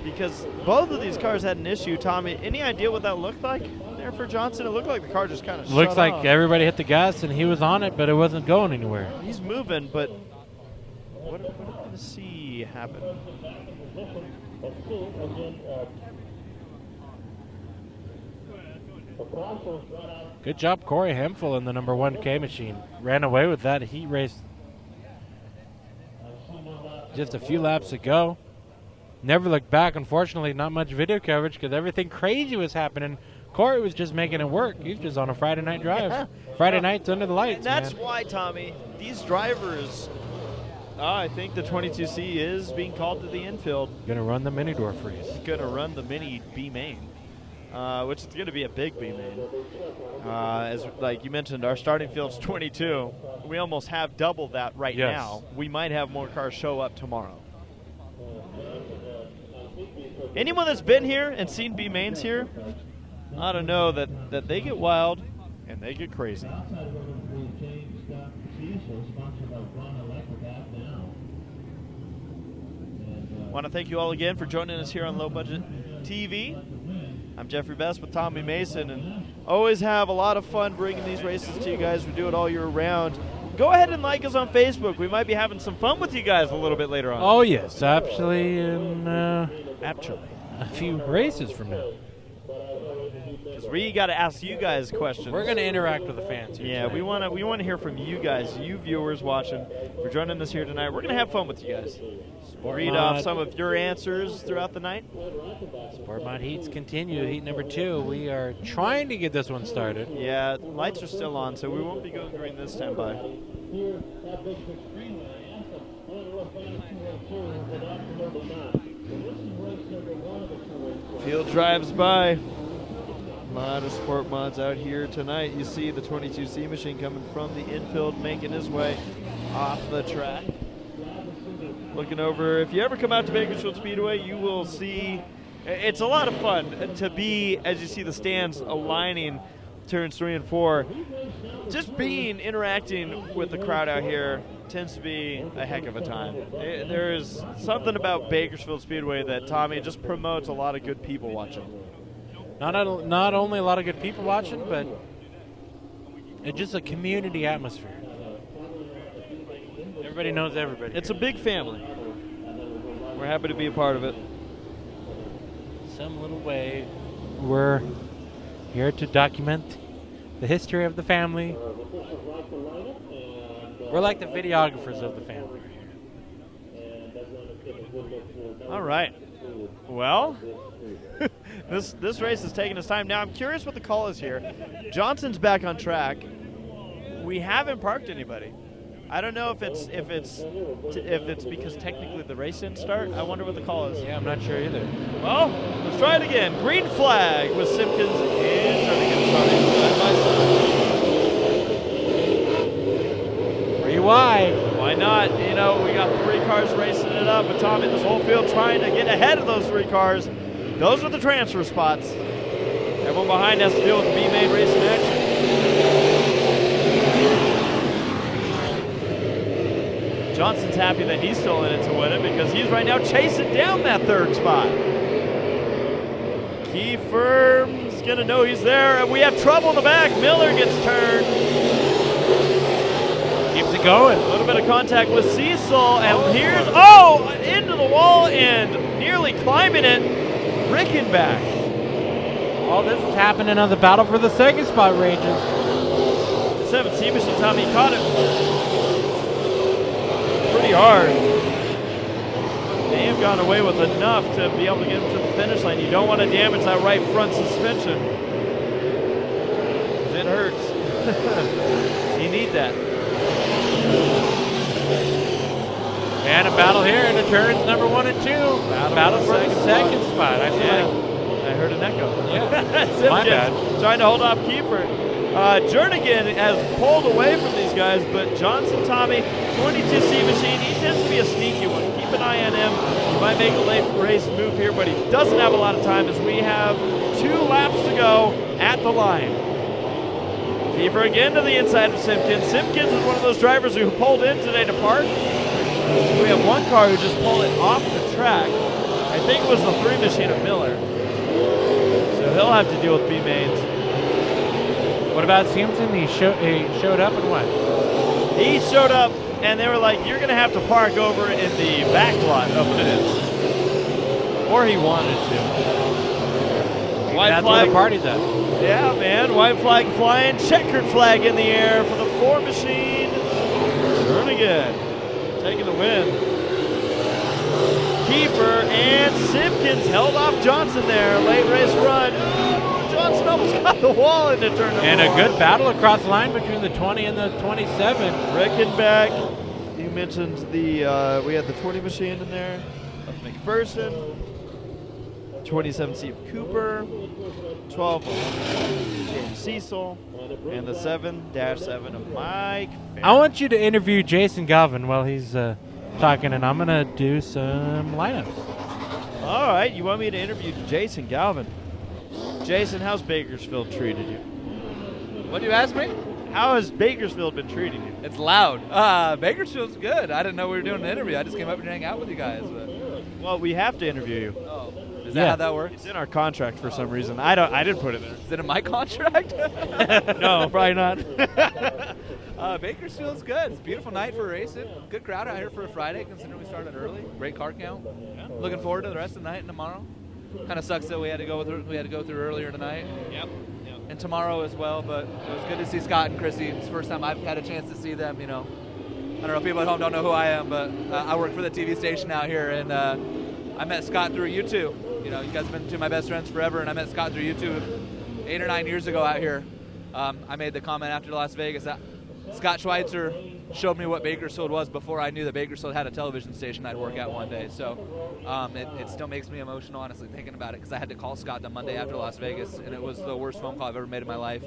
Speaker 3: because both of these cars had an issue. Tommy, any idea what that looked like there for Johnson? It looked like the car just kind of
Speaker 2: Looks
Speaker 3: shut
Speaker 2: like
Speaker 3: off.
Speaker 2: everybody hit the gas and he was on it, but it wasn't going anywhere.
Speaker 3: He's moving, but what are we going to see happen?
Speaker 2: Good job, Corey Hemphill in the number 1K machine. Ran away with that heat race. Just a few laps to go. Never looked back. Unfortunately, not much video coverage because everything crazy was happening. Corey was just making it work. He was just on a Friday night drive.
Speaker 3: Yeah.
Speaker 2: Friday nights under the lights.
Speaker 3: And that's
Speaker 2: man.
Speaker 3: why, Tommy, these drivers, I think the 22C is being called to the infield.
Speaker 2: Gonna run the mini door freeze.
Speaker 3: Going to run the mini B main, which is going to be a big B main. As like you mentioned, our starting field's 22. We almost have double that right
Speaker 2: Yes.
Speaker 3: now. We might have more cars show up tomorrow. Anyone that's been here and seen B mains here, ought to know that they get wild and they get crazy. Want to thank you all again for joining us here on Low Budget TV. I'm Jeffrey Best with Tommy Mason, and always have a lot of fun bringing these races to you guys. We do it all year round. Go ahead and like us on Facebook. We might be having some fun with you guys a little bit later on.
Speaker 2: Oh yes, actually, in a few races from now.
Speaker 3: Because we got to ask you guys questions.
Speaker 2: We're gonna interact with the fans here.
Speaker 3: Yeah,
Speaker 2: tonight.
Speaker 3: we want to hear from you guys, you viewers watching. For joining us here tonight, we're gonna have fun with you guys. We'll read off some of your answers throughout the night.
Speaker 2: Sport Mod heats continue. Heat number 2. We are trying to get this one started.
Speaker 3: Yeah, lights are still on, so we won't be going green this time by. Field drives by. A lot of sport mods out here tonight. You see the 22C machine coming from the infield, making his way off the track. Looking over, if you ever come out to Bakersfield Speedway, you will see, it's a lot of fun to be, as you see the stands aligning turns 3 and 4. Just interacting with the crowd out here tends to be a heck of a time. There is something about Bakersfield Speedway that, Tommy, just promotes a lot of good people watching.
Speaker 2: Not only a lot of good people watching, but it's just a community atmosphere. Everybody knows everybody.
Speaker 3: It's a big family. We're happy to be a part of it.
Speaker 2: Some little way, we're here to document the history of the family. We're like the videographers of the family.
Speaker 3: All right. Well, this race is taking its time. Now, I'm curious what the call is here. Johnson's back on track. We haven't parked anybody. I don't know if it's because technically the race didn't start. I wonder what the call is.
Speaker 2: Yeah, I'm not sure either.
Speaker 3: Well, let's try it again. Green flag with Simpkins and trying to get started side by side.
Speaker 2: 3 wide.
Speaker 3: Why not? You know, we got 3 cars racing it up, but Tommy, this whole field trying to get ahead of those 3 cars. Those are the transfer spots. Everyone behind has to deal with the B-main racing action. Johnson's happy that he's still in it to win it because he's right now chasing down that 3rd spot. Kiefer's going to know he's there. And we have trouble in the back. Miller gets turned.
Speaker 2: Keeps it going.
Speaker 3: A little bit of contact with Cecil. And here's, into the wall and nearly climbing it. Raking back.
Speaker 2: All this is happening on the battle for the 2nd spot rages.
Speaker 3: The 7C machine, Tommy, caught it pretty hard. They have gone away with enough to be able to get him to the finish line. You don't want to damage that right front suspension. It hurts. You need that.
Speaker 2: And a battle here in the turns number 1 and 2. Battle for the 2nd spot. I feel like
Speaker 3: I heard an echo.
Speaker 2: Yeah.
Speaker 3: Simpkins
Speaker 2: My bad.
Speaker 3: trying to hold off Kiefer. Jernigan has pulled away from these guys, but Johnson Tommy, 22C machine, he tends to be a sneaky one. Keep an eye on him. He might make a late race move here, but he doesn't have a lot of time as we have 2 laps to go at the line. Kiefer again to the inside of Simpkins. Simpkins is one of those drivers who pulled in today to park. We have one car who just pulled it off the track. I think it was the 3 machine of Miller. So he'll have to deal with B-mains.
Speaker 2: What about Simpson? He showed up and what?
Speaker 3: He showed up, and they were like, you're going to have to park over in the back lot of this. Or he wanted to. White
Speaker 2: That's
Speaker 3: flag.
Speaker 2: where the party's at.
Speaker 3: Yeah, man. White flag flying. Checkered flag in the air for the 4 machine. Jernigan taking the win. Kiefer and Simpkins held off Johnson there. Late race run. Johnson almost got the wall into turn number
Speaker 2: And a
Speaker 3: 1.
Speaker 2: good battle across the line between the 20 and the 27.
Speaker 3: Rickenback. You mentioned the we had the 20 machine in there of Mcpherson. 27C of Cooper. 12 of James Cecil. And the 7-7 of Mike.
Speaker 2: I want you to interview Jason Galvin while he's talking, and I'm going to do some lineups.
Speaker 3: All right, you want me to interview Jason Galvin. Jason, how's Bakersfield treated you?
Speaker 6: What do you ask me?
Speaker 3: How has Bakersfield been treating you?
Speaker 6: It's loud. Bakersfield's good. I didn't know we were doing an interview. I just came up here to hang out with you guys. But.
Speaker 3: Well, we have to interview you.
Speaker 6: Oh, is that how that works?
Speaker 3: It's in our contract for some reason. I didn't put it there.
Speaker 6: Is it in my contract?
Speaker 3: No, probably not.
Speaker 6: Bakersfield's good. It's a beautiful night for racing. Good crowd out here for a Friday, considering we started early. Great car count. Yeah. Looking forward to the rest of the night and tomorrow. Kind of sucks that we had to go through earlier tonight. Yep. And tomorrow as well, but it was good to see Scott and Chrissy. It's the first time I've had a chance to see them. You know, I don't know, people at home don't know who I am, but I work for the TV station out here, and I met Scott through you two. You know, you guys have been two of my best friends forever, and I met Scott through you two 8 or 9 years ago out here. I made the comment after Las Vegas that Scott Schweitzer showed me what Bakersfield was before I knew that Bakersfield had a television station I'd work at one day. So it still makes me emotional, honestly, thinking about it, because I had to call Scott the Monday after Las Vegas, and it was the worst phone call I've ever made in my life.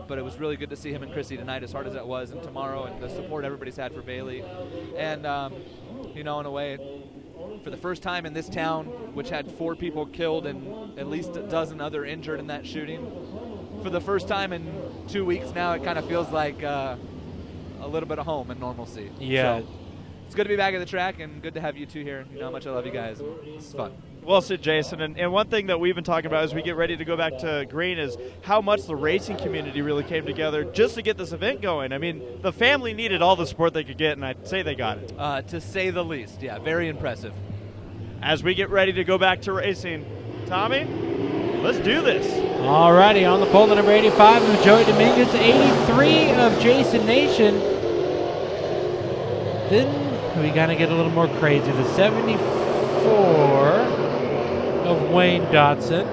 Speaker 6: But it was really good to see him and Chrissy tonight, as hard as that was, and tomorrow, and the support everybody's had for Bailey. And, you know, in a way, for the first time in this town, which had 4 people killed and at least a dozen other injured in that shooting, for the first time in 2 weeks now, it kind of feels like a little bit of home and normalcy.
Speaker 2: Yeah.
Speaker 6: So it's good to be back at the track, and good to have you two here. You know how much I love you guys. It's fun.
Speaker 3: Well said, Jason. And one thing that we've been talking about as we get ready to go back to Green is how much the racing community really came together just to get this event going. I mean, the family needed all the support they could get, and I'd say they got it.
Speaker 6: To say the least, yeah, very impressive.
Speaker 3: As we get ready to go back to racing, Tommy, let's do this.
Speaker 2: Alrighty, on the pole, the number 85 of Joey Dominguez, 83 of Jason Nation. Then we gotta get a little more crazy. The 74 of Wayne Dotson,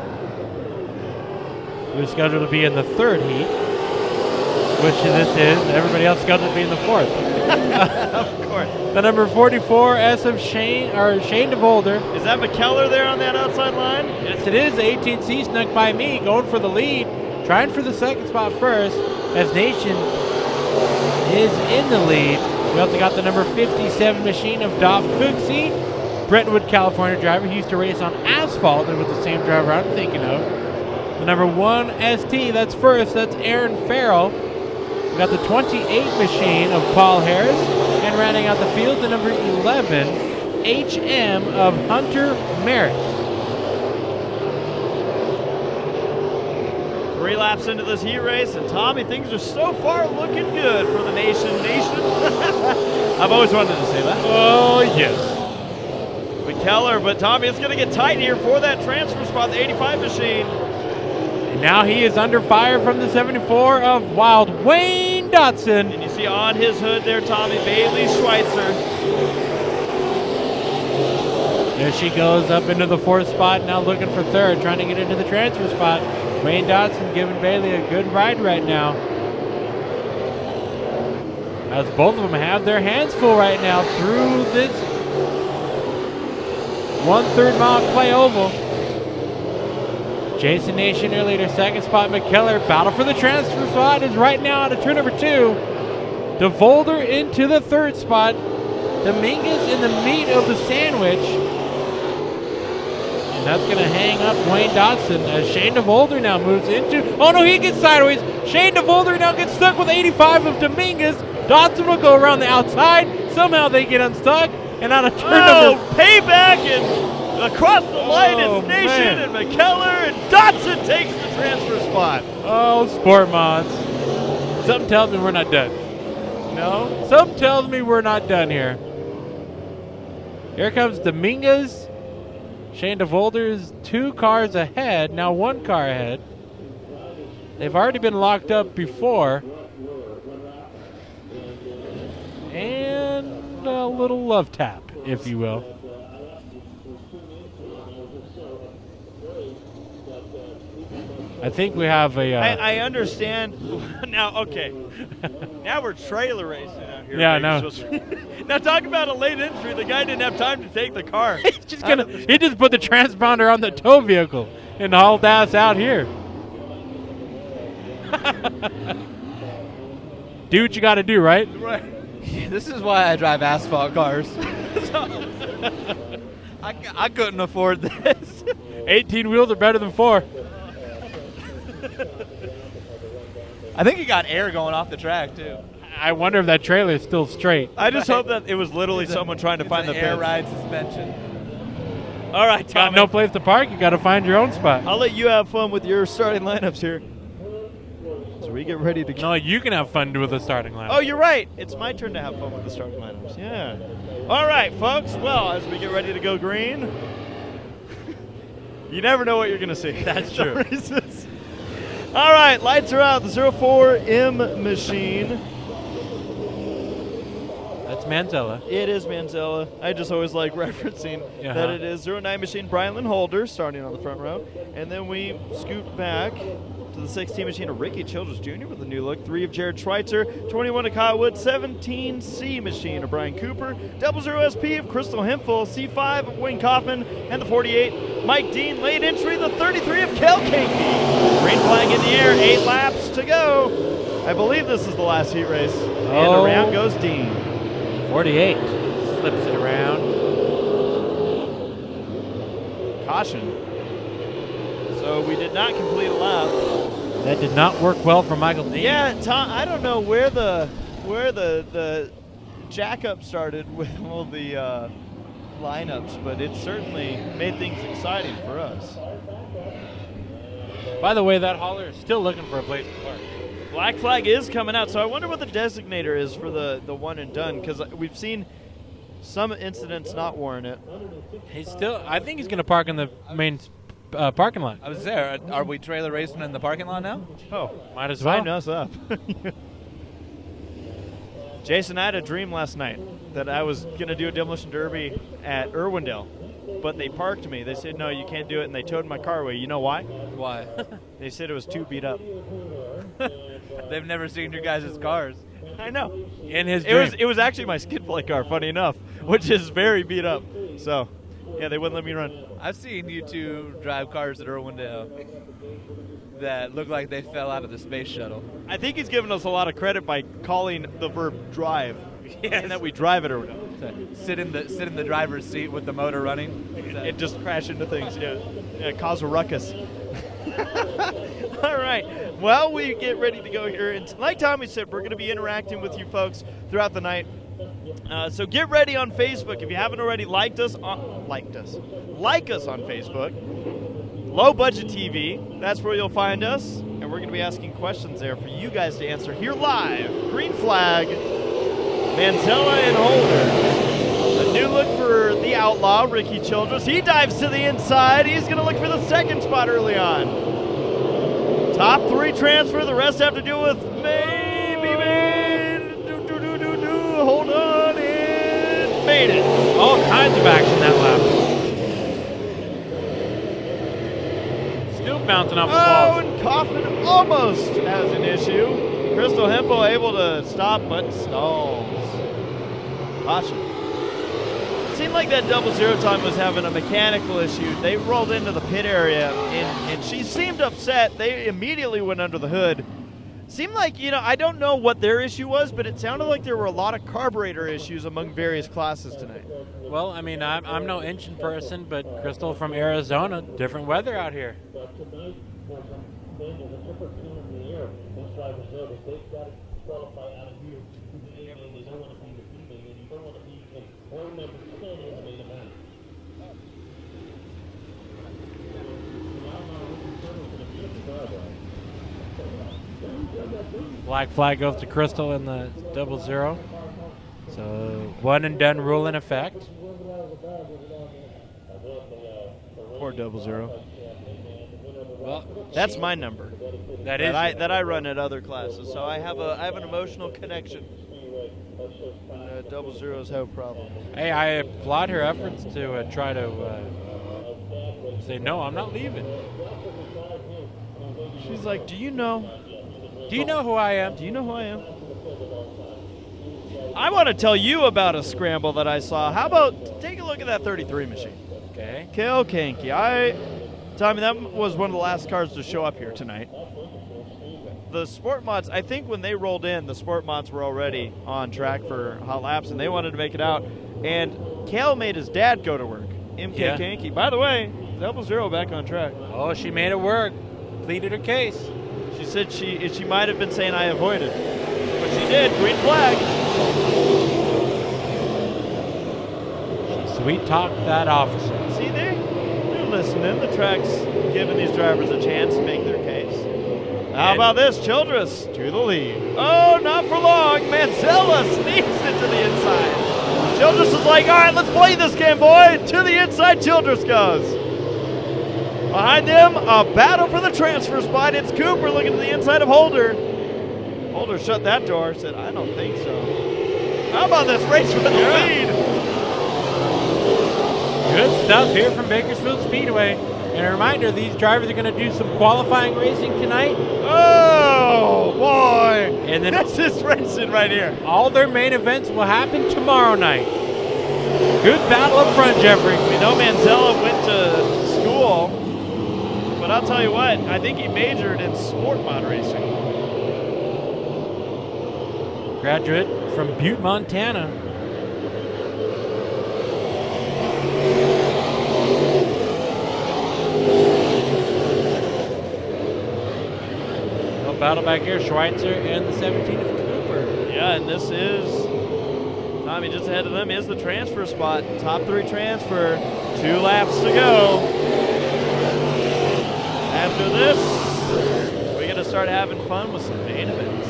Speaker 2: who's scheduled to be in the 3rd heat, which this is. Everybody else scheduled to be in the 4th.
Speaker 3: Of course.
Speaker 2: The number 44 S of Shane DeVolder.
Speaker 3: Is that McKellar there on that outside line?
Speaker 2: Yes, it is. The 18C snuck by me, going for the lead, trying for the 2nd spot first, as Nation is in the lead. We also got the number 57 machine of Dolph Cooksey, Brentwood, California driver. He used to race on asphalt, and with the same driver I'm thinking of. The number 1 ST, that's first, that's Aaron Farrell. We got the 28 machine of Paul Harris, and rounding out the field, the number 11 HM of Hunter Merritt.
Speaker 3: 3 laps into this heat race, and Tommy, things are so far looking good for the Nation. I've always wanted to say that.
Speaker 2: Oh, yes.
Speaker 3: McKellar, but Tommy, it's going to get tight here for that transfer spot, the 85 machine.
Speaker 2: And now he is under fire from the 74 of Wild Wayne Dotson.
Speaker 3: And you see on his hood there, Tommy, Bailey Schweitzer.
Speaker 2: There she goes up into the 4th spot, now looking for 3rd, trying to get into the transfer spot. Wayne Dotson giving Bailey a good ride right now, as both of them have their hands full right now through this 1/3 mile clay oval. Jason Nation earlier to second spot. McKellar, battle for the transfer spot, is right now out of turn number 2. DeVolder into the third spot. Dominguez in the meat of the sandwich. And that's going to hang up Wayne Dotson as Shane DeVolder now moves into. Oh no, he gets sideways. Shane DeVolder now gets stuck with 85 of Dominguez. Dotson will go around the outside. Somehow they get unstuck. And out of turn number.
Speaker 3: Payback and. Across the line, it's Nation and McKellar, and Dotson takes the transfer spot.
Speaker 2: Oh, sport mods. Something tells me we're not done. No? Something tells me we're not done here. Here comes Dominguez. Shane DeVolder is 2 cars ahead, now 1 car ahead. They've already been locked up before. And a little love tap, if you will. I think we have a.
Speaker 3: I understand. Now, okay. Now we're trailer racing out here.
Speaker 2: Yeah, I know.
Speaker 3: Now, talk about a late entry. The guy didn't have time to take the car.
Speaker 2: He just put the transponder on the tow vehicle and hauled ass out here. Do what you got to do, right?
Speaker 3: Right.
Speaker 6: Yeah, this is why I drive asphalt cars. I couldn't afford this.
Speaker 2: 18 wheels are better than 4.
Speaker 6: I think you got air going off the track, too.
Speaker 2: I wonder if that trailer is still straight.
Speaker 3: I just hope that it was literally someone trying to find the
Speaker 6: air
Speaker 3: pins.
Speaker 6: ride suspension.
Speaker 3: All right, Tommy.
Speaker 2: Got no place to park. You got to find your own spot.
Speaker 3: I'll let you have fun with your starting lineups here. So we get ready to go.
Speaker 2: No, you can have fun with the starting lineup.
Speaker 3: Oh, you're right. It's my turn to have fun with the starting lineups. Yeah. All right, folks. Well, as we get ready to go green, you never know what you're going to see.
Speaker 2: That's true.
Speaker 3: All right, lights are out. The 04M machine.
Speaker 2: That's Manzella.
Speaker 3: It is Manzella. I just always like referencing that it is 09 machine Brian Lynn Holder starting on the front row. And then we scoot back to the 16 machine of Ricky Childress Jr. with a new look. 3 of Jared Schweitzer, 21 of Kyle Wood, 17C machine of Brian Cooper, 00 SP of Crystal Hemphill, C5 of Wayne Kaufman, and the 48 Mike Dean. Late entry, the 33 of Kel Kinky. Green flag in the air, 8 laps to go. I believe this is the last heat race. And around goes Dean.
Speaker 2: 48 flips it around.
Speaker 3: Caution. So we did not complete a lap.
Speaker 2: That did not work well for Michael Dean.
Speaker 3: Yeah, Tom, I don't know where the jack-up started with all the lineups, but it certainly made things exciting for us.
Speaker 2: By the way, that hauler is still looking for a place to park.
Speaker 3: Black flag is coming out, so I wonder what the designator is for the one and done, because we've seen some incidents not warrant it.
Speaker 2: I think he's going to park in the main parking lot.
Speaker 6: I was there. Are we trailer racing in the parking lot now?
Speaker 3: Oh,
Speaker 2: might as well.
Speaker 3: Sign us up. Jason, I had a dream last night that I was going to do a demolition derby at Irwindale, but they parked me. They said, no, you can't do it, and they towed my car away. You know why?
Speaker 6: Why?
Speaker 3: They said it was too beat up.
Speaker 6: They've never seen your guys' cars.
Speaker 3: I know.
Speaker 2: In his dream.
Speaker 3: It was actually my skid plate car, funny enough, which is very beat up. So, yeah, they wouldn't let me run.
Speaker 6: I've seen you two drive cars at Irwindale that look like they fell out of the space shuttle.
Speaker 3: I think he's giving us a lot of credit by calling the verb drive, and that we drive at Irwindale.
Speaker 6: So sit in the driver's seat with the motor running
Speaker 3: and just crash into things. Yeah, cause a ruckus. All right. Well, we get ready to go here. And like Tommy said, we're going to be interacting with you folks throughout the night. So get ready on Facebook. If you haven't already like us on Facebook. Low Budget TV. That's where you'll find us. And we're going to be asking questions there for you guys to answer here live. Green flag, Manzella and Holder. A new look for the outlaw, Ricky Childress. He dives to the inside. He's going to look for the second spot early on. Top 3 transfer. The rest have to do with maybe hold on and made it.
Speaker 2: All kinds of action that lap. Still bouncing off the ball.
Speaker 3: And Kaufman almost has an issue. Crystal Hemphill able to stop, but stalls. Caution. seemed like that 00 time was having a mechanical issue. They rolled into the pit area, and she seemed upset. They immediately went under the hood. Seemed like, I don't know what their issue was, but it sounded like there were a lot of carburetor issues among various classes tonight.
Speaker 2: Well, I mean, I'm no engine person, but Crystal from Arizona, different weather out here. Black flag goes to Crystal in the 00. So one and done rule in effect.
Speaker 3: Or 00.
Speaker 2: Well,
Speaker 3: that's my number.
Speaker 2: That
Speaker 3: I run at other classes. So I have an emotional connection. 00s have problems.
Speaker 2: Hey, I applaud her efforts to try to say no. I'm not leaving.
Speaker 3: She's like, do you know?
Speaker 2: Do you know who I am?
Speaker 3: Do you know who I am? I want to tell you about a scramble that I saw. How about take a look at that 33 machine?
Speaker 2: Okay.
Speaker 3: Kale Kanky. Tommy, that was one of the last cars to show up here tonight. The Sport Mods, I think when they rolled in, the Sport Mods were already on track for hot laps, and they wanted to make it out. And Kale made his dad go to work, MK Kanky. By the way, 00 back on track.
Speaker 2: Oh, she made it work. Pleaded her case.
Speaker 3: She said she might have been saying I avoided, but she did. Green flag.
Speaker 2: She sweet talked that officer.
Speaker 3: See, they're listening. The track's giving these drivers a chance to make their case. How about this? Childress to the lead. Oh, not for long. Manzella sneaks into the inside. Childress is like, all right, let's play this game, boy. To the inside, Childress goes. Behind them, a battle for the transfer spot. It's Cooper looking to the inside of Holder. Holder shut that door, said, I don't think so. How about this race for the lead?
Speaker 2: Good stuff here from Bakersfield Speedway. And a reminder, these drivers are going to do some qualifying racing tonight.
Speaker 3: Oh, boy.
Speaker 2: And then
Speaker 3: this is racing right here.
Speaker 2: All their main events will happen tomorrow night. Good battle up front, Jeffrey.
Speaker 3: We know Manzella went to school. But I'll tell you what, I think he majored in sport mod racing.
Speaker 2: Graduate from Butte, Montana. Little battle back here, Schweitzer and the 17 of Cooper.
Speaker 3: Yeah, and this is, Tommy, just ahead of them is the transfer spot. Top 3 transfer, 2 laps to go. After this, we're going to start having fun with some main events.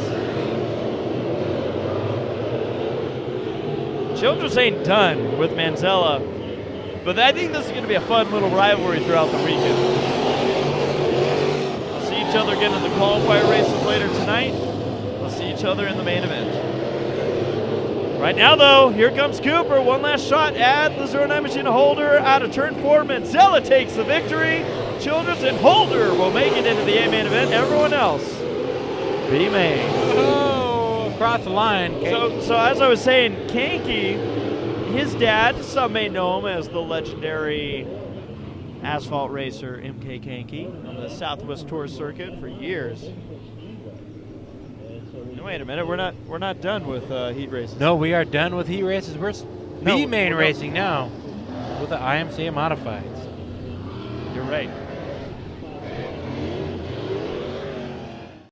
Speaker 3: Childress ain't done with Manzella, but I think this is going to be a fun little rivalry throughout the weekend. We'll see each other again in the qualifier races later tonight. We'll see each other in the main event. Right now, though, here comes Cooper. One last shot at the 09 machine Holder out of turn 4. Manzella takes the victory. Childress and Holder will make it into the A-main event. Everyone else, B-main.
Speaker 2: Oh, across the line.
Speaker 3: So as I was saying, Kanky, his dad, some may know him as the legendary asphalt racer MK Kanky on the Southwest Tour circuit for years. Wait a minute, we're not done with heat races.
Speaker 2: No, we are done with heat races. We're B-main racing now with the IMCA modifieds.
Speaker 3: You're right.